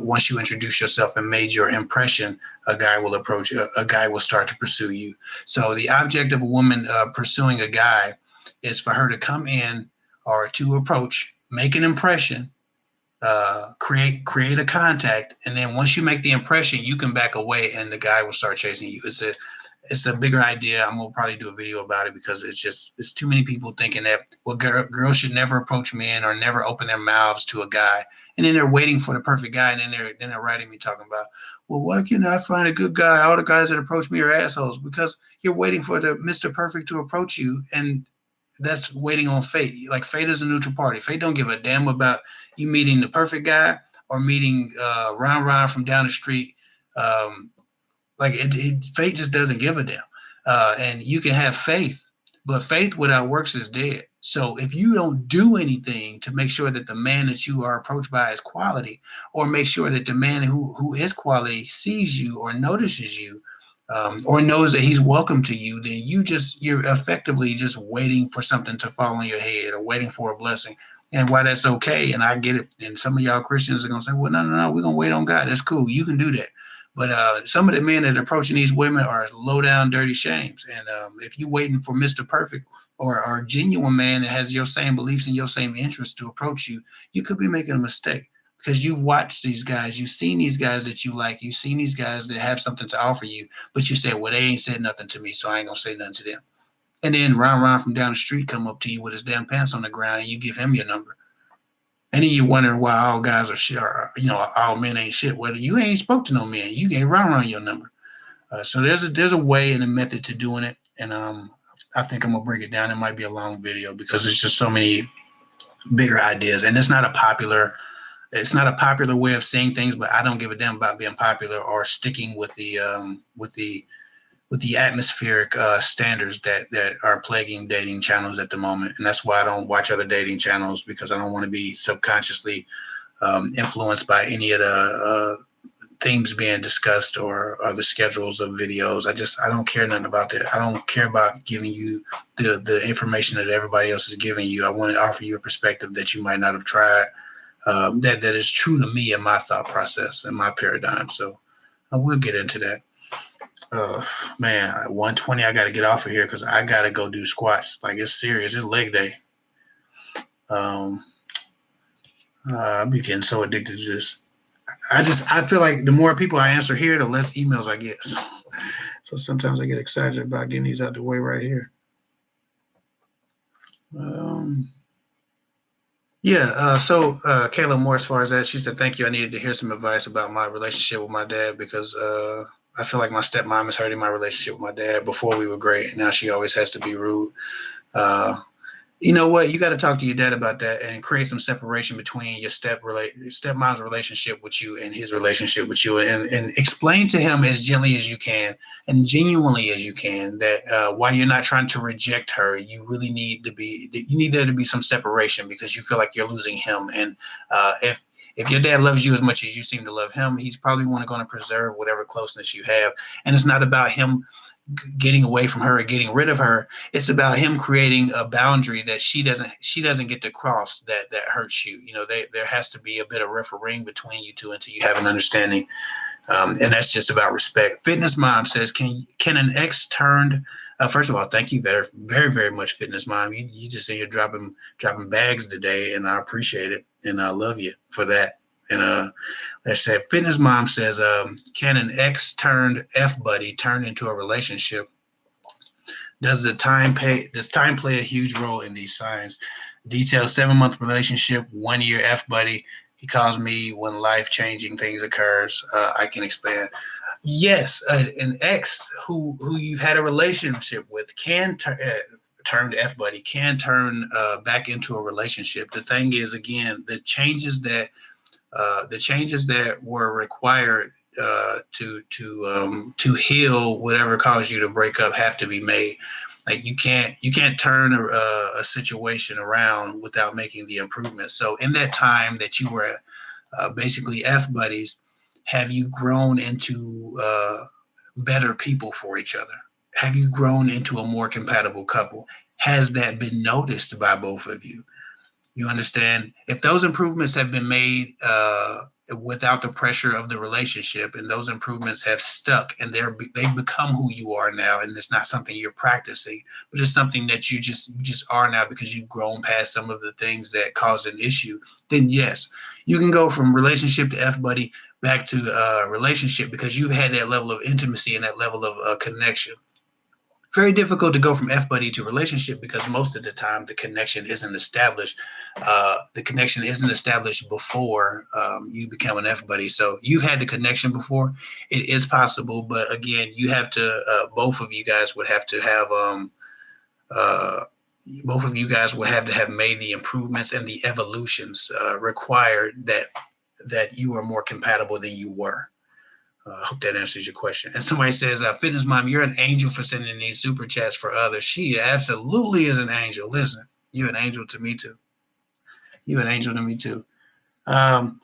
once you introduce yourself and made your impression, a guy will start to pursue you. So the object of a woman pursuing a guy is for her to come in or to approach, make an impression, create a contact, and then once you make the impression, you can back away, and the guy will start chasing you. It's a bigger idea. I'm gonna probably do a video about it because it's too many people thinking that girls should never approach men or never open their mouths to a guy, and then they're waiting for the perfect guy, and then they're writing me talking about, well, why can't I find a good guy? All the guys that approach me are assholes, because you're waiting for the Mr. Perfect to approach you, and that's waiting on fate. Like, fate is a neutral party. Fate don't give a damn about you meeting the perfect guy or meeting Ron from down the street. Um, fate just doesn't give a damn. And you can have faith, but faith without works is dead. So if you don't do anything to make sure that the man that you are approached by is quality, or make sure that the man who is quality sees you or notices you, or knows that he's welcome to you, then you're effectively just waiting for something to fall on your head or waiting for a blessing. And why that's okay, and I get it. And some of y'all Christians are gonna say, well, no, we're gonna wait on God. That's cool. You can do that. But some of the men that are approaching these women are low down, dirty shames. And if you're waiting for Mr. Perfect or a genuine man that has your same beliefs and your same interests to approach you, you could be making a mistake, because you've watched these guys, you've seen these guys that you like, you've seen these guys that have something to offer you, but you say, well, they ain't said nothing to me, so I ain't gonna say nothing to them. And then Ron from down the street come up to you with his damn pants on the ground, and you give him your number. And then you're wondering why all guys are shit, or, all men ain't shit. Well, you ain't spoke to no men. You gave Ron your number. So there's a way and a method to doing it, and I think I'm gonna break it down. It might be a long video because it's just so many bigger ideas, and it's not a popular way of seeing things. But I don't give a damn about being popular or sticking with the atmospheric standards that are plaguing dating channels at the moment. And that's why I don't watch other dating channels, because I don't want to be subconsciously influenced by any of the themes being discussed, or the schedules of videos. I don't care nothing about that. I don't care about giving you the information that everybody else is giving you. I want to offer you a perspective that you might not have tried, that is true to me and my thought process and my paradigm. So we'll get into that. Man, 1:20. I got to get off of here because I got to go do squats. Like, it's serious. It's leg day. I'll be getting so addicted to this. I feel like the more people I answer here, the less emails I get. So sometimes I get excited about getting these out the way right here. So Kayla Moore, as far as that, she said, thank you. I needed to hear some advice about my relationship with my dad, because I feel like my stepmom is hurting my relationship with my dad. Before we were great. Now she always has to be rude. You know what? You got to talk to your dad about that and create some separation between your stepmom's relationship with you and his relationship with you, and explain to him as gently as you can and genuinely as you can that while you're not trying to reject her, you really need there to be some separation, because you feel like you're losing him. And if your dad loves you as much as you seem to love him, he's probably going to preserve whatever closeness you have. And it's not about him getting away from her or getting rid of her. It's about him creating a boundary that she doesn't get to cross, that hurts you. There has to be a bit of refereeing between you two until you have an understanding. And that's just about respect. Fitness Mom says, can an ex turned first of all, thank you very, very, very much, Fitness Mom. You just say you're dropping bags today, and I appreciate it, and I love you for that. And let's say Fitness Mom says, can an ex turned F buddy turn into a relationship? Does time play a huge role in these signs? Details: 7-month relationship, 1 year F buddy. He calls me when life-changing things occurs. I can expand. Yes, an ex who you've had a relationship with can turn to F buddy, can turn back into a relationship. The thing is, again, the changes that were required to heal whatever caused you to break up have to be made. Like, you can't turn a situation around without making the improvements. So in that time that you were basically F buddies, have you grown into better people for each other? Have you grown into a more compatible couple? Has that been noticed by both of you? You understand? If those improvements have been made without the pressure of the relationship, and those improvements have stuck, and they've become who you are now, and it's not something you're practicing, but it's something that you just are now because you've grown past some of the things that caused an issue. Then yes, you can go from relationship to F buddy back to relationship because you had that level of intimacy and that level of connection. Very difficult to go from F buddy to relationship because most of the time the connection isn't established. The connection isn't established before you become an F buddy. So you've had the connection before. It is possible, but again, you have to. Both of you guys would have to have. Uh, both of you guys would have to have made the improvements and the evolutions required that you are more compatible than you were. I hope that answers your question. And somebody says, Fitness Mom, you're an angel for sending these super chats for others. She absolutely is an angel. Listen, you're an angel to me too. You're an angel to me too. Um,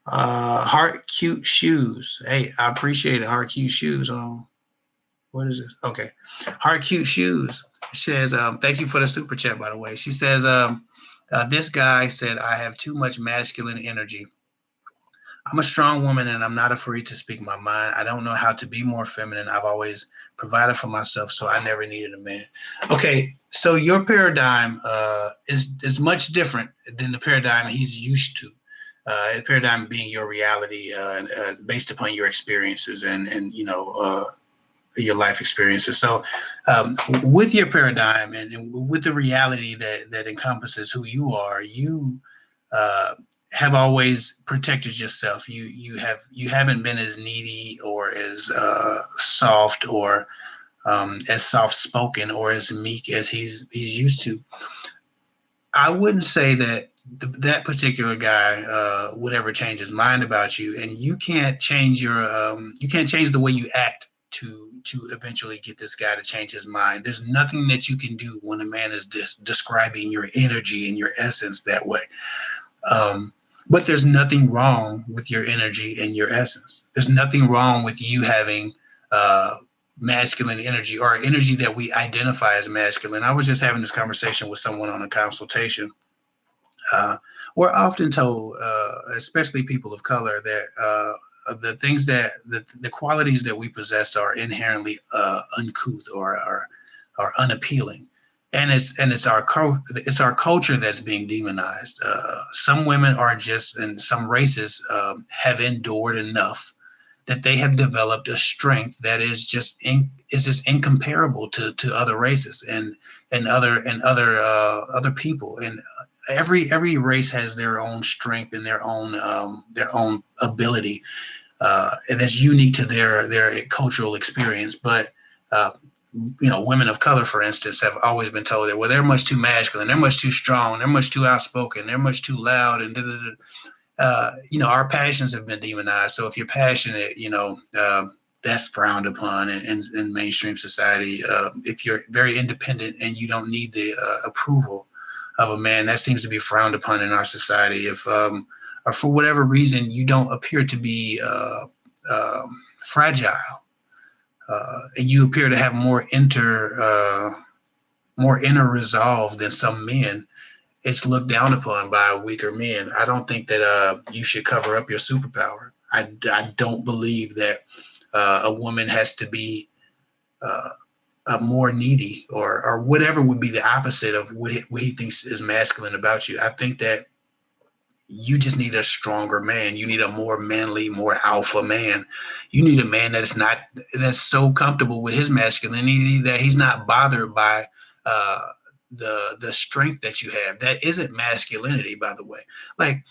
Heart Cute Shoes. Hey, I appreciate it. Heart Cute Shoes. What is this? Okay. Heart Cute Shoes says, thank you for the super chat, by the way. She says, this guy said, I have too much masculine energy. I'm a strong woman and I'm not afraid to speak my mind. I don't know how to be more feminine. I've always provided for myself, so I never needed a man. Okay, so your paradigm is much different than the paradigm he's used to. The paradigm being your reality based upon your experiences and your life experiences. So, with your paradigm and with the reality that encompasses who you are, you uh, have always protected yourself. You haven't been as needy or as soft or as soft spoken or as meek as he's used to. I wouldn't say that that particular guy would ever change his mind about you, and you can't change the way you act to eventually get this guy to change his mind. There's nothing that you can do when a man is describing your energy and your essence that way. Um, but there's nothing wrong with your energy and your essence. There's nothing wrong with you having uh, masculine energy or energy that we identify as masculine. I was just having this conversation with someone on a consultation. Uh, we're often told, especially people of color, that the things that the qualities that we possess are inherently uncouth or are unappealing, and it's our culture that's being demonized. Some women are just, and some races have endured enough that they have developed a strength that is just incomparable to other races and other people. And every race has their own strength and their own ability, and it's unique to their cultural experience. But uh, women of color, for instance, have always been told that, well, they're much too masculine, they're much too strong, they're much too outspoken, they're much too loud, and our passions have been demonized. So if you're passionate, that's frowned upon in mainstream society. If you're very independent and you don't need the approval of a man, that seems to be frowned upon in our society. If or for whatever reason you don't appear to be fragile, and you appear to have more inner resolve than some men, it's looked down upon by weaker men. I don't think that you should cover up your superpower. I don't believe that a woman has to be uh, more needy or whatever would be the opposite of what he thinks is masculine about you. I think that you just need a stronger man. You need a more manly, more alpha man. You need a man that's so comfortable with his masculinity that he's not bothered by uh, the strength that you have. That isn't masculinity, by the way. Like,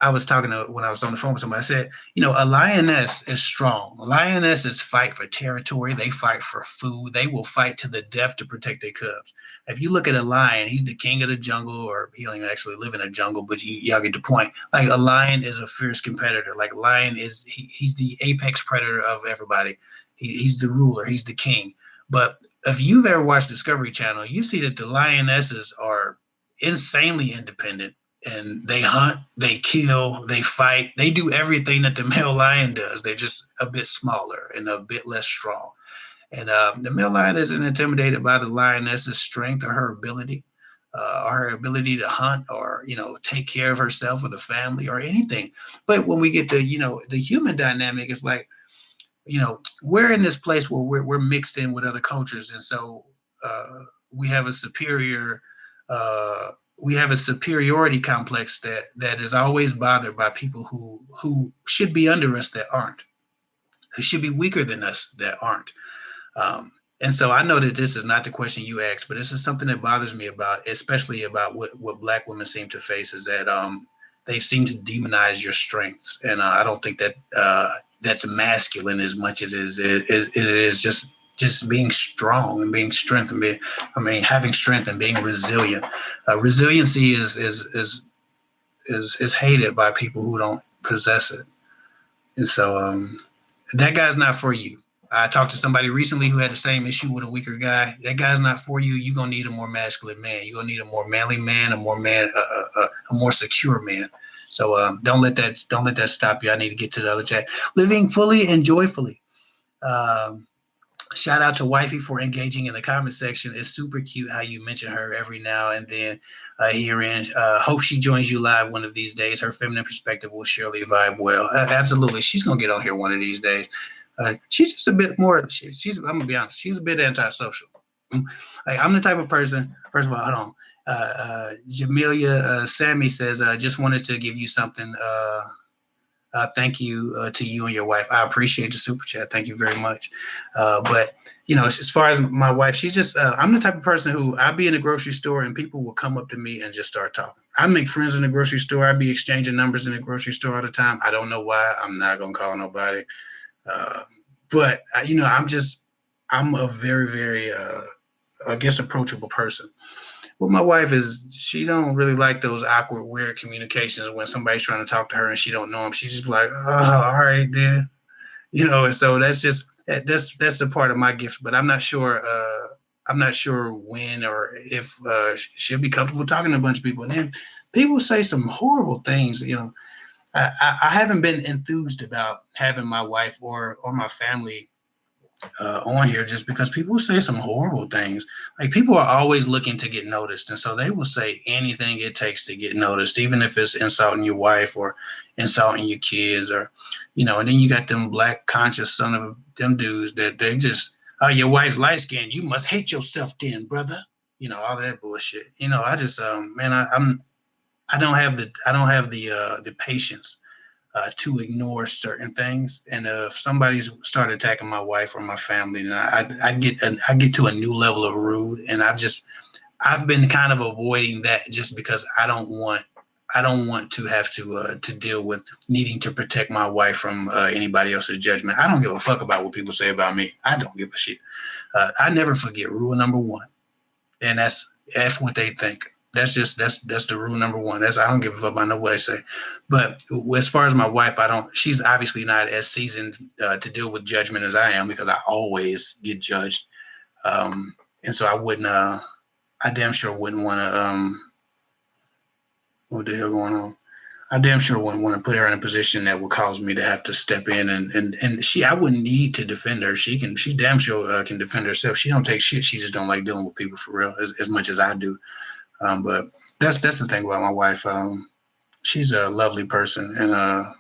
I was talking to when I was on the phone with somebody. I said, a lioness is strong. Lionesses fight for territory. They fight for food. They will fight to the death to protect their cubs. If you look at a lion, he's the king of the jungle, or he don't even actually live in a jungle, but y'all get the point. Like, a lion is a fierce competitor. Like, lion he's the apex predator of everybody. He's the ruler. He's the king. But if you've ever watched Discovery Channel, you see that the lionesses are insanely independent, and they hunt, they kill, they fight, they do everything that the male lion does. They're just a bit smaller and a bit less strong. And the male lion isn't intimidated by the lioness's strength or her ability. or her ability to hunt, or take care of herself or the family or anything. But when we get to the human dynamic, it's like we're in this place where we're mixed in with other cultures, and so uh, we have a superior uh, we have a superiority complex that is always bothered by people who should be under us that aren't, who should be weaker than us that aren't. And so I know that this is not the question you asked, but this is something that bothers me about, especially about what Black women seem to face, is that they seem to demonize your strengths, and I don't think that that's masculine as much as it is just being strong and being strength and having strength and being resilient. Resiliency is hated by people who don't possess it, and so that guy's not for you. I talked to somebody recently who had the same issue with a weaker guy. That guy's not for you. You're gonna need a more masculine man. You're gonna need a more manly man, a more secure man. So don't let that stop you. I need to get to the other chat. Living fully and joyfully. Um, Shout out to Wifey for engaging in the comment section. It's super cute how you mention her every now and then herein. Hope she joins you live one of these days. Her feminine perspective will surely vibe well. Absolutely. She's going to get on here one of these days. She's just a bit more, I'm going to be honest, she's a bit antisocial. Like, I'm the type of person, first of all, hold on. Jamelia Sammy says, just wanted to give you something. Thank you to you and your wife. I appreciate the super chat. Thank you very much. But as far as my wife, she's just I'm the type of person who I'll be in the grocery store and people will come up to me and just start talking. I make friends in the grocery store. I be exchanging numbers in the grocery store all the time. I don't know why. I'm not gonna call nobody. But I'm a very, very I guess approachable person. Well, my wife is, she don't really like those awkward, weird communications when somebody's trying to talk to her and she don't know them. She's just like, oh, all right, then. And so that's a part of my gift, but I'm not sure. I'm not sure when or if she'll be comfortable talking to a bunch of people. And then people say some horrible things. I haven't been enthused about having my wife or my family on here, just because people say some horrible things. Like, people are always looking to get noticed, and so they will say anything it takes to get noticed, even if it's insulting your wife or insulting your kids, or and then you got them black conscious son of them dudes that they just, oh, your wife's light skinned, you must hate yourself then, brother. All of that bullshit. I just man, I don't have the patience to ignore certain things. And if somebody's started attacking my wife or my family, then I get to a new level of rude. And I've been kind of avoiding that, just because I don't want to have to deal with needing to protect my wife from anybody else's judgment. I don't give a fuck about what people say about me. I don't give a shit. I never forget rule number one, and that's F what they think. That's the rule number one. I don't give a fuck about what I say. But as far as my wife, I don't. She's obviously not as seasoned to deal with judgment as I am, because I always get judged. And so I wouldn't. I damn sure wouldn't want to. What the hell going on? I damn sure wouldn't want to put her in a position that would cause me to have to step in, and I wouldn't need to defend her. She damn sure can defend herself. She don't take shit. She just don't like dealing with people for real as much as I do. But that's the thing about my wife. She's a lovely person, and I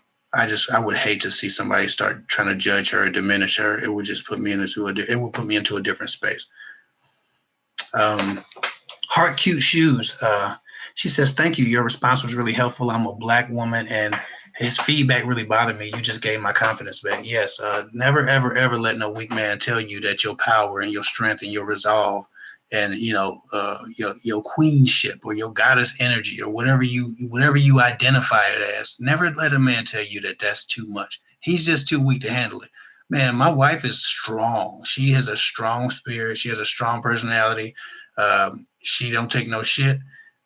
would hate to see somebody start trying to judge her or diminish her. It would just put me into a different space. Heart cute shoes. She says, thank you. Your response was really helpful. I'm a black woman, and his feedback really bothered me. You just gave my confidence back. Yes. Never, ever, ever let no weak man tell you that your power and your strength and your resolve and your queenship or your goddess energy or whatever you identify it as. Never let a man tell you that that's too much. He's just too weak to handle it. Man, my wife is strong. She has a strong spirit. She has a strong personality. She don't take no shit.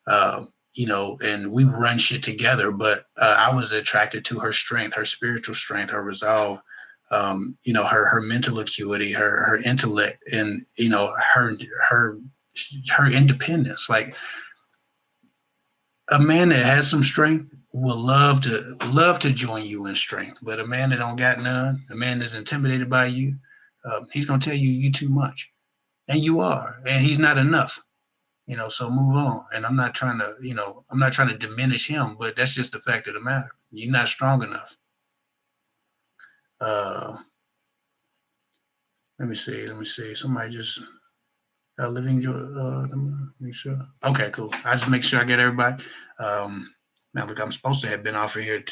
And we run shit together. But I was attracted to her strength, her spiritual strength, her resolve. Her mental acuity, her intellect, and her independence. Like, a man that has some strength will love to join you in strength. But a man that don't got none, a man that's intimidated by you, he's gonna tell you too much, and you are, and he's not enough. So move on. And I'm not trying to, I'm not trying to diminish him, but that's just the fact of the matter. You're not strong enough. Let me see. Somebody just living your make sure. Okay, cool. I just make sure I get everybody. Now look, I'm supposed to have been off of here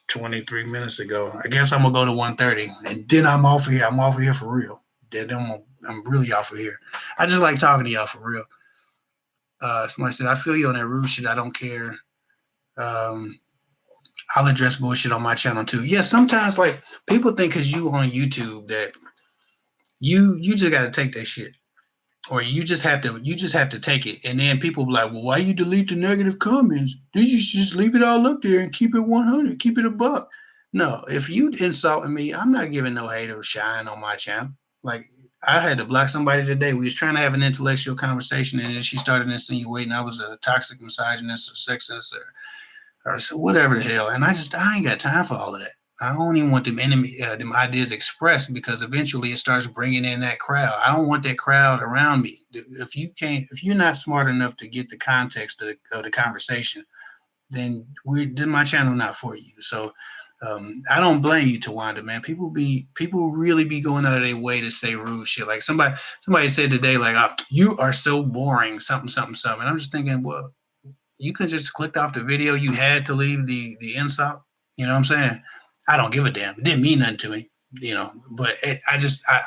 23 minutes ago. I guess I'm gonna go to 1:30, and then I'm off of here. I'm off of here for real. Then I'm really off of here. I just like talking to y'all for real. Somebody said, I feel you on that rude shit. I don't care. I'll address bullshit on my channel too. Yeah, sometimes like people think because you on YouTube that you just got to take that shit, or you just have to take it, and then people be like, well, why you delete the negative comments? Did you just leave it all up there and keep it 100, keep it a buck? No, if you insulting me, I'm not giving no hate or shine on my channel. Like I had to block somebody today. We was trying to have an intellectual conversation, and then she started insinuating I was a toxic misogynist or sexist or so whatever the hell. And I ain't got time for all of that. I don't even want them ideas expressed, because eventually it starts bringing in that crowd. I don't want that crowd around me. If you're not smart enough to get the context of the conversation, then my channel not for you. So I don't blame you, Tawanda, man. People really be going out of their way to say rude shit. Like somebody said today, like, oh, you are so boring, something, something, something. And I'm just thinking, well, you could just clicked off the video. You had to leave the insult. You know what I'm saying? I don't give a damn. It didn't mean nothing to me. But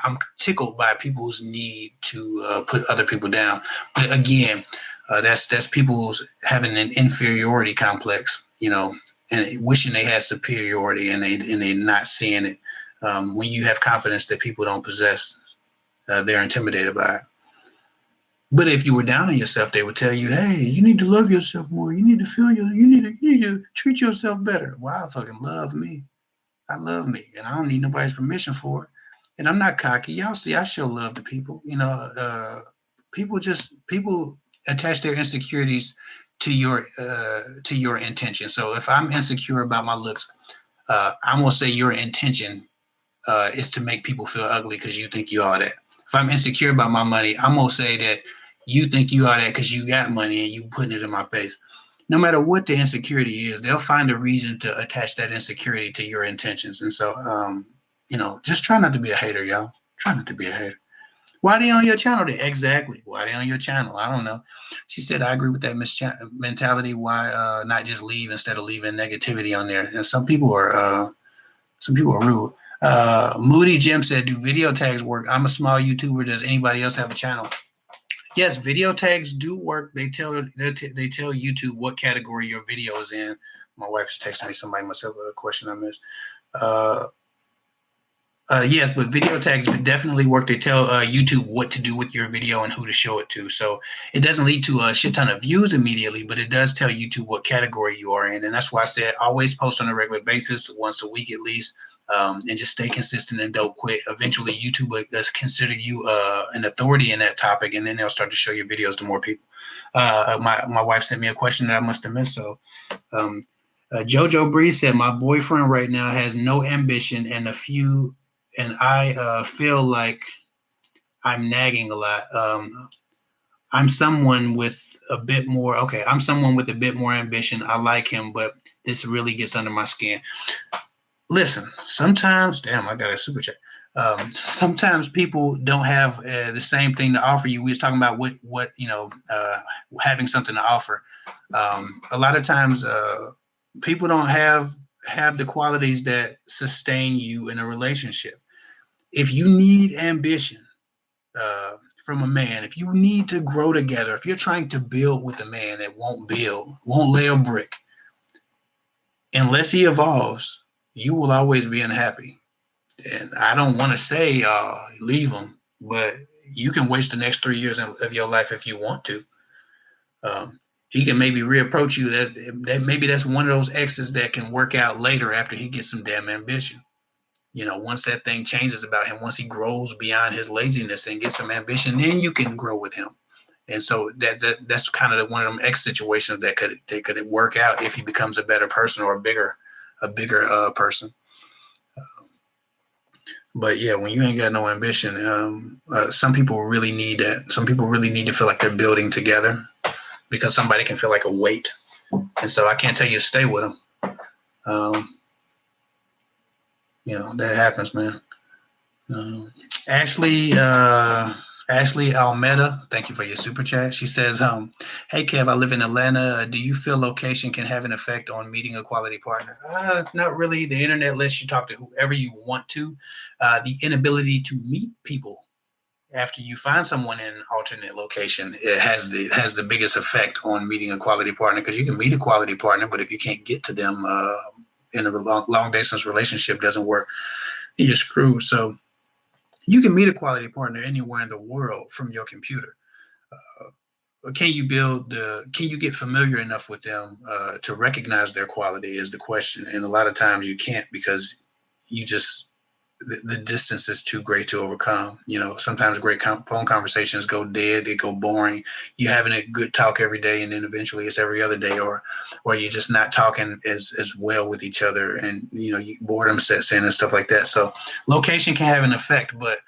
I'm tickled by people's need to put other people down. But again, that's people's having an inferiority complex. And wishing they had superiority, and they not seeing it. When you have confidence that people don't possess, they're intimidated by it. But if you were down on yourself, they would tell you, "Hey, you need to love yourself more. You need to you need to treat yourself better." Well, I fucking love me. I love me, and I don't need nobody's permission for it. And I'm not cocky. Y'all see, I show love to people. People attach their insecurities to your intention. So if I'm insecure about my looks, I'm gonna say your intention is to make people feel ugly because you think you are that. If I'm insecure about my money, I'm gonna say that you think you are that because you got money and you putting it in my face. No matter what the insecurity is, they'll find a reason to attach that insecurity to your intentions. And so, just try not to be a hater, y'all. Try not to be a hater. Why are they on your channel then? Exactly. Why are they on your channel? I don't know. She said, I agree with that mentality. Why not just leave instead of leaving negativity on there? And some people are rude. Moody Jim said, do video tags work? I'm a small YouTuber. Does anybody else have a channel? Yes, video tags do work. They tell YouTube what category your video is in. My wife is texting me. Somebody must have a question I missed. Yes, but video tags definitely work. They tell YouTube what to do with your video and who to show it to. So it doesn't lead to a shit ton of views immediately, but it does tell YouTube what category you are in. And that's why I said always post on a regular basis, once a week at least, and just stay consistent and don't quit. Eventually, YouTube will consider you an authority in that topic, and then they'll start to show your videos to more people. My wife sent me a question that I must have missed. So Jojo Bree said, my boyfriend right now has no ambition and I feel like I'm nagging a lot. I'm someone with a bit more. Okay, I'm someone with a bit more ambition. I like him, but this really gets under my skin. Listen, sometimes, damn, I got a super chat. Sometimes people don't have the same thing to offer you. We was talking about what having something to offer. A lot of times, people don't have the qualities that sustain you in a relationship. If you need ambition from a man, if you need to grow together, if you're trying to build with a man that won't lay a brick, unless he evolves, you will always be unhappy. And I don't want to say leave him, but you can waste the next 3 years of your life if you want to. He can maybe reapproach you. That maybe that's one of those exes that can work out later after he gets some damn ambition. Once that thing changes about him, once he grows beyond his laziness and gets some ambition, then you can grow with him. And so that's kind of one of them X situations that could work out if he becomes a better person or a bigger person. But yeah, when you ain't got no ambition, some people really need that. Some people really need to feel like they're building together because somebody can feel like a weight. And so I can't tell you to stay with them. Um, that happens, man. Um, Ashley, Ashley Almeda, thank you for your super chat. She says, "Hey Kev, I live in Atlanta. Do you feel location can have an effect on meeting a quality partner?" Not really. The internet lets you talk to whoever you want to. The inability to meet people after you find someone in an alternate location, it has the biggest effect on meeting a quality partner, because you can meet a quality partner, but if you can't get to them in a long distance relationship, doesn't work, you're screwed. So you can meet a quality partner anywhere in the world from your computer. Can you get familiar enough with them to recognize their quality is the question. And a lot of times you can't, because you just the distance is too great to overcome. Sometimes great phone conversations go dead, they go boring. You're having a good talk every day, and then eventually it's every other day, or you're just not talking as well with each other, and boredom sets in and stuff like that. So location can have an effect, but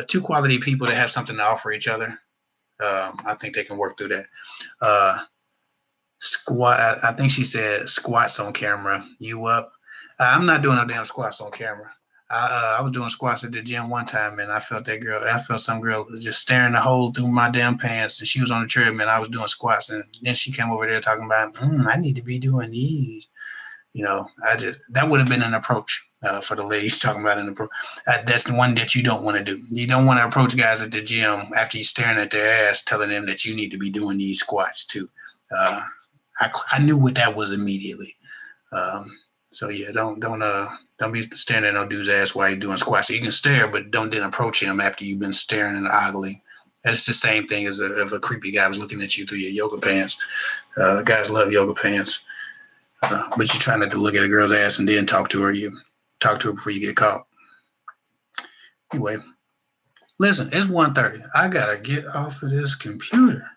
two quality people that have something to offer each other, I think they can work through that. Uh, Squat. I think she said squats on camera. You up? I'm not doing no damn squats on camera. I was doing squats at the gym one time, and I felt that girl. I felt some girl just staring a hole through my damn pants, and she was on the treadmill. I was doing squats, and then she came over there talking about, I need to be doing these. That would have been an approach for the ladies talking about an approach. That's the one that you don't want to do. You don't want to approach guys at the gym after you're staring at their ass, telling them that you need to be doing these squats too. Uh, I knew what that was immediately. Um, so yeah, don't be staring at no dude's ass while he's doing squats. So you can stare, but don't then approach him after you've been staring and ogling. That's the same thing as if a creepy guy was looking at you through your yoga pants. Guys love yoga pants, but you try not to look at a girl's ass and then talk to her. You talk to her before you get caught. Anyway, listen, it's 1:30. I gotta get off of this computer.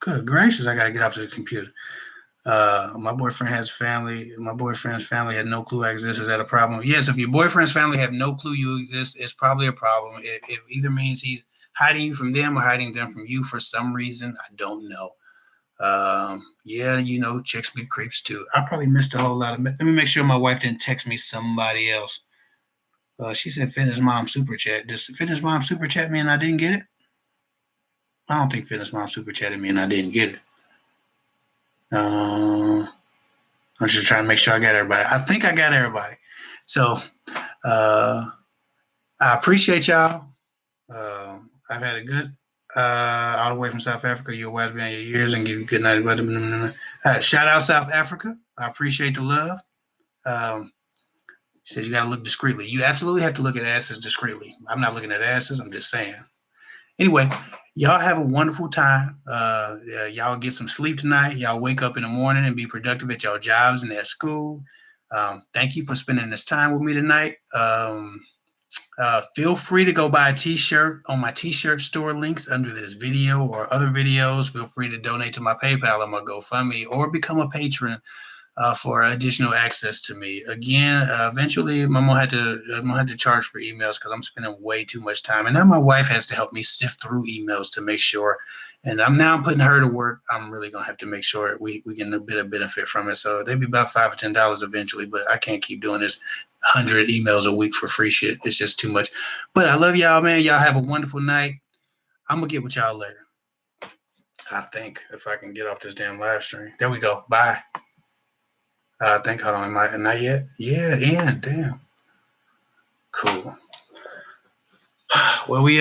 Good gracious, I gotta get off of this computer. My boyfriend has family. My boyfriend's family had no clue I exist. Is that a problem? Yes, if your boyfriend's family have no clue you exist, it's probably a problem. It either means he's hiding you from them or hiding them from you for some reason. I don't know. Yeah, chicks be creeps too. I probably missed a whole lot of. Let me make sure my wife didn't text me somebody else. She said fitness mom super chat. Does fitness mom super chat mean I didn't get it? I don't think fitness mom super chatted me and I didn't get it. I'm just trying to make sure I got everybody. I think I got everybody. So I appreciate y'all. I've had a good all the way from South Africa. You're wise beyond your years and give you good night. Shout out South Africa. I appreciate the love. He says you got to look discreetly. You absolutely have to look at asses discreetly. I'm not looking at asses. I'm just saying. Anyway, y'all have a wonderful time. Y'all get some sleep tonight. Y'all wake up in the morning and be productive at your jobs and at school. Thank you for spending this time with me tonight. Feel free to go buy a t-shirt on my t-shirt store links under this video or other videos. Feel free to donate to my PayPal on my GoFundMe or become a patron for additional access to me. Again, eventually, I'm gonna have to charge for emails because I'm spending way too much time, and now my wife has to help me sift through emails to make sure. And I'm putting her to work. I'm really gonna have to make sure we get a bit of benefit from it. So they'd be about $5 or $10 eventually, but I can't keep doing this 100 emails a week for free shit. It's just too much. But I love y'all, man. Y'all have a wonderful night. I'm gonna get with y'all later. I think if I can get off this damn live stream. There we go. Bye. I think, hold on, not yet? Yeah, damn. Cool. Well, we